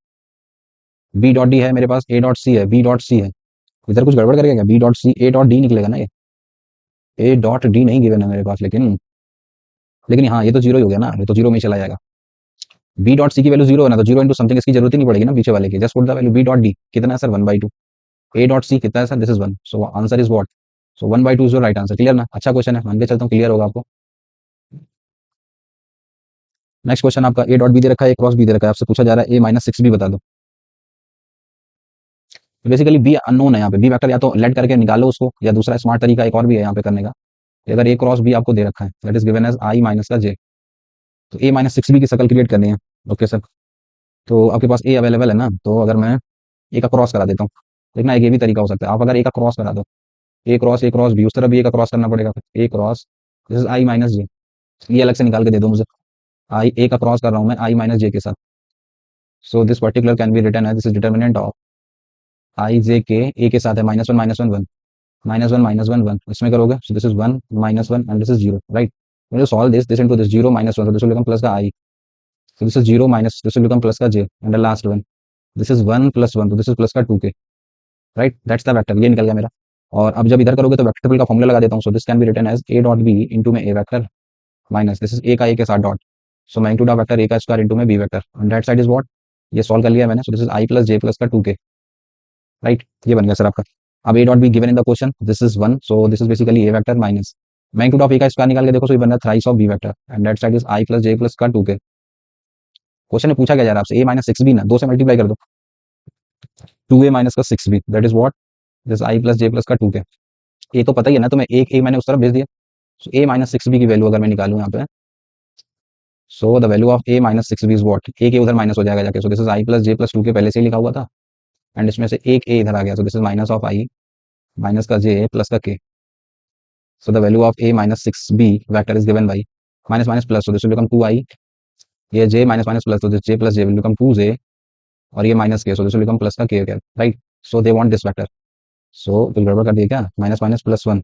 बी डॉट डी है मेरे पास, ए डॉट सी है, बी डॉट सी है। इधर कुछ गड़बड़ करेगा क्या? B dot C A dot D निकलेगा ना ये, ए डॉट डी नहीं गिवन है मेरे पास, लेकिन हाँ, ये तो जीरो ही हो गया ना, ये तो जीरो में ही चला जाएगा। बी डॉट सी की वैल्यू जीरो है ना, तो जीरो इंटू समथिंग इसकी जरूरत ही नहीं पड़ेगी ना पीछे वाले की, just put the value B dot D, कितना है सर? 1/2। ए डॉट सी कितना है sir? This is 1, so answer is what? So 1/2 is your right answer. Clear ना? अच्छा क्वेश्चन है, मान के चलता हूँ क्लियर होगा आपको। नेक्स्ट क्वेश्चन आपका ए डॉट बी दे रखा है, ए क्रॉस बी दे रखा है, आपसे पूछा जा रहा है ए माइनस सिक्स बी बता दो। बेसिकली बी अननोन है यहाँ पे, बी वेक्टर या तो लेट करके निकालो उसको, या दूसरा स्मार्ट तरीका एक और भी है यहाँ पे करने का। अगर ए क्रॉस बी आपको दे रखा है, that is given as I minus का जे, तो ए माइनस सिक्स बी की शक्ल क्रिएट करनी है। ओके सर, तो आपके पास ए अवेलेबल है ना, तो अगर मैं ए का क्रॉस करा देता हूँ, देखना एक ये भी तरीका हो सकता है, आप अगर ए का क्रॉस करा दो, ए क्रॉस बी, उस तरफ भी ए का क्रॉस करना पड़ेगा, a cross this is i minus j, ये अलग से निकाल के दे दो मुझे। आई ए का क्रॉस कर रहा हूँ मैं आई माइनस जे के साथ, so this particular can be written है, this is determinant of I J K, A के साथ है -1 -1 1, -1 -1 1, इसमें करोगे so this is 1 -1 and this is 0, right? when you solve this into this 0 -1, so this will become plus का I, so this is 0 minus this will become plus का J, and the last one this is 1 plus 1, so this is plus का 2k, right? That's the vector, ये निकल गया मेरा। और अब जब इधर करोगे तो वेक्टर का फॉर्मूला लगा देता हूँ, so this can be written as a dot b into में a vector minus this is a का a के साथ dot, so magnitude of vector a का स्क्वायर into में b vector, and that side is what? ये solve कर लिया मैंने, so this is I plus j plus का 2k, राइट? ये बन गया सर आपका। अब a dot b given in the question, this is 1, so this is basically a vector minus magnitude of ए का स्क्वायर निकाल के देखो, सो ये बन रहा है thrice of B vector, and that side is I plus J plus का 2k। Question में पूछा क्या जा रहा है आपसे? ए माइनस सिक्स बी ना, दो से मल्टीप्लाई कर दो, 2a माइनस का 6b, that is what? This I plus J plus का 2k। ए तो पता ही है ना तुम्हें, एक एक मैंने उस तरफ भेज दिया, so a minus six b की वैल्यू अगर मैं निकालूं यहाँ पे, so the value of a minus six b is what? A के उधर माइनस हो जाएगा जाके, so this is I plus J plus 2k, पहले से ही लिखा हुआ था, एंड इसमें से एक ए इधर आ गया, so this is minus of I minus का जे प्लस का k, so the value of a minus 6b vector is given by minus minus plus, so this will become 2i, ये j minus minus plus, so this j plus j will become 2j, और ये minus k, so this will become plus का k again, right? So they want this vector, so तो गड़बड़ कर दिया क्या? Minus minus plus 1,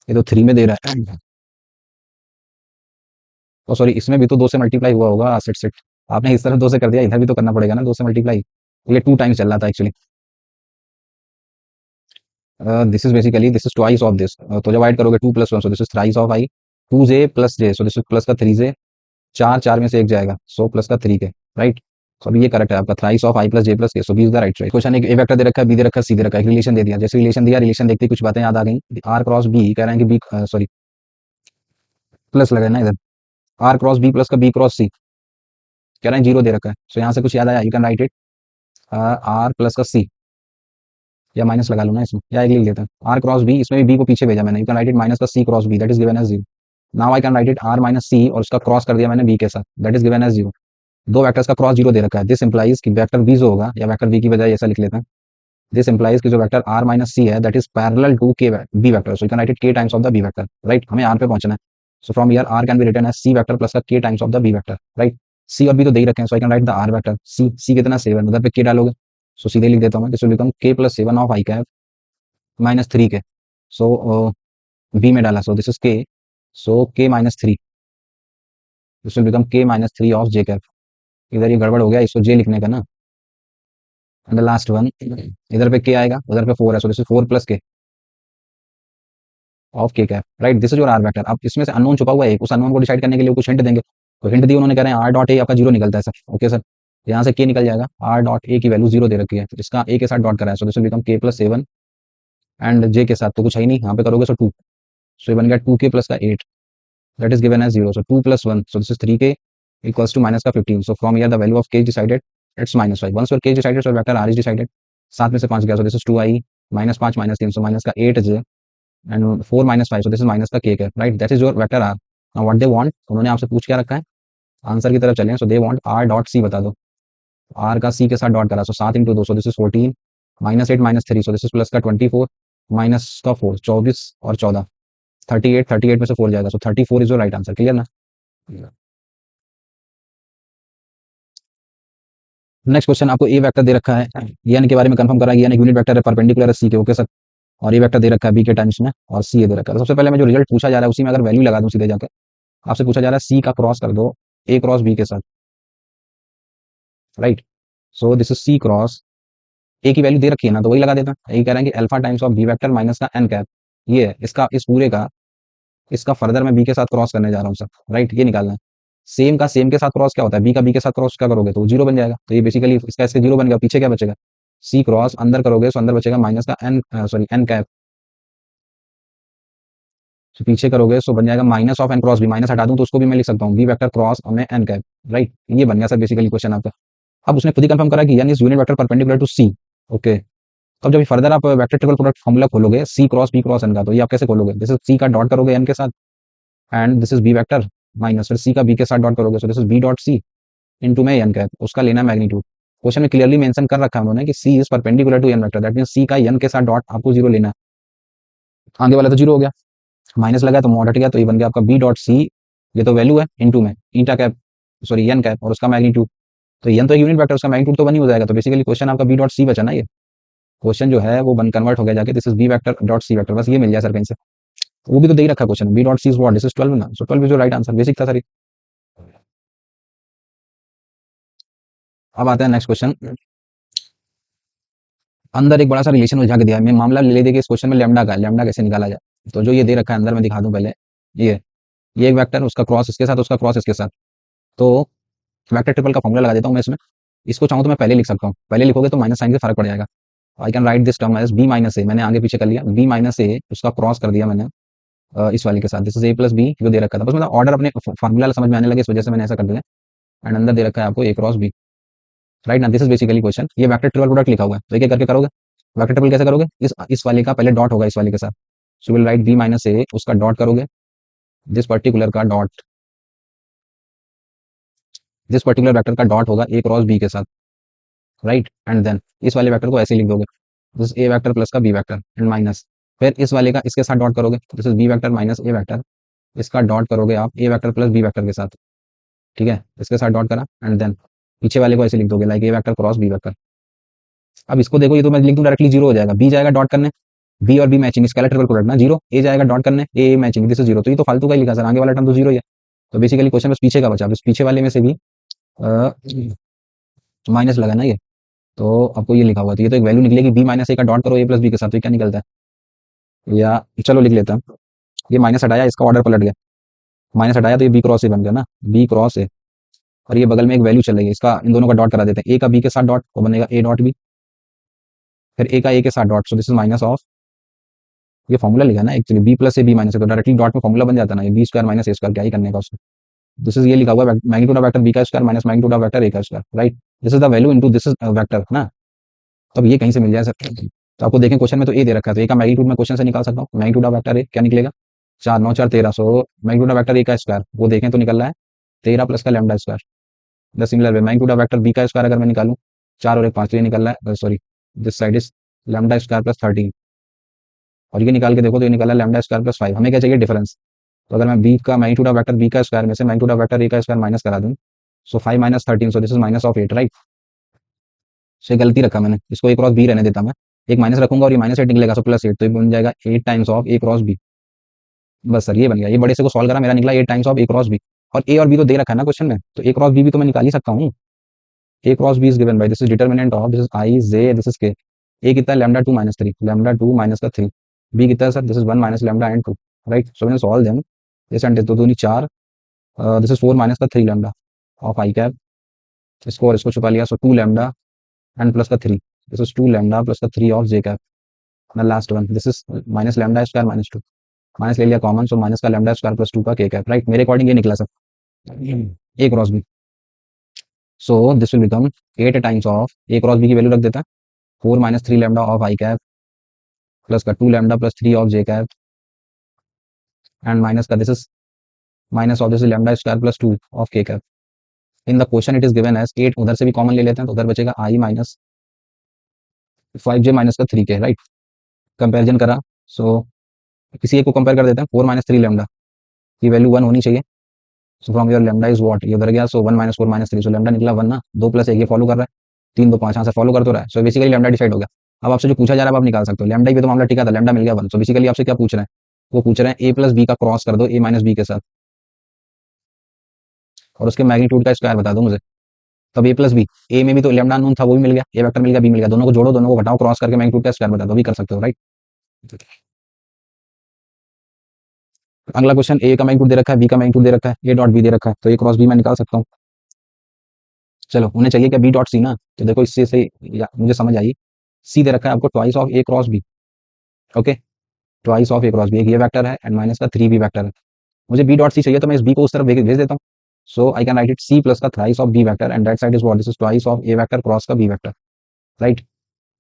ये तो 3 में दे रहा है, और सॉरी इसमें भी तो 2 से मल्टीप्लाई हुआ होगा, सेट सेट आपने इस तरफ 2 से कर दिया, इधर भी तो करना पड़ेगा ना 2 से मल्टीप्लाई, ये 2 टाइम्स चल रहा था actually. This is basically this is twice of this, तो जब ऐड करोगे 2 plus 1, so this is thrice of I, 2j plus j, so this is plus का 3j, चार चार में से एक जाएगा, सो प्लस का 3k, राइट? तो अभी ये करेक्ट है आपका, thrice of i plus J plus k, so B is the right. Question एक ए वेक्टर दे रखा है, बी दे रखा है, सी दे रखा है, एक रिलेशन दे दिया, जैसे रिलेशन दिया, रिलेशन देखते ही कुछ बातें याद आ गई, आर क्रॉस बी कह रहे हैं कि बी सॉरी प्लस लगा है ना इधर, आर क्रॉस बी प्लस का बी क्रॉस सी, कह रहे हैं जीरो दे रखा है, सो यहाँ से कुछ याद आया, you can write it R plus का सी, या माइनस लगा लो ना इसमें, या एक लिख लेते हैं आर क्रॉस बी, इसमें भी बी को पीछे भेजा मैंने, you can write it minus का सी cross B, that is given as zero. Now I can write it r minus सी, और उसका क्रॉस कर दिया मैंने बी के साथ, that is given as zero. दो वेक्टर्स का क्रॉस जीरो दे रखा है, दिस इंप्लाइज कि वेक्टर बी जो होगा, या वेक्टर बी की बजाय ऐसा लिख लेते हैं, दिस इंप्लाइज कि जो वेक्टर r माइनस सी है दैट इज पैरेलल टू के b vector, so you can write it k times of the B vector, right? हमें r पे पहुंचना है, so from here r can be written as c vector plus का k times of the b vector, right? c और b तो दे ही रखे हैं, so I can write the r vector, c कितना 7, उधर पे k डालोगे सो सीधे लिख देता हूँ मैं, दिस विल बिकम के plus 7 of I cap minus 3 के। सो बी में डाला, सो दिस इज के, सो के माइनस 3, दिस विल बिकम के माइनस 3 ऑफ जे कैप। इधर ये गड़बड़ हो गया, इसको जे लिखने का ना, एंड द लास्ट वन, इधर पे के आएगा, उधर पे 4 है, so this is 4 plus K of के cap, right. This is your R vector. अब इसमें से अननोन छुपा हुआ है एक, उस अननोन को डिसाइड करने के लिए कुछ हिंट देंगे, तो हिंट दी उन्होंने, कह रहे हैं आर डॉट ए आपका जीरो निकलता है सर, ओके सर। यहाँ से के निकल जाएगा, आर डॉट ए की वैल्यू जीरो दे रखी है, तो इसका ए के साथ डॉट करा है, सो दिस विल बिकम के प्लस 7 एंड जे के साथ तो कुछ है ही नहीं, यहाँ पे करोगे सो 2, सो ये बन गया 2 के प्लस का 8, that is given as 0, so 2 plus 1, so this is 3 k equals to minus का 15, so from here the value of k decided, it's minus 5, once your k decided so vector r is decided, 7 में से 5 गया, so this is 2i minus 5 minus 3, so minus का 8 j and 4 minus 5, so this is minus का के, right. That is your vector R. Now what they want, उन्होंने आपसे पूछ क्या रखा है, आंसर की तरफ चलें, so they want R dot C बता दो, आर का सी के साथ डॉट करा, so 7 into 2, so this is 14 minus 8 minus 3, so this is plus का 24 माइनस का 4, 24 और 14, 38, 38 में से 4 जाएगा, सो 34 is your right answer, clear ना। नेक्स्ट क्वेश्चन, आपको ए वेक्टर दे रखा है, एन के बारे में कंफर्म करा, एन एक यूनिट वेक्टर है परपेंडिकुलर है सी के, ओके सर। और ये वेक्टर दे रखा है बी के टाइम्स में, और सी ए दे रखा है। तो सबसे पहले मैं जो रिजल्ट पूछा जा रहा है उसी में अगर वैल्यू लगा दूं सीधे जाकर, आपसे पूछा जा रहा है सी का क्रॉस कर दो ए क्रॉस बी के साथ, right. So this is C cross A की वैल्यू दे रखी है ना, तो वही लगा देता है। ये कह रहे हैं कि alpha times of B vector minus का एन कैप, ये है इसका, इस पूरे का, इसका फर्दर मैं बी के साथ क्रॉस करने जा रहा हूँ सर, राइट। ये निकालना है। सेम का सेम के साथ क्रॉस क्या होता है, बी का बी के साथ क्रॉस क्या करोगे तो जीरो बन जाएगा, तो ये बेसिकली इसका इसके जीरो बन गया, पीछे क्या बचेगा, सी क्रॉस अंदर करोगे तो अंदर बचेगा माइनस का एन, सॉरी एन कैप, तो पीछे करोगे तो बन जाएगा minus of N cross B, minus हटा दूं तो उसको भी मैं लिख सकता हूँ बी वेक्टर क्रॉस में एन कैप, राइट। ये बन गया सर बेसिकली क्वेश्चन आपका। अब उसने खुद ही कंफर्म करा कि N is unit vector perpendicular to C, okay. तब जब फर्दर आप वेक्टर ट्रिपल प्रोडक्ट फॉर्मूला खोलोगे C cross B cross N का, तो ये आप कैसे खोलोगे, जैसे सी का डॉट करोगे एन के साथ and this is B vector minus, फिर सी का बी के साथ डॉट करोगे, so this is B dot C into में एन कैप, उसका लेना मैग्नीट्यूड। क्वेश्चन में क्लियरली मेंशन कर रखा है उन्होंने कि C is perpendicular to N vector, that means C का एन के साथ डॉट आपको जीरो लेना है, आगे वाला तो जीरो हो गया, माइनस लगा तो मॉड हट गया, तो ये बन गया आपका बी डॉट सी, ये तो वैल्यू है इनटू में ईटा कैप, सॉरी एन कैप, और उसका मैग्नीट्यूड, तो एन तो एक यूनिट वेक्टर, उसका मैग्नीट्यूड तो बनी हो जाएगा, तो बेसिकली क्वेश्चन आपका बी डॉट सी बचा ना, ये क्वेश्चन जो है वो बन कन्वर्ट हो गया जाके, this is B vector dot C vector, बस ये मिल जाए सर कहीं से। वो भी तो दे ही रखा question, B dot C is what, this is 12 ना, so 12 is your right answer, basic था सर। अब आता है नेक्स्ट क्वेश्चन, अंदर एक बड़ा सा रिलेशन उलझा के दिया है, मैं मामला ले लेके इस क्वेश्चन में लैम्डा का, लैम्डा कैसे निकाला जाए, तो जो ये दे रखा है अंदर मैं दिखा दूं पहले, ये ये एक वेक्टर, उसका क्रॉस इसके साथ, उसका क्रॉस इसके साथ, तो वेक्टर ट्रिपल का फॉर्मूला लगा देता हूँ मैं इसमें। इसको चाहूँ तो मैं पहले लिख सकता हूँ, पहले लिखोगे तो माइनस साइन से फर्क पड़ जाएगा। I can write this term as b minus a, मैंने आगे पीछे कर लिया, बी माइनस ए उसका क्रॉस कर दिया मैंने इस वाले के साथ, this is A plus B जो दे रखा था, बस मतलब ऑर्डर अपने फॉर्मूला समझ में आने लगे, इस वजह से मैंने ऐसा कर दिया। एंड अंदर दे रखा है आपको ए क्रॉस बी, राइट ना, दिस इज बेसिकली क्वेश्चन। ये वेक्टर ट्रिपल प्रोडक्ट लिखा हुआ है, तो एक एक करके करोगे। वेक्टर ट्रिपल कैसे करोगे, इस वाले का पहले डॉट होगा इस वाले के साथ, so will write b minus a, उसका डॉट करोगे, दिस पर्टिकुलर का डॉट, दिस पर्टिकुलर वेक्टर का डॉट होगा ए क्रॉस बी के साथ, राइट। एंड देन इस वाले वेक्टर को ऐसे लिख दोगे, दिस ए वेक्टर प्लस का बी वेक्टर एंड माइनस, फिर इस वाले का इसके साथ डॉट करोगे, this is B vector minus A vector, इसका डॉट करोगे आप A vector plus B vector के साथ, ठीक है, इसके साथ डॉट करा एंड देन पीछे वाले को ऐसे लिख दोगे like A vector cross B vector. अब इसको देखो, ये तो मैं लिख दूं डायरेक्टली जीरो हो जाएगा, बी जाएगा डॉट करने, बी और be matching, scalar triple product ना जीरो, ए जाएगा डॉट करने, ए मैचिंग, दिस इज जीरो, तो ये तो फालतू का ही लिखा सर, आगे वाला टर्म तो जीरो ही है, तो बेसिकली क्वेश्चन बस पीछे का बचा, बस पीछे वाले में से भी माइनस लगा ना ये, तो आपको ये लिखा हुआ है, तो ये तो एक वैल्यू निकलेगी, बी माइनस ए का डॉट करो ए प्लस बी के साथ, तो ये क्या निकलता है, या चलो लिख लेता हूँ, ये माइनस हटाया, इसका ऑर्डर पलट गया, माइनस हटाया तो ये बी क्रॉस ए बन गया ना, बी क्रॉस ए, और ये बगल में एक वैल्यू चल रही है, इसका इन दोनों का डॉट करा देते हैं, ए का बी के साथ डॉट, तो बनेगा ए डॉट बी, फिर ए का ए के साथ dot, so this is minus of, ये फॉर्मूला लिखा है ना actually, b plus A B minus a, तो डायरेक्टली डॉट में फॉर्मूला बन जाता है ना, ये बी स्क्वायर माइनस ए स्क्वायर, क्या ही करने का उसको, दिस इज ये लिखा हुआ है मैग्नीट्यूड ऑफ वेक्टर बी का square minus magnitude of vector ए का square, right. This is the value into this is vector ना, तब ये कहीं से मिल जाए सर, तो आपको देखें क्वेश्चन में तो ए दे रखा है, तो ए का मैग्नीट्यूड में क्वेश्चन से निकाल सकता हूँ, मैग्नीट्यूड ऑफ वेक्टर ए क्या निकलेगा, 4 9 4 13, सो मैग्नीट्यूड ऑफ वेक्टर ए का स्क्वायर वो देखें तो निकल रहा है 13 प्लस का lambda square, the similar way magnitude of vector B का स्क्वायर अगर मैं निकालूं, 4 और 1 5, तो ये निकल रहा है, sorry this side is lambda square plus 13, और ये निकाल के देखो तो ये निकला लैम्डा स्क्वायर प्लस 5, हमें क्या चाहिए डिफरेंस, तो अगर मैं बी का मैग्नीट्यूड ऑफ वेक्टर बी का स्क्वायर में से मैग्नीट्यूड ऑफ वेक्टर ए का स्क्वायर माइनस करा दूं, सो 5 minus 13, so this is minus of 8, right. से गलती रखा मैंने, इसको ए क्रॉस बी रहने देता मैं, एक माइनस रखूंगा और ये माइनस 8 निकलेगा, सो +8, तो ये बन जाएगा 8 times of A cross B. बस सर ये बन गया, ये बड़े से को सॉल्व करा, मेरा निकला 8 times of A cross B. और ए और बी तो दे रखा है ना क्वेश्चन में, तो ए क्रॉस बी भी तो मैं निकाल ही सकता हूँ। A cross B is given by, this is determinant of, this is I J, this is K. A कितना है, λ2 - 3, λ2 माइनस का 3। बी कितना है sir, this is 1 minus lambda and 2, right. So मैंने solve them, this and this, दो दूनी 4, this is 4 minus का 3 lambda of I cap, इसको और इसको छुपा लिया, सो 2 लैम्डा एंड प्लस का 3, दिस इज 2 लैम्डा प्लस का 3 of J cap. The last one, this is minus lambda square minus 2, minus ले लिया कॉमन, सो माइनस का लैम्डा स्क्वायर प्लस 2 का के कैप, राइट। मेरे अकॉर्डिंग ये निकला sir A cross B. So this will become 8 times of A cross B की value रख देता है, 4 minus 3 lambda of I cap plus का 2 lambda plus 3 of J cap and minus का this is minus of this lambda square plus 2 of के cap. In the question it is given as 8, उधर से भी common ले लेते हैं, तो उधर बचेगा आई माइनस 5 जे माइनस का 3 के, राइट। कंपेरिजन करा, सो किसी एक को कंपेयर कर देते हैं, 4 माइनस 3 लैम्डा की वैल्यू 1 होनी चाहिए, सो from your lambda is what, ये उधर गया, सो 1 माइनस 4 माइनस 3, सो लैम्डा निकला 1 ना, 2 प्लस 1 ये फॉलो कर रहा है, 3 2 5 यहाँ से फॉलो कर तो रहा है, सो बेसिकली लैम्डा डिसाइड हो गया। अब आपसे जो पूछा जा रहा है अब आप निकाल सकते हो, लैम्डा ही पे तो मामला टिका था, लैम्डा मिल गया 1, सो बेसिकली आपसे क्या पूछ रहे हैं, वो पूछ रहे हैं ए प्लस बी का क्रॉस कर दो ए माइनस बी के साथ, और उसके मैग्नीट्यूड का स्क्वायर बता दो मुझे। तब ए प्लस बी, ए में भी तो लैम्डा अननोन था, वो भी मिल गया, ए वेक्टर मिल गया, बी मिल गया, दोनों को जोड़ो, दोनों को घटाओ, क्रॉस करके मैग्नीट्यूड का स्क्वायर बता दो, भी कर सकते हो, राइट। अगला क्वेश्चन, ए का मैग्नीट्यूड दे रखा है, बी का मैग्नीट्यूड दे रखा है, ए डॉट बी दे रखा है, तो ए क्रॉस बी मैं निकाल सकता हूँ। चलो उन्हें चाहिए क्या बी डॉट सी ना, तो देखो इससे से मुझे समझ आई, सी दे रखा है आपको twice of A cross B, okay, twice of A cross B, एक ये वेक्टर है एंड माइनस का 3 बी वेक्टर है। मुझे बी डॉट सी चाहिए, तो मैं इस बी को उस तरफ भेज देता हूँ, so I can write it C plus का thrice of B vector and that side is what, this is twice of A vector cross का बी वेक्टर, राइट।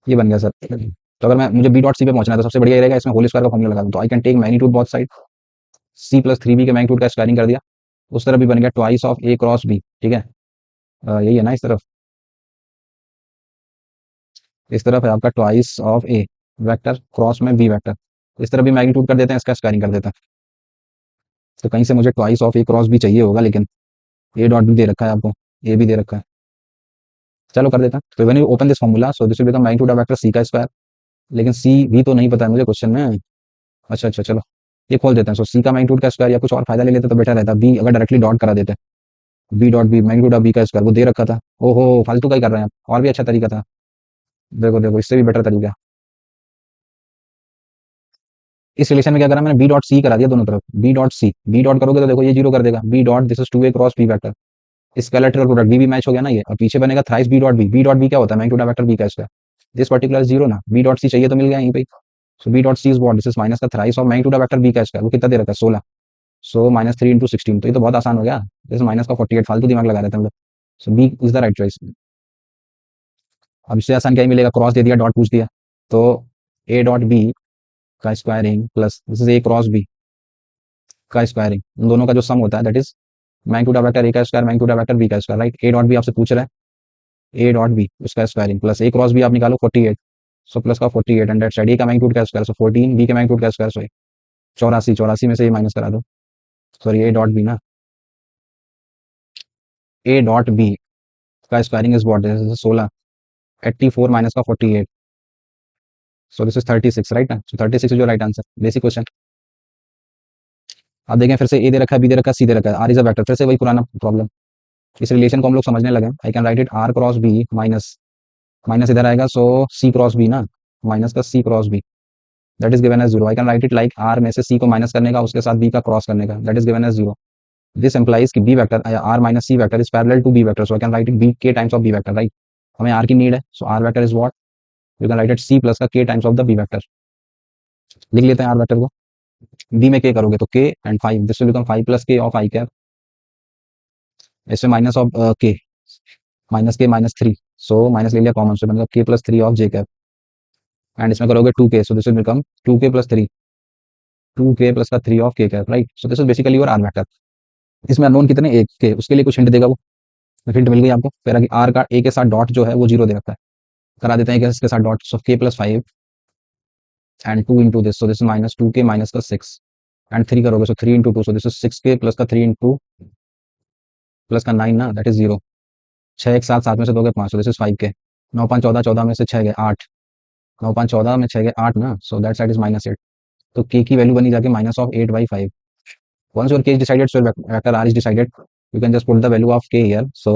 ये बन गया सर। तो अगर मैं मुझे बी डॉट सी पे पहुंचना है, तो सबसे बढ़िया ये रहेगा इसमें होल स्क्वायर का फॉर्मूला लगा दूं, तो I can take magnitude both side, C plus 3 B के मैग्नीट्यूड का स्क्वायरिंग कर दिया, उस तरफ भी बन गया twice of A cross B, ठीक है। यही है ना, इस तरफ है आपका twice of A vector cross में बी वेक्टर, इस तरफ भी मैग्नीट्यूड कर देते हैं, इसका स्क्वायरिंग कर देते हैं, तो कहीं से मुझे twice of A cross B चाहिए होगा, लेकिन ए डॉट भी दे रखा है आपको, ए भी दे रखा है, चलो कर देता हैं। तो when you open this formula, so this will become magnitude of vector सी का स्क्वायर, लेकिन सी भी तो नहीं पता है मुझे क्वेश्चन में। अच्छा अच्छा चलो ये खोल देते हैं, सो सी का मैग्नीट्यूड का स्क्वायर, या कुछ और फायदा ले लेते तो बेटर रहता, बी अगर डायरेक्टली डॉट करा देते, B dot B magnitude of B का स्क्वायर वो दे रखा था, ओहो फालतू का ही कर रहे हैं आप, और भी अच्छा तरीका था, देखो देखो इससे भी बेटर तरीका। इस रिलेशन में क्या करा मैंने, बी डॉट सी करा दिया दोनों तरफ, B dot C, B dot करोगे तो देखो ये जीरो कर देगा, B dot this is 2 A cross B vector, इसका लेटरल प्रोडक्ट बी मैच हो गया ना ये, और पीछे बनेगा thrice B dot B, B dot B क्या होता है, मैग्नीट्यूड ऑफ वेक्टर बी का स्क्वायर, दिस पर्टिकुलर जीरो ना, बी डॉट सी चाहिए तो मिल गया यहीं पे, so B dot C is what, this is minus का thrice of magnitude of vector B का स्क्वायर, वो कितना दे रखा है 16, सो माइनस 3 इंटू 16, तो ये तो बहुत आसान हो गया, दिस माइनस का 48, फालतू दिमाग लगा रहे थे हम लोग, so B is the right choice. अब इससे आसान क्या ही मिलेगा, क्रॉस दे दिया डॉट पूछ दिया, तो ए डॉट बी का squaring plus this is A cross B का स्क्वायरिंग, इन दोनों का जो सम होता है that is magnitude of vector ए का square magnitude of vector B का square, right. A dot B आपसे पूछ रहा है, ए डॉट बी उसका squaring plus A cross B आप निकालो 48, सो प्लस का 48 एंड दैट साइड ए का मैग्नीट्यूड का स्क्वायर, सो 14 बी के मैग्नीट्यूड का स्क्वायर, सो 84, 84 में से ये माइनस करा दो, सॉरी ए डॉट बी ना, ए डॉट बी का squaring is what, this is 16, 84 minus का 48, सो दिस इज 36, राइट ना, सो 36 is your right answer, basic question. अब देखें फिर से ए दे रखा है, बी दे रखा है, सी दे रखा है, आर इज अ वेक्टर, फिर से वही पुराना प्रॉब्लम, इस रिलेशन को हम लोग समझने लगे, I can write it R cross B minus, minus इधर आएगा, सो सी क्रॉस बी ना, माइनस का सी cross B that is given as zero, I can write it like R में से सी को माइनस करने का, उसके साथ बी का क्रॉस करने का, that is given as zero. This implies कि B vector R minus C vector is parallel to B vector, so I can write it B K times of B vector, right. हमें R की need है, so R vector is what, you can write it C plus का K times of the B vector, लिख लेते हैं are vector को, B में के करोगे तो K and 5, this will become 5 plus K of I cap, इसमें minus of K, minus K minus 3, so minus ले लिया कॉमन, से बनेगा K plus 3 of J cap, and इसमें करोगे 2k, so this will become 2k plus 3, 2k plus का 3 of के cap, right. So this is basically your R vector. इसमें unknown कितने, एक के, उसके लिए कुछ हिंट देगा वो, हिंट मिल गई आपको, कह रहा कि आर का ए के साथ डॉट जो है वो जीरो दे रखा है, करा देते हैं कि इसके साथ डॉट, सो के plus 5 and 2 into this, so this minus 2k minus का 6 एंड 3 करोगे, सो 3 into 2, so this is 6k plus का 3 इंटू प्लस का 9 ना, दैट इज जीरो, 6 एक साथ, साथ में से दोगे 5, सो दिस इज 5k, 9 5 14, 14 में से 6 गए 8, 9 5 14 में 6 गए 8 ना, सो दैट साइड इज -8। तो k की वैल्यू बनी जाके -8/5। Once your k is decided, so your vector r is decided, you can just put the value of k here. So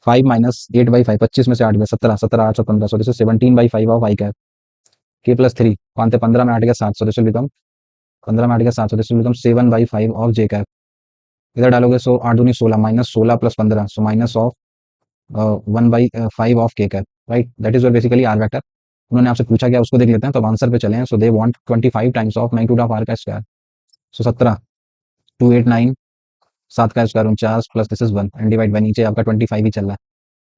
5 - 8/5, 25 में से 8 गए 17, 17 8 15, so this is 17/5 of I cap, k plus 3 पाँच 15 में 8 गया 7, so this will become 15 में 8 गया 7, so this will become 7/5 of j cap। इधर डालोगे सो 8 दूनी 16, -16 + 15, so minus of 1/5 of k cap, right, that is your basically R vector. उन्होंने आपसे पूछा क्या, उसको देख लेते हैं, तो अब आंसर पे चले हैं। So they want 25 times of magnitude of R का स्क्वायर, सो 17 289, 7 का square 49 plus this is 1 and divide by, नीचे आपका 25 ही चल रहा है,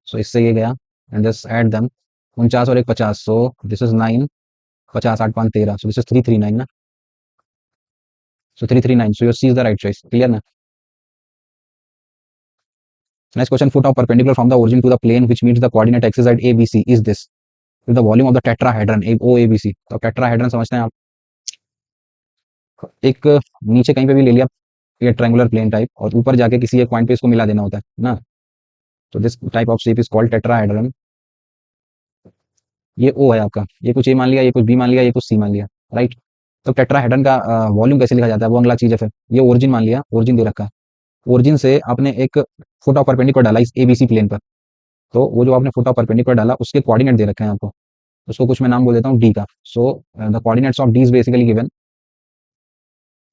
सो इससे ये गया एंड जस्ट ऐड देम, 49 और एक 50, so this is 9, 50 8 5 13, so this is 339 ना, so 339, so your C is the right choice. Clear ना? Next question, foot of perpendicular from the origin to the plane which meets the coordinate axis at ABC is this, the volume of the tetrahedron OABC। तो tetrahedron समझते हैं आप, एक नीचे कहीं पे भी ले लिया ये ट्रायंगुलर प्लेन टाइप, और ऊपर जाके किसी एक पॉइंट पे इसको मिला देना होता है ना, तो this type of shape is called tetrahedron. ये ओ है आपका, ये कुछ ए मान लिया, ये कुछ बी मान लिया, ये कुछ सी मान लिया, राइट। तो टेट्राहेड्रन का वॉल्यूम कैसे लिखा जाता है, वो अगला चीज है। फिर ये ओरिजिन मान लिया, ओरिजिन दे रखा है, ओरिजिन से आपने एक फुट ऑफ परपेंडिकुलर डाला इस ABC प्लेन पर, तो वो जो आपने फुट ऑफ परपेंडिकुलर डाला उसके कोऑर्डिनेट दे रखे हैं आपको, उसको कुछ मैं नाम बोल देता हूँ डी का। So the coordinates of D is basically given,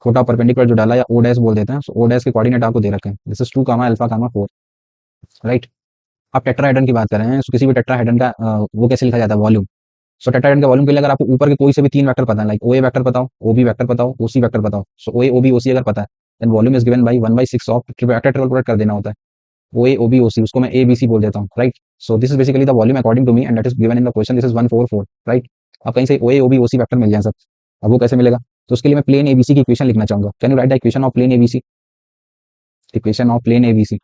foot of perpendicular जो डाला या ओ डैश बोल देते हैं, सो ओ डैश के कोऑर्डिनेट आपको दे रखे हैं, दिस इज 2 अल्फा 4, राइट। आप टेट्राहेड्रन की बात कर रहे हैं, so किसी भी टेट्राहेड्रन का वो कैसे लिखा जाता है, वॉल्यूम। सो टेट्राहेड्रन का वॉल्यूम के लिए अगर आपको ऊपर के कोई से भी 3 वेक्टर पता है, लाइक OA वेक्टर बताओ, OB वेक्टर बताओ, OC वेक्टर बताओ, सो OA OB OC अगर पता है, then volume is given by 1/6 of vector triple product कर देना होता है, OA OB OC, उसको मैं ABC बोल देता हूँ, right. So this is basically the volume according to me and that is given in the question, this is 144, right. अब कहीं से OA OB OC वेक्टर मिल जाए सब, अब वो कैसे मिलेगा, तो उसके लिए मैं प्लेन ABC की इक्वेशन लिखना चाहूंगा। Can you write the equation of plane ABC, equation of plane ABC।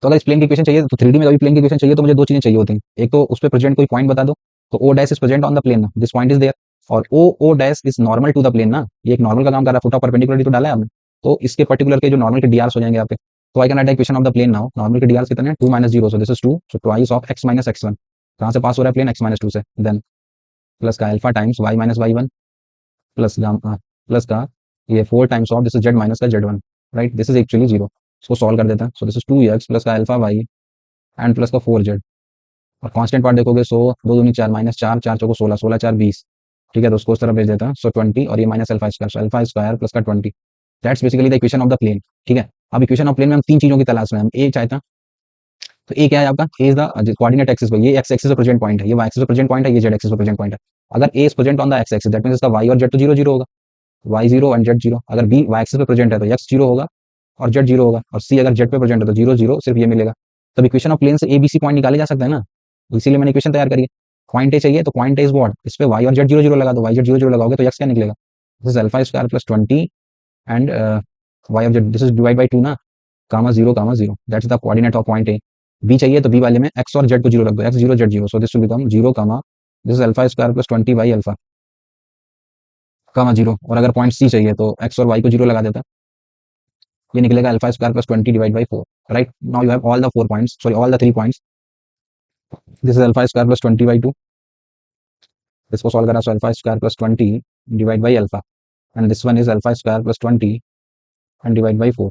तो अगर इस प्लेन की इक्वेशन चाहिए, तो 3D में कभी प्लेन की इक्वेशन चाहिए तो मुझे दो चीजें चाहिए होती हैं, एक तो उस पर प्रेजेंट कोई पॉइंट बता दो, तो O dash is present on the plane, this point is there, और O dash is normal to the plane ना, ये एक नॉर्मल का काम कर रहा है, फुट ऑफ परपेंडिकुलर तो डाला है आपने, तो इसके पर्टिकुलर के जो नॉर्मल के डीआर हो जाएंगे आपके। तो I can write the equation of the plane now, normal के डीआर कितने हैं 2 - 0, so this is 2, so twice of x - x1, कहां से पास हो रहा है प्लेन, x - 2 से, देन प्लस का alpha times y - y1 plus gamma plus का ये 4 times of this is z minus का z1, right, this is actually 0। इसको सॉल्व कर देते हैं, सो दिस इज 2x प्लस का अल्फा y एंड प्लस का 4z, और कांस्टेंट पार्ट देखोगे, सो 2 दूनी 4 -4 4 चौको 16 16 4 20, ठीक है, तो उसको उस तरफ भेज देता है, सो 20 और ये minus alpha square, so alpha square plus का 20, that's basically the equation of the plane, ठीक है। अब इक्वेशन ऑफ प्लेन में हम तीन चीजों की तलाश में हैं, हम ए चाहते हैं, तो ए क्या है आपका, A is the coordinate axis पे, ये एक्स एक्सिस पे प्रेजेंट पॉइंट है, ये वाई एक्सिस पे प्रेजेंट पॉइंट है, ये जेड एक्सिस पे प्रेजेंट पॉइंट है। अगर A is present on the X axis, that means इसका वाई और जेड तो 0 0 होगा, वाई 0 एंड जेड 0। अगर बी वाई एक्सिस पे प्रेजेंट है तो एक्स 0 होगा और जेड 0 होगा, और सी अगर जेड पे प्रेजेंट है तो 0 0, सिर्फ ये मिलेगा। तब इक्वेशन ऑफ प्लेन से ABC पॉइंट निकाले जा सकते हैं ना, इसीलिए मैंने इक्वेशन तैयार करी है। पॉइंट ए चाहिए, तो पॉइंट ए इज व्हाट, इस पे वाई और जेड 0 0 लगा दो, वाई जेड 0 0 लगाओगे तो एक्स क्या निकलेगा, this is alpha square plus 20 and Y of Z, this is divide by 2 ना, comma 0 comma 0, that's the coordinate of point A. B चाहिए तो बी वाले में एक्स और जेड को 0 रख दो, X 0 Z 0, so this will become 0 comma this is alpha square plus 20 by alpha comma 0, और अगर पॉइंट सी चाहिए तो एक्स और वाई को 0 लगा देता, ये निकलेगा alpha square plus 20 divide by 4, right. Now you have all the 4 points, sorry all the 3 points, this is alpha square plus 20 by 2, इसको सॉल्व करा, सो alpha square plus 20 divide by alpha, and this one is alpha square plus 20 and divide by 4,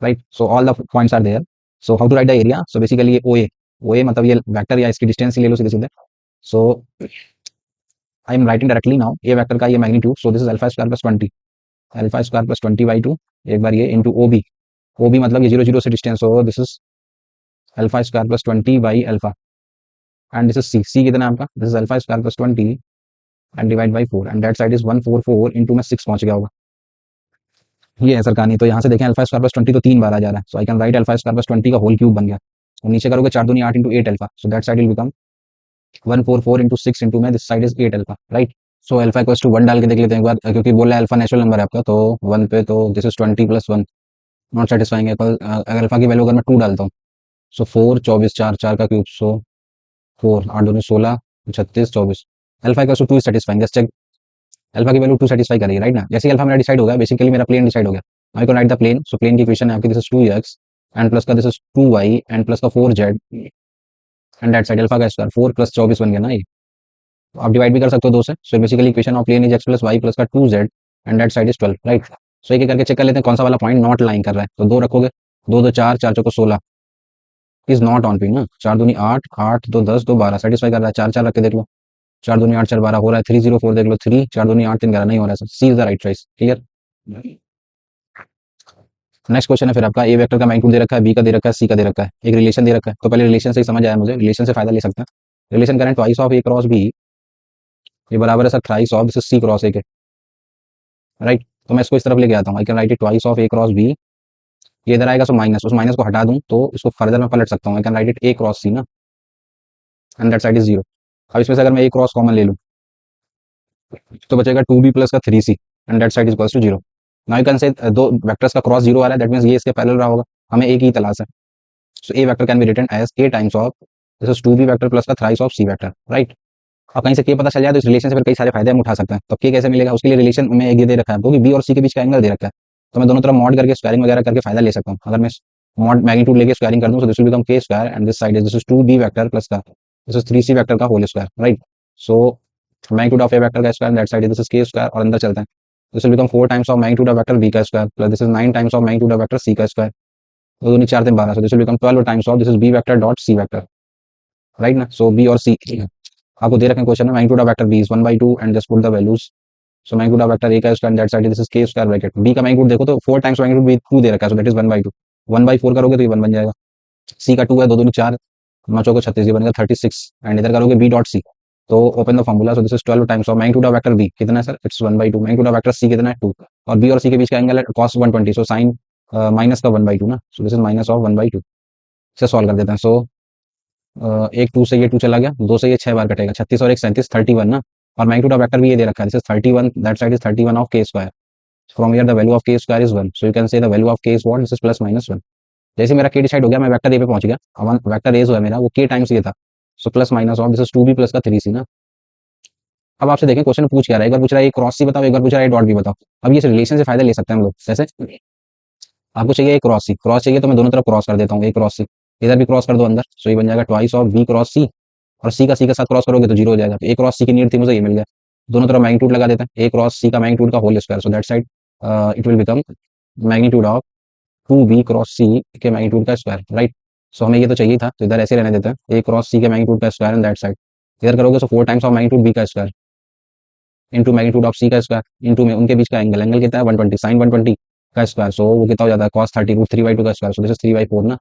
right? So all the points are there. So how to write the area? So basically ये OA मतलब ये vector या इसकी distance ही ले लो सीधे सीधे। So I am writing directly now A vector का ये magnitude, so this is alpha square plus 20, alpha square plus 20 by 2, एक बार ये into OB मतलब ये 0 0 से distance, so this is alpha square plus 20 by alpha, and this is C कितना है आपका, this is alpha square plus 20 and divide by 4, and that side is 144 into में 6 पहुंच गया होगा, ये है सरकानी। तो यहाँ से देखें अल्फा स्क्वायर प्लस 20 तो 3 बार आ जा रहा है, so I can write alpha square plus 20 का होल क्यूब बन गया, और नीचे करोगे 4 दूनी 8 into 8 alpha, so that side will become 144 into 6 into में this side is 8 alpha, right. So alpha equals to 1 डाल के देख लेते हैं एक बार, क्योंकि बोल रहा है अल्फा नेचुरल नंबर है आपका, तो 1 पे तो this is 20 plus 1 not satisfying है, अगर अल्फा की वैल्यू अगर मैं 2 डालता हूँ, सो 4 24 4 4 का क्यूब, सो 4 8 दूनी 16 36 24, alpha equals to 2 is satisfying, just check, alpha की वैल्यू 2 सेटिस्फाई करेगी, राइट ना। जैसे अल्फा मेरा डिसाइड हो गया, बेसिकली मेरा प्लेन डिसाइड हो गया, I can write the plane, so plane की इक्वेशन है आपकी, this is 2x and plus का this is 2y and plus का 4z and that side alpha का स्क्वायर 4 प्लस 24 बन गया ना ये। तो आप डिवाइड भी कर सकते हो 2 से। So basically equation of plane is X plus Y plus का 2z and that side is 12, right. So एक एक करके चेक कर लेते हैं कौन सा वाला पॉइंट नॉट लाइन कर रहा है। तो 2 रखोगे, 2 2 4, 4 चौको 16 इज नॉट ऑन पी ना। 4 दूनी 8, 8 2 10, 2 12 सेटिस्फाई कर रहा है। 4 4 रख के देख लो, 4 दूनी 8 4 12 हो रहा है। 304 देख लो, 3 4 दूनी 8 3 11 नहीं हो रहा है। सी is the right choice. Clear. Next question है फिर आपका, ए वेक्टर का मैग्नीट्यूड दे रखा है, बी का दे रखा है, सी का दे रखा है, एक रिलेशन दे रखा है। तो पहले रिलेशन से ही समझ आया मुझे, रिलेशन से फायदा ले सकते हैं। रिलेशन करें twice of A cross B, ये बराबर है sir thrice of this C cross A के, राइट। तो मैं इसको इस तरफ लेके आता हूँ, I can write it twice of A cross B. ये इधर आएगा, सो माइनस, उस माइनस को हटा दूं तो इसको फर्दर मैं पलट सकता हूँ। I can write it A cross C ना, and that side is zero. अब इसमें से अगर मैं ए क्रॉस कॉमन ले लूँ तो बचेगा 2b प्लस का 3c and that side is equals to zero. Now you can say two vectors का क्रॉस जीरो आ रहा है, दैट मींस ये इसके पैरेलल रहा होगा। हमें एक ही तलाश है। So A vector can be written as A times of this is 2b vector plus का thrice of C vector, right. अब कहीं से के पता चल जाए तो इस रिलेशन से फिर कई सारे फायदे हम उठा सकते हैं। तो के कैसे मिलेगा, उसके लिए रिलेशन में एक ये दे रखा है क्योंकि बी और सी के बीच का एंगल दे रखा है। तो मैं दोनों तरफ मॉड करके स्क्वायरिंग वगैरह करके फायदा ले सकता हूँ। अगर मैं मॉड मैग्नीट्यूड लेके स्क्वायरिंग कर दूं तो this will become K square and this side is this is 2b vector plus का दिस इज 3c वेक्टर का whole square, right. So magnitude of A vector का square that side this is K square, और अंदर चलते हैं। This will become 4 times of magnitude of vector B का square plus this is 9 times of magnitude of vector सी का square. तो दोनों 4 3 12, so this will become 12 times of this is B vector dot C vector, right ना। So B और सी आपको दे रखे हैं question में, magnitude of vector B is 1/2 and just put the values. So magnitude of vector ए का square that side this is K square bracket B का magnitude देखो तो 4 टाइम्स मैग्नीट्यूड बी 2 दे रखा है, सो दैट इज 1/2। 1/4 करोगे तो ये 1 बन जाएगा। सी का 2 है, 2 दूनी 4, 9 चौको 36, ये बनेगा 36 एंड इधर करोगे बी डॉट सी। तो open the formula, so this is 12 times of magnitude of vector B कितना है sir, it's 1/2। Magnitude of vector C कितना है 2, और बी और सी के बीच का एंगल है cos 120, सो साइन माइनस का 1/2 ना। सो दिस इज माइनस ऑफ 1/2। इसे सॉल्व कर देते हैं। सो एक 2 से ये 2 चला गया, 2 से ये 6 बार कटेगा, 36 और एक 37, 31 ना। और मैग्नीट्यूड ऑफ वेक्टर भी ये दे रखा है, this is 31 that side is 31 of K square. From here the value of K square is 1, so you can say the value of K is what, this is plus minus 1। जैसे मेरा के decide हो गया, मैं vector A पे पहुंच गया। अब वेक्टर ए जो है मेरा वो के टाइम्स ये था, so plus minus of this is 2b plus का 3c ना। अब आपसे देखें क्वेश्चन पूछ क्या रहा है, एक बार पूछ रहा है क्रॉस सी बताओ, एक बार पूछ रहा है डॉट बी बताओ। अब ये रिलेशन से फायदा ले सकते हैं हम लोग। जैसे आपको चाहिए क्रॉस सी, क्रॉस चाहिए तो मैं दोनों तरफ क्रॉस कर देता हूँ, ए क्रॉस सी, इधर भी क्रॉस कर दो अंदर, सो ये बन जाएगा twice of B cross c, और सी का सी के साथ क्रॉस करोगे तो जीरो हो जाएगा। तो ए क्रॉस सी की नीड थी मुझे, ये मिल गया। दोनों तरफ मैग्नीट्यूड लगा देते हैं, ए क्रॉस सी का मैग्नीट्यूड का whole square, so that side it will become magnitude of 2b cross C के मैग्नीट्यूड का स्क्वायर, राइट। सो हमें ये तो चाहिए था, तो इधर ऐसे रहने देते हैं, ए क्रॉस सी के मैग्नीट्यूड का स्क्वायर एंड दैट साइड इधर करोगे सो 4 टाइम्स ऑफ मैग्नीट्यूड बी का स्क्वायर इंटू मैग्नीट्यूड ऑफ सी का स्क्वायर इंटू में उनके बीच का एंगल, एंगल कितना है 120, साइन 120 का स्क्वायर, सो वो कितना हो जाता है cos 30 रूट 3/2 का स्क्वायर, सो दिस इज 3/4 ना।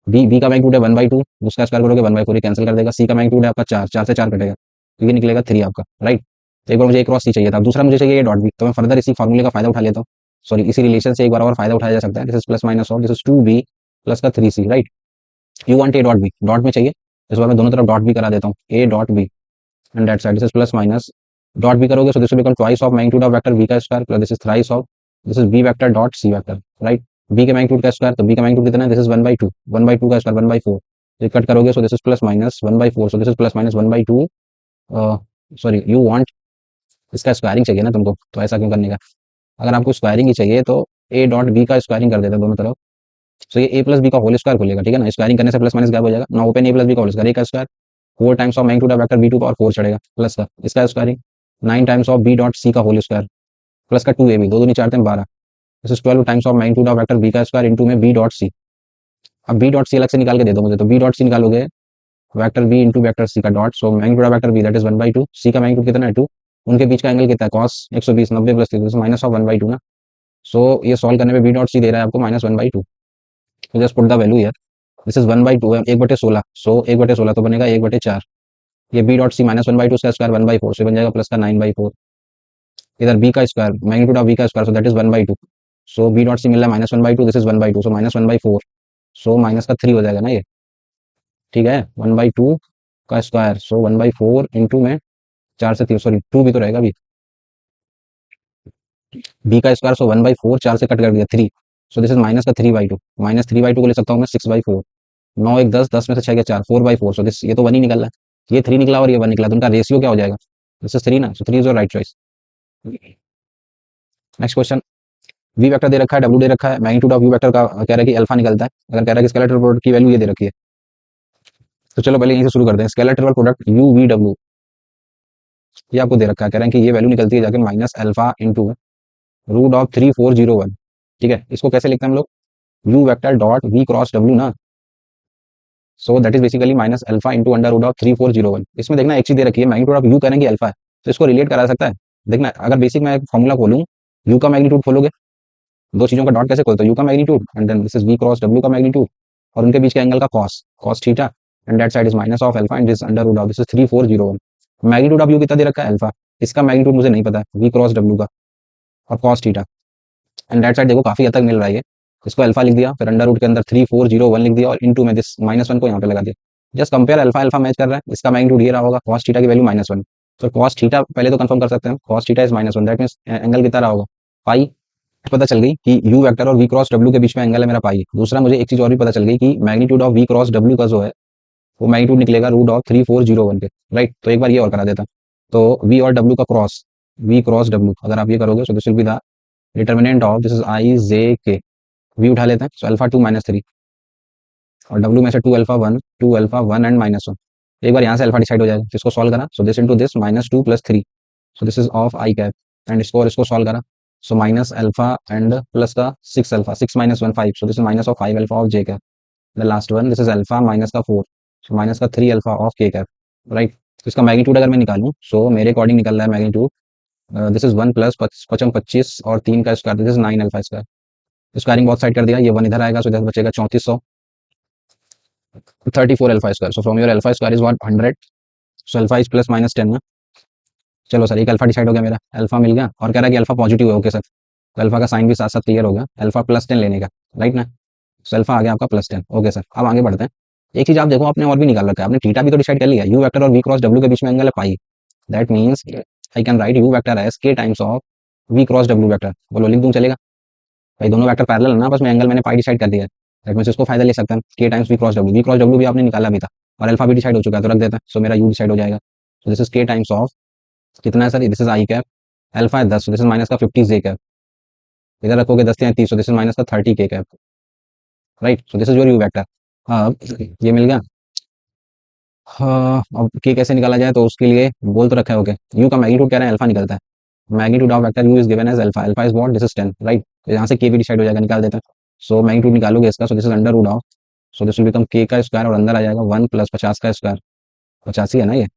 बी का मैग्नीट्यूड है 1/2, उसका स्क्वायर करोगे 1/4, ये कैंसिल कर देगा। सी का मैग्नीट्यूड है आपका 4, 4 से 4 कटेगा, तो ये निकलेगा 3 आपका, राइट। तो एक बार मुझे एक क्रॉस सी चाहिए था, दूसरा मुझे चाहिए डॉट बी, तो मैं फर्दर इसी फॉर्मूले का फायदा उठा लेता हूँ। सॉरी, इसी रिलेशन से एक बार और फायदा उठाया जा सकता है। This is plus minus of this is 2b plus का 3c, right. You want A dot B, dot में चाहिए, इस बार मैं दोनों तरफ डॉट बी करा देता हूँ, A dot B and that side this is plus minus dot B करोगे, so this will become twice of magnitude of vector B का square plus this is thrice of this is B vector dot C vector, right. B के magnitude का square, तो B का magnitude कितना है, this is 1/2, 1/2 का square 1/4, ये cut करोगे so this is plus minus 1/4, so this is plus minus 1/2। Sorry, you want इसका स्क्वायरिंग चाहिए ना तुमको, तो ऐसा क्यों करने का। अगर आपको स्क्वायरिंग ही चाहिए तो ए डॉट बी का स्क्वायरिंग कर देते हैं दोनों तरफ, सो ये ए प्लस बी का होल स्क्वायर खुलेगा, ठीक है ना। स्क्वायरिंग करने से प्लस माइनस गायब हो जाएगा ना। ओपन ए प्लस बी का होल स्क्वायर, ए का square 4 times of magnitude of vector B to power 4 चढ़ेगा प्लस का इसका squaring 9 times of B dot C का होल स्क्वायर प्लस का 2ab, 2 दूनी 4 3 12, this is 12 times of magnitude of vector B का square into में B dot C. अब B dot सी अलग से निकाल के दे दो मुझे, तो बी डॉट सी निकालोगे वेक्टर बी इंटू वेक्टर सी का dot, so magnitude of vector B that is 1/2, C का मैग्नीट्यूड कितना है 2, उनके बीच का एंगल कितना है cos 120, 90 प्लस 30 माइनस ऑफ 1/2 ना। सो ये सॉल्व करने में बी डॉट सी दे रहा है आपको माइनस 1/2, तो just put the value here, this is 1/2 है 1/16, सो 1/16 तो बनेगा 1/4, ये बी डॉट सी माइनस 1/2 इसका स्क्वायर 1/4, से बन जाएगा प्लस का 9/4, इधर बी का स्क्वायर मैग्नीट्यूड ऑफ बी का square, so that is 1/2, so B dot C मिल रहा है -1/2, this is 1/2, so -1/4, so minus का 3 हो जाएगा ना ये, ठीक है। 1/2 का स्क्वायर, सो 1/4 इंटू में 4 से 3, सॉरी 2 भी तो रहेगा अभी, बी का स्क्वायर, सो 1/4, 4 से कट कर दिया 3, सो दिस इज माइनस का 3/2, -3/2 को ले सकता हूँ मैं 6/4, 9 1 10, 10 में से 6 गया 4, 4/4, सो दिस ये तो 1 ही निकल रहा है, ये 3 निकला और ये 1 निकला, तो उनका रेशियो क्या हो जाएगा, दिस इज 3 ना, so 3 is your right choice. Next question, V vector दे रखा है, डब्ल्यू दे रखा है, मैग्नीट्यूड ऑफ यू वेक्टर का कह रहा है कि अल्फा निकलता है, अगर कह रहा है कि स्केलेटल प्रोडक्ट की वैल्यू ये दे रखी है, तो चलो पहले यहीं से शुरू करते हैं। Scalar triple product you V W, ये आपको दे रखा है, कह रहे हैं कि ये वैल्यू निकलती है जाके minus alpha into root of 3401। ठीक है, इसको कैसे लिखते हैं हम लोग, U vector dot V cross W ना, so that is basically minus alpha into under root of 3401। इसमें देखना एक चीज दे रखी है, मैग्नीट्यूड ऑफ यू कह रहे हैं कि अल्फा है, तो इसको रिलेट करा सकता है। देखना अगर बेसिक मैं एक फॉर्मूला खोलूँ, यू का मैग्नीट्यूड खोलोगे, दो चीजों का डॉट कैसे खोलते हो, यू का magnitude and then this is V cross W का मैग्नीट्यूड, और उनके बीच के एंगल का cos, cos theta, and that side is minus of alpha and this under root of this is 3401। Magnitude of U कितना दे रखा है अल्फा, इसका मैग्नीट्यूड मुझे नहीं पता है, वी क्रॉस डब्ल्यू का, और cos theta, and that side देखो काफी हद तक मिल रहा है ये। इसको अल्फा लिख दिया, फिर अंडर रूट के अंदर 3401 लिख दिया, और इनटू में दिस -1 को यहाँ पे लगा दिया। Just compare, alpha alpha match कर रहा है, इसका मैग्नीट्यूड ये रहा होगा, कॉस थीटा की वैल्यू -1, तो कॉस थीटा पहले तो कंफर्म कर सकते हैं, cos theta is -1, that means angle कितना रहा होगा, पाई। पता चल गई कि यू वेक्टर और वी क्रॉस डब्ल्यू के बीच में एंगल है मेरा पाई। दूसरा मुझे एक चीज और भी पता चल गई कि magnitude of V cross W का जो है वो मैग्नीट्यूड निकलेगा रूट ऑफ 3401 के, राइट। तो एक बार ये और करा देता, तो वी और डब्ल्यू का क्रॉस, वी क्रॉस डब्ल्यू अगर आप ये करोगे, so this will be the determinant of this is I J K, V उठा लेते हैं, सो अल्फा 2 -3, और डब्ल्यू में से 2 अल्फा 1, 2 अल्फा 1 एंड -1। एक बार यहाँ से अल्फा डिसाइड हो जाएगा, तो इसको सॉल्व करा, so this into this -2 + 3, so this is of I cap, and इसको और इसको सॉल्व करा, so minus alpha and plus का 6 alpha, 6 -1 5, so this is minus of 5 alpha of J cap, the last one this is alpha minus का 4, सो minus का 3 alpha of के cap, right. तो इसका मैग्नीट्यूड अगर मैं निकालूं, सो मेरे अकॉर्डिंग निकल रहा है मैग्नीट्यूड, दिस इज 1 प्लस 55 25 और 3 का square, this is 9 alpha square. Squaring बहुत साइड कर दिया, ये 1 इधर आएगा, सो इधर बचेगा 3400, 34 alpha square, so from your alpha square is what 100, so alpha is plus -10 ना। चलो सर, एक अल्फा डिसाइड हो गया मेरा, अल्फा मिल गया, और कह रहा है कि अल्फा पॉजिटिव है, ओके सर, तो अल्फा का साइन भी साथ साथ क्लियर हो गया, अल्फा +10 लेने का, राइट ना। सो अल्फा आ गया आपका +10, ओके सर। अब आगे बढ़ते हैं। एक चीज आप देखो, आपने और भी निकाल रखा है, आपने थीटा भी तो डिसाइड कर लिया, यू वेक्टर और वी क्रॉस डब्ल्यू के बीच में एंगल है pi, that means I can write U vector as के times of V cross W vector, बोलो लिख दूं चलेगा, भाई दोनों वेक्टर पैरेलल है ना, बस मैं एंगल मैंने पाई डिसाइड कर दिया है, दैट मींस इसको फायदा ले सकते हैं, K times we cross W भी आपने निकाला भी था, और अल्फा भी डिसाइड हो चुका है, तो रख देते हैं, सो मेरा यू डिसाइड हो जाएगा, सो दिस इज के टाइम्स ऑफ कितना है sir, this is I cap, alpha है 10, सो दिस इज माइनस का 50 जे कैप, इधर रखोगे 10 या 30, सो दिस इज माइनस का 30 के cap, right. So this is your U vector. अब ये मिल गया। हाँ, अब के कैसे निकाला जाए, तो उसके लिए बोल तो रखा है, ओके, यू का मैग्नीट्यूड कह रहे हैं अल्फा निकलता है, magnitude of vector U is given as alpha, alpha is what, this is 10, right. तो यहाँ से के भी डिसाइड हो जाएगा, निकाल देते हैं। सो मैग्नीट्यूड निकालोगे इसका, so this is under root of, so this will become K का स्क्वायर, और अंदर आ जाएगा 1 प्लस 50 का स्क्वायर, 85 है ना ये,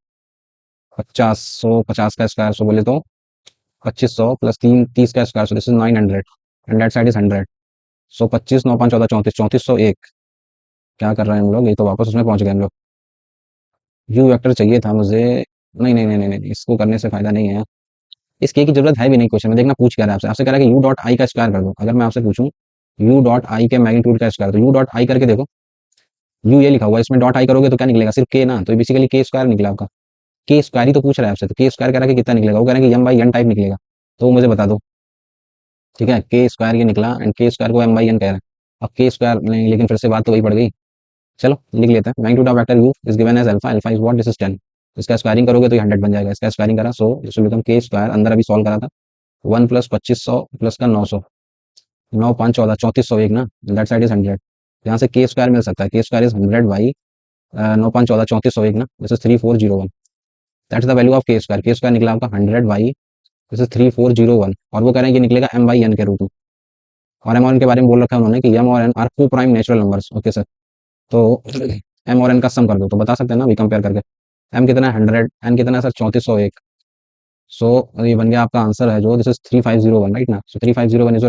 50, सो 50 का स्क्वायर, सो बोले तो 2500 प्लस 3 30 का square, so this is 900, and that side is 100, सो 25 9 5 14 34 3401। क्या कर रहे हैं हम लोग, ये तो वापस उसमें पहुंच गए हम लोग, यू वेक्टर चाहिए था मुझे, नहीं नहीं नहीं नहीं नहीं, इसको करने से फायदा नहीं है, इस के की जरूरत है भी नहीं क्वेश्चन में, देखना पूछ क्या रहा है आपसे, आपसे कह रहा है कि यू डॉट आई का स्क्वायर कर दो, अगर मैं आपसे पूछूं यू डॉट आई के मैग्नीट्यूड का स्क्वायर, तो यू डॉट आई करके देखो, यू ये लिखा हुआ है, इसमें डॉट आई करोगे तो क्या निकलेगा, सिर्फ के ना, तो बेसिकली के स्क्वायर निकला आपका, के स्क्वायर ही तो पूछ रहा है आपसे, तो के स्क्वायर कह रहा है कि कितना निकलेगा, वो कह रहा है कि m/n टाइप निकलेगा, तो वो मुझे बता दो, ठीक है, के स्क्वायर ये निकला, एंड के स्क्वायर को m/n कह रहा है, अब के स्क्वायर नहीं, लेकिन फिर से बात तो वही पड़ गई। चलो लिख लेते हैं, magnitude of vector U is given as alpha, alpha is what, this is 10, इसका स्क्वायरिंग करोगे तो ये 100 बन जाएगा, इसका स्क्वायरिंग करा, सो this will become K square, अंदर अभी सॉल्व करा था, 1 प्लस 2500 प्लस का 900, 9 5 14 3401 ना, दैट साइड इज 100, यहाँ से के स्क्वायर मिल सकता है, के स्क्वायर इज 100 बाई 9 5 14 3401 ना, this is 3401, that's the value of K square निकला आपका 100 बाई दिस इज 3401, और वो कह रहे हैं कि निकलेगा m/n के रूप में, और m और n के बारे में बोल रखा है उन्होंने कि m और n आर को prime natural numbers, okay sir, तो m और n का सम कर दो, तो बता सकते हैं ना, अभी कंपेयर करके, m कितना है 100, n कितना है सर 3401, सो ये बन गया आपका आंसर है जो, दिस इज 3501, राइट ना, सो 3501 इज